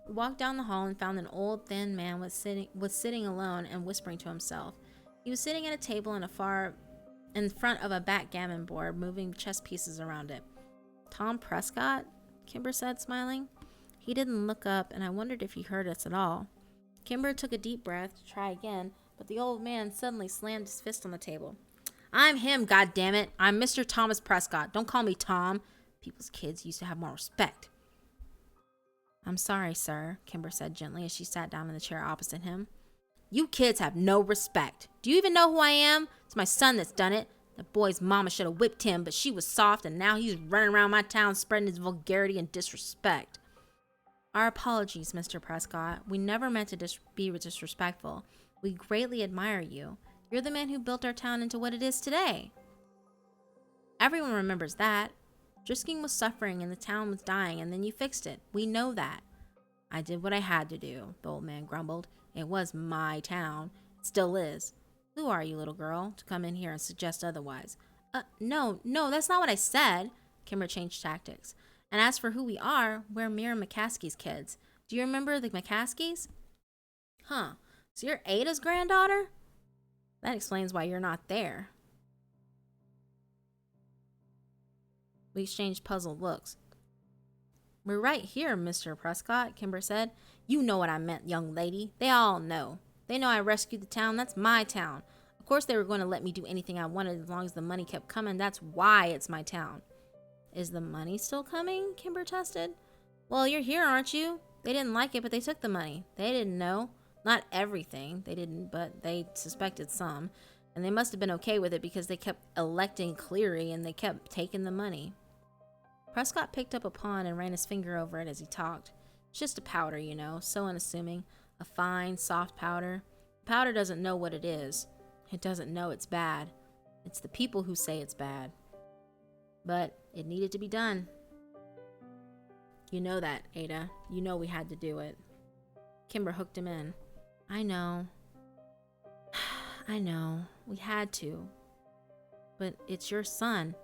We walked down the hall and found an old, thin man was sitting alone and whispering to himself. He was sitting at a table in front of a backgammon board, moving chess pieces around it. Tom Prescott? Kimber said, smiling. He didn't look up, and I wondered if he heard us at all. Kimber took a deep breath to try again, but the old man suddenly slammed his fist on the table. I'm him, goddammit. I'm Mr. Thomas Prescott. Don't call me Tom. People's kids used to have more respect. I'm sorry, sir, Kimber said gently as she sat down in the chair opposite him. You kids have no respect. Do you even know who I am? It's my son that's done it. The boy's mama should have whipped him, but she was soft, and now he's running around my town spreading his vulgarity and disrespect. Our apologies, Mr. Prescott. We never meant to be disrespectful. We greatly admire you. You're the man who built our town into what it is today. Everyone remembers that. Drisking was suffering and the town was dying, and then you fixed it. We know that. I did what I had to do, the old man grumbled. It was my town. It still is. Who are you, little girl, to come in here and suggest otherwise? No, that's not what I said. Kimber changed tactics. And as for who we are, we're Mira McCaskey's kids. Do you remember the McCaskeys? Huh. So you're Ada's granddaughter? That explains why you're not there. We exchanged puzzled looks. We're right here, Mr. Prescott, Kimber said. You know what I meant, young lady. They all know. They know I rescued the town. That's my town. Of course they were going to let me do anything I wanted as long as the money kept coming. That's why it's my town. Is the money still coming? Kimber tested. Well, you're here, aren't you? They didn't like it, but they took the money. They didn't know. Not everything. They didn't, but they suspected some. And they must have been okay with it because they kept electing Cleary and they kept taking the money. Prescott picked up a pawn and ran his finger over it as he talked. It's just a powder, you know, so unassuming. A fine, soft powder. Powder doesn't know what it is. It doesn't know it's bad. It's the people who say it's bad. But it needed to be done. You know that, Ada. You know we had to do it. Kimber hooked him in. I know. I know. We had to. But it's your son.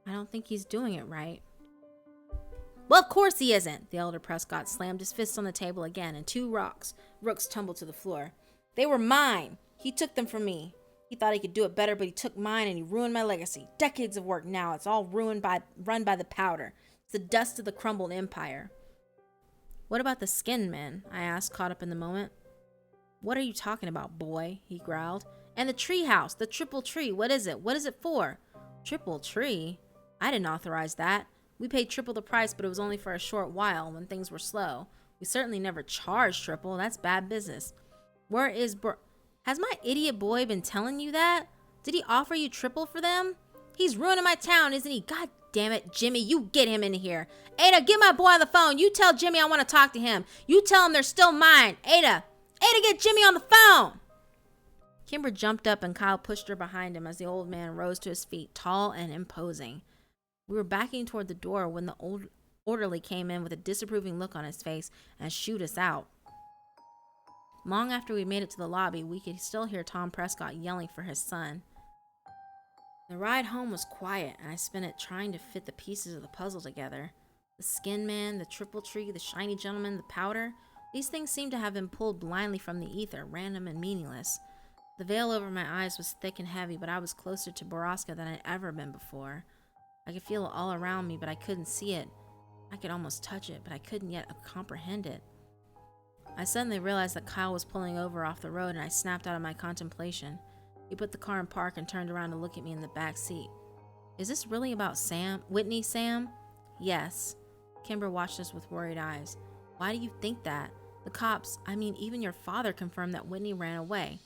I don't think he's doing it right. Well, of course he isn't. The elder Prescott slammed his fist on the table again, and 2 rooks tumbled to the floor. They were mine. He took them from me. He thought he could do it better, but he took mine and he ruined my legacy. Decades of work now. It's all run by the powder. It's the dust of the crumbled empire. What about the skin men? I asked, caught up in the moment. What are you talking about, boy? He growled. And the tree house, the triple tree. What is it? What is it for? Triple tree? I didn't authorize that. We paid triple the price, but it was only for a short while when things were slow. We certainly never charged triple. That's bad business. Where is Has my idiot boy been telling you that? Did he offer you triple for them? He's ruining my town, isn't he? God damn it, Jimmy, you get him in here. Ada, get my boy on the phone. You tell Jimmy I want to talk to him. You tell him they're still mine. Ada, get Jimmy on the phone. Kimber jumped up and Kyle pushed her behind him as the old man rose to his feet, tall and imposing. We were backing toward the door when the old orderly came in with a disapproving look on his face and shooed us out. Long after we made it to the lobby, we could still hear Tom Prescott yelling for his son. The ride home was quiet, and I spent it trying to fit the pieces of the puzzle together. The skin man, the triple tree, the shiny gentleman, the powder. These things seemed to have been pulled blindly from the ether, random and meaningless. The veil over my eyes was thick and heavy, but I was closer to BORRASCA than I'd ever been before. I could feel it all around me, but I couldn't see it. I could almost touch it, but I couldn't yet comprehend it. I suddenly realized that Kyle was pulling over off the road, and I snapped out of my contemplation. He put the car in park and turned around to look at me in the back seat. Is this really about Whitney, Sam? Yes. Kimber watched us with worried eyes. Why do you think that? The cops, even your father confirmed that Whitney ran away.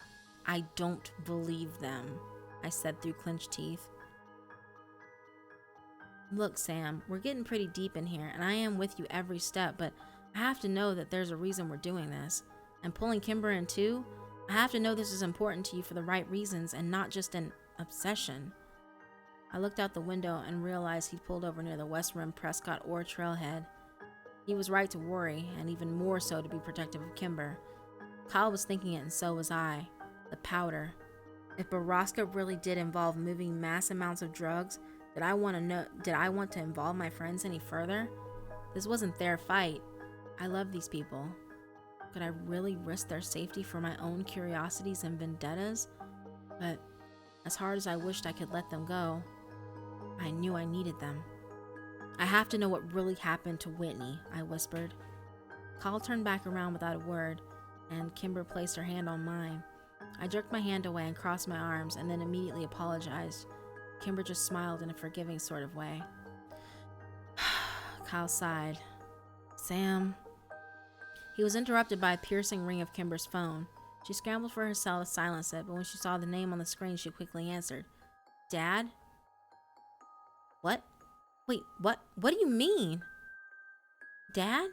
I don't believe them, I said through clenched teeth. Look, Sam, we're getting pretty deep in here, and I am with you every step, but I have to know that there's a reason we're doing this. And pulling Kimber in too, I have to know this is important to you for the right reasons and not just an obsession. I looked out the window and realized he'd pulled over near the West Rim Prescott Ore trailhead. He was right to worry, and even more so to be protective of Kimber. Kyle was thinking it, and so was I. The powder. If BORRASCA really did involve moving mass amounts of drugs, did I want to involve my friends any further? This wasn't their fight. I love these people. Could I really risk their safety for my own curiosities and vendettas? But as hard as I wished I could let them go, I knew I needed them. I have to know what really happened to Whitney, I whispered. Kyle turned back around without a word, and Kimber placed her hand on mine. I jerked my hand away and crossed my arms, and then immediately apologized. Kimber just smiled in a forgiving sort of way. Kyle sighed. Sam. He was interrupted by a piercing ring of Kimber's phone. She scrambled for her cell to silence it, but when she saw the name on the screen, she quickly answered. Dad? What? Wait, what? What do you mean? Dad?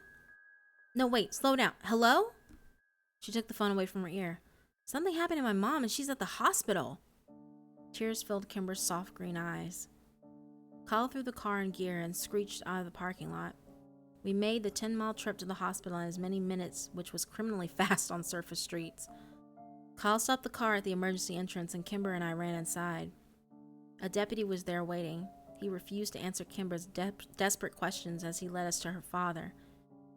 No, wait, slow down. Hello? She took the phone away from her ear. Something happened to my mom and she's at the hospital. Tears filled Kimber's soft green eyes. Kyle threw the car in gear and screeched out of the parking lot. We made the 10-mile trip to the hospital in as many minutes, which was criminally fast on surface streets. Kyle stopped the car at the emergency entrance and Kimber and I ran inside. A deputy was there waiting. He refused to answer Kimber's desperate questions as he led us to her father.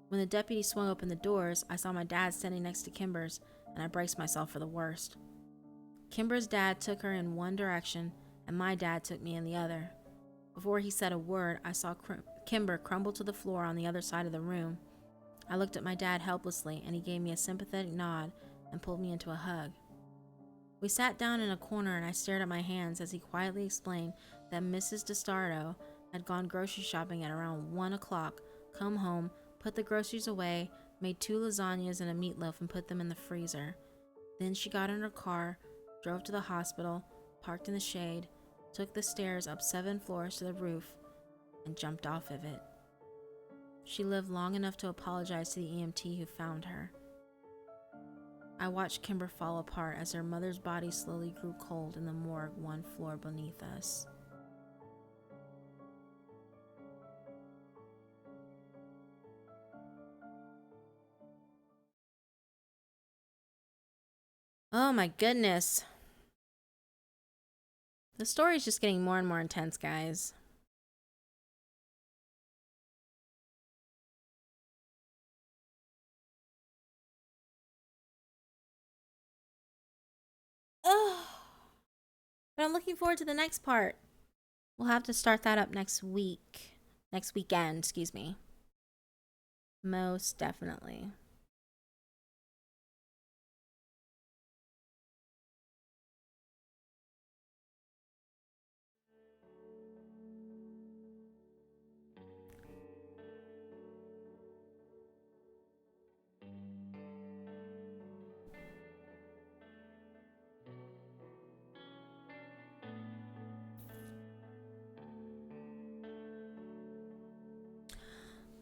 When the deputy swung open the doors, I saw my dad standing next to Kimber's, and I braced myself for the worst. Kimber's dad took her in one direction, and my dad took me in the other. Before he said a word, I saw Kimber crumble to the floor on the other side of the room. I looked at my dad helplessly, and he gave me a sympathetic nod and pulled me into a hug. We sat down in a corner, and I stared at my hands as he quietly explained that Mrs. DeStardo had gone grocery shopping at around 1 o'clock, come home, put the groceries away, made 2 lasagnas and a meatloaf and put them in the freezer. Then she got in her car, drove to the hospital, parked in the shade, took the stairs up 7 floors to the roof, and jumped off of it. She lived long enough to apologize to the EMT who found her. I watched Kimber fall apart as her mother's body slowly grew cold in the morgue 1 floor beneath us. Oh my goodness. The story's just getting more and more intense, guys. Oh, but I'm looking forward to the next part. We'll have to start that up next weekend, excuse me. Most definitely.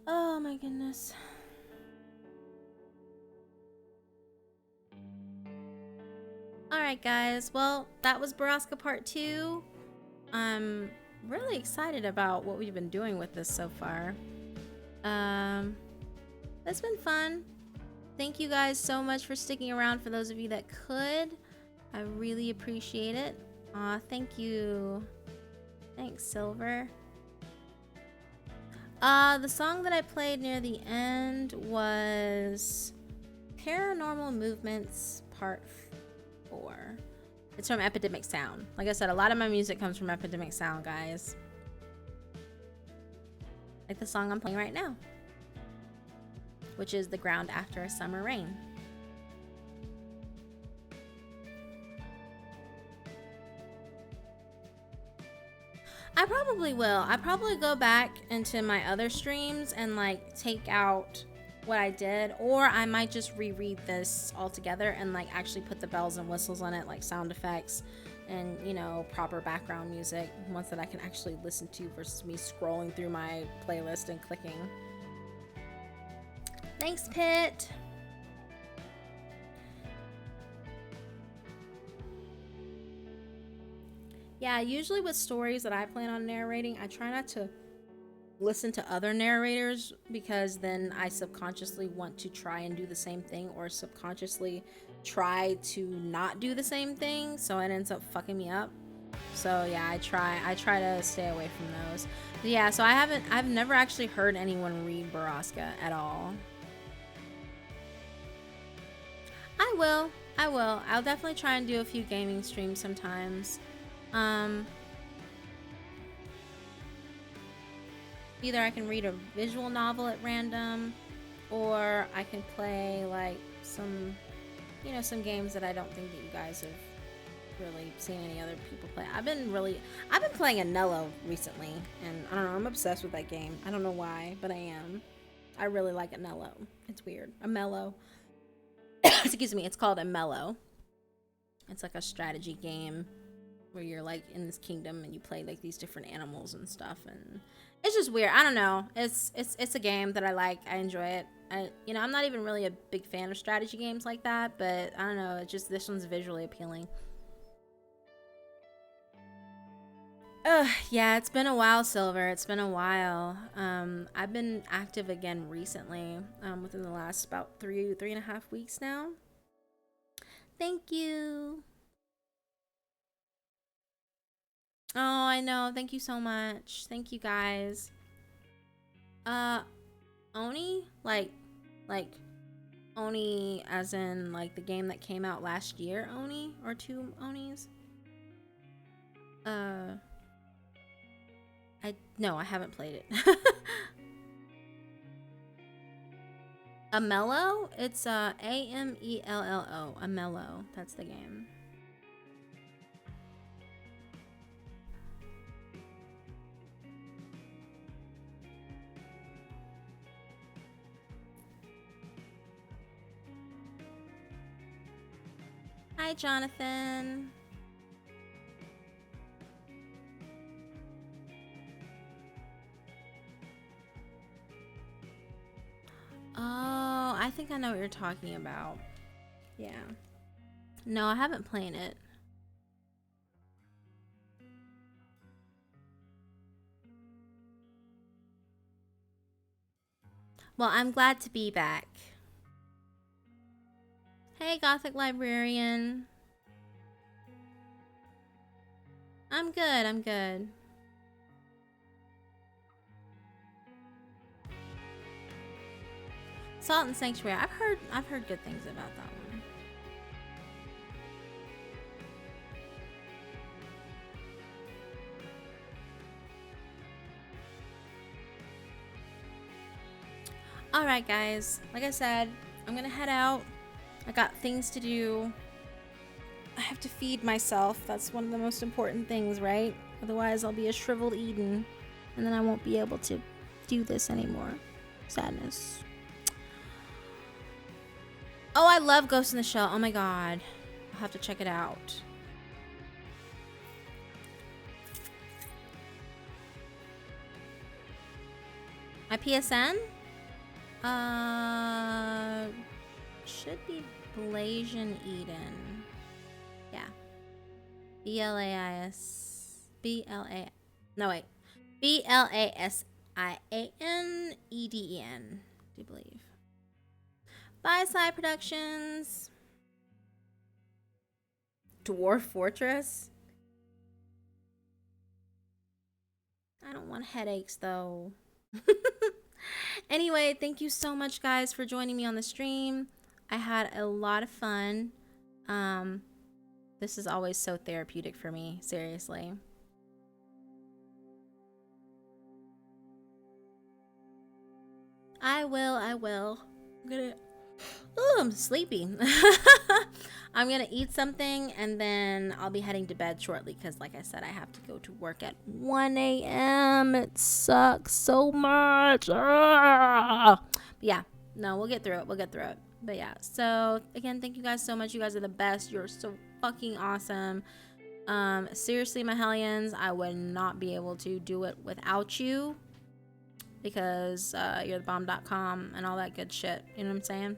Oh my goodness. Alright guys, well, that was BORRASCA Part 2. I'm really excited about what we've been doing with this so far. It's been fun. Thank you guys so much for sticking around, for those of you that could. I really appreciate it. Thank you. Thanks, Silver. The song that I played near the end was Paranormal Movements Part 4. It's from Epidemic Sound. Like I said, a lot of my music comes from Epidemic Sound, guys. Like the song I'm playing right now, which is The Ground After a Summer Rain. I probably will. I probably go back into my other streams and like take out what I did, or I might just reread this all together and like actually put the bells and whistles on it, like sound effects and, you know, proper background music, ones that I can actually listen to versus me scrolling through my playlist and clicking. Thanks, Pitt. Yeah, usually with stories that I plan on narrating, I try not to listen to other narrators, because then I subconsciously want to try and do the same thing, or subconsciously try to not do the same thing, so it ends up fucking me up. So yeah, I try to stay away from those. But yeah, so I've never actually heard anyone read BORRASCA at all. I will. I'll definitely try and do a few gaming streams sometimes. Either I can read a visual novel at random, or I can play like some, you know, some games that I don't think that you guys have really seen any other people play. I've been playing Anello recently, and I don't know, I'm obsessed with that game. I don't know why, but I am. I really like Anello. It's weird. Amello. Excuse me, it's called Amello. It's like a strategy game where you're like in this kingdom and you play like these different animals and stuff, and it's just weird. I don't know. It's a game that I like. I enjoy it. I'm not even really a big fan of strategy games like that, but I don't know. It's just, this one's visually appealing. Yeah, it's been a while, Silver. It's been a while. I've been active again recently, within the last about 3.5 weeks now. Thank you. Oh, I know. Thank you so much. Thank you guys. Oni? Like Oni as in like the game that came out last year, Oni? Or two Onis? No, I haven't played it. Amello? It's Amello. Amello. That's the game. Hi, Jonathan. Oh, I think I know what you're talking about. Yeah. No, I haven't played it. Well, I'm glad to be back. Hey, Gothic Librarian. I'm good, I'm good. Salt and Sanctuary. I've heard good things about that one. Alright guys, like I said, I'm gonna head out. I got things to do. I have to feed myself. That's one of the most important things, right? Otherwise I'll be a shriveled Eden and then I won't be able to do this anymore. Sadness. Oh, I love Ghost in the Shell. Oh my god. I'll have to check it out. My PSN? Should be Blasian Eden. Yeah. No, wait. BLASIANEDEN. Do you believe? Bye, Side Productions. Dwarf Fortress? I don't want headaches, though. Anyway, thank you so much, guys, for joining me on the stream. I had a lot of fun. This is always so therapeutic for me, seriously. I will. I'm sleepy. I'm gonna eat something and then I'll be heading to bed shortly because, like I said, I have to go to work at 1 a.m. It sucks so much. But yeah, no, we'll get through it. But yeah, so again, thank you guys so much. You guys are the best. You're so fucking awesome. Seriously, my Hellions, I would not be able to do it without you because you're the bomb.com and all that good shit. You know what I'm saying?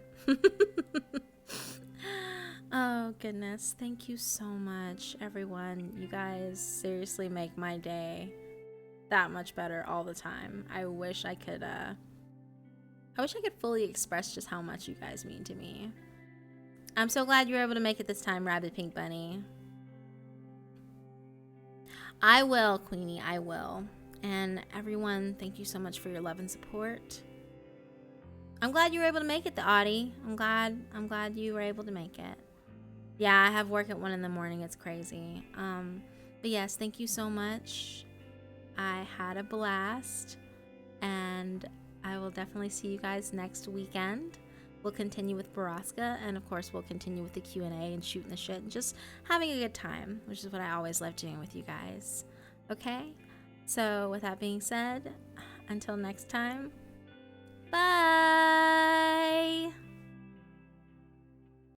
Oh goodness, thank you so much, everyone. You guys seriously make my day that much better all the time. I wish I could fully express just how much you guys mean to me. I'm so glad you were able to make it this time, Rabbit Pink Bunny. I will, Queenie, I will. And everyone, thank you so much for your love and support. I'm glad you were able to make it, the Audie. I'm glad you were able to make it. Yeah, I have work at 1 in the morning. It's crazy. But yes, thank you so much. I had a blast, and I will definitely see you guys next weekend. We'll continue with BORRASCA, and of course, we'll continue with the Q&A and shooting the shit and just having a good time, which is what I always love doing with you guys. Okay? So with that being said, until next time, bye!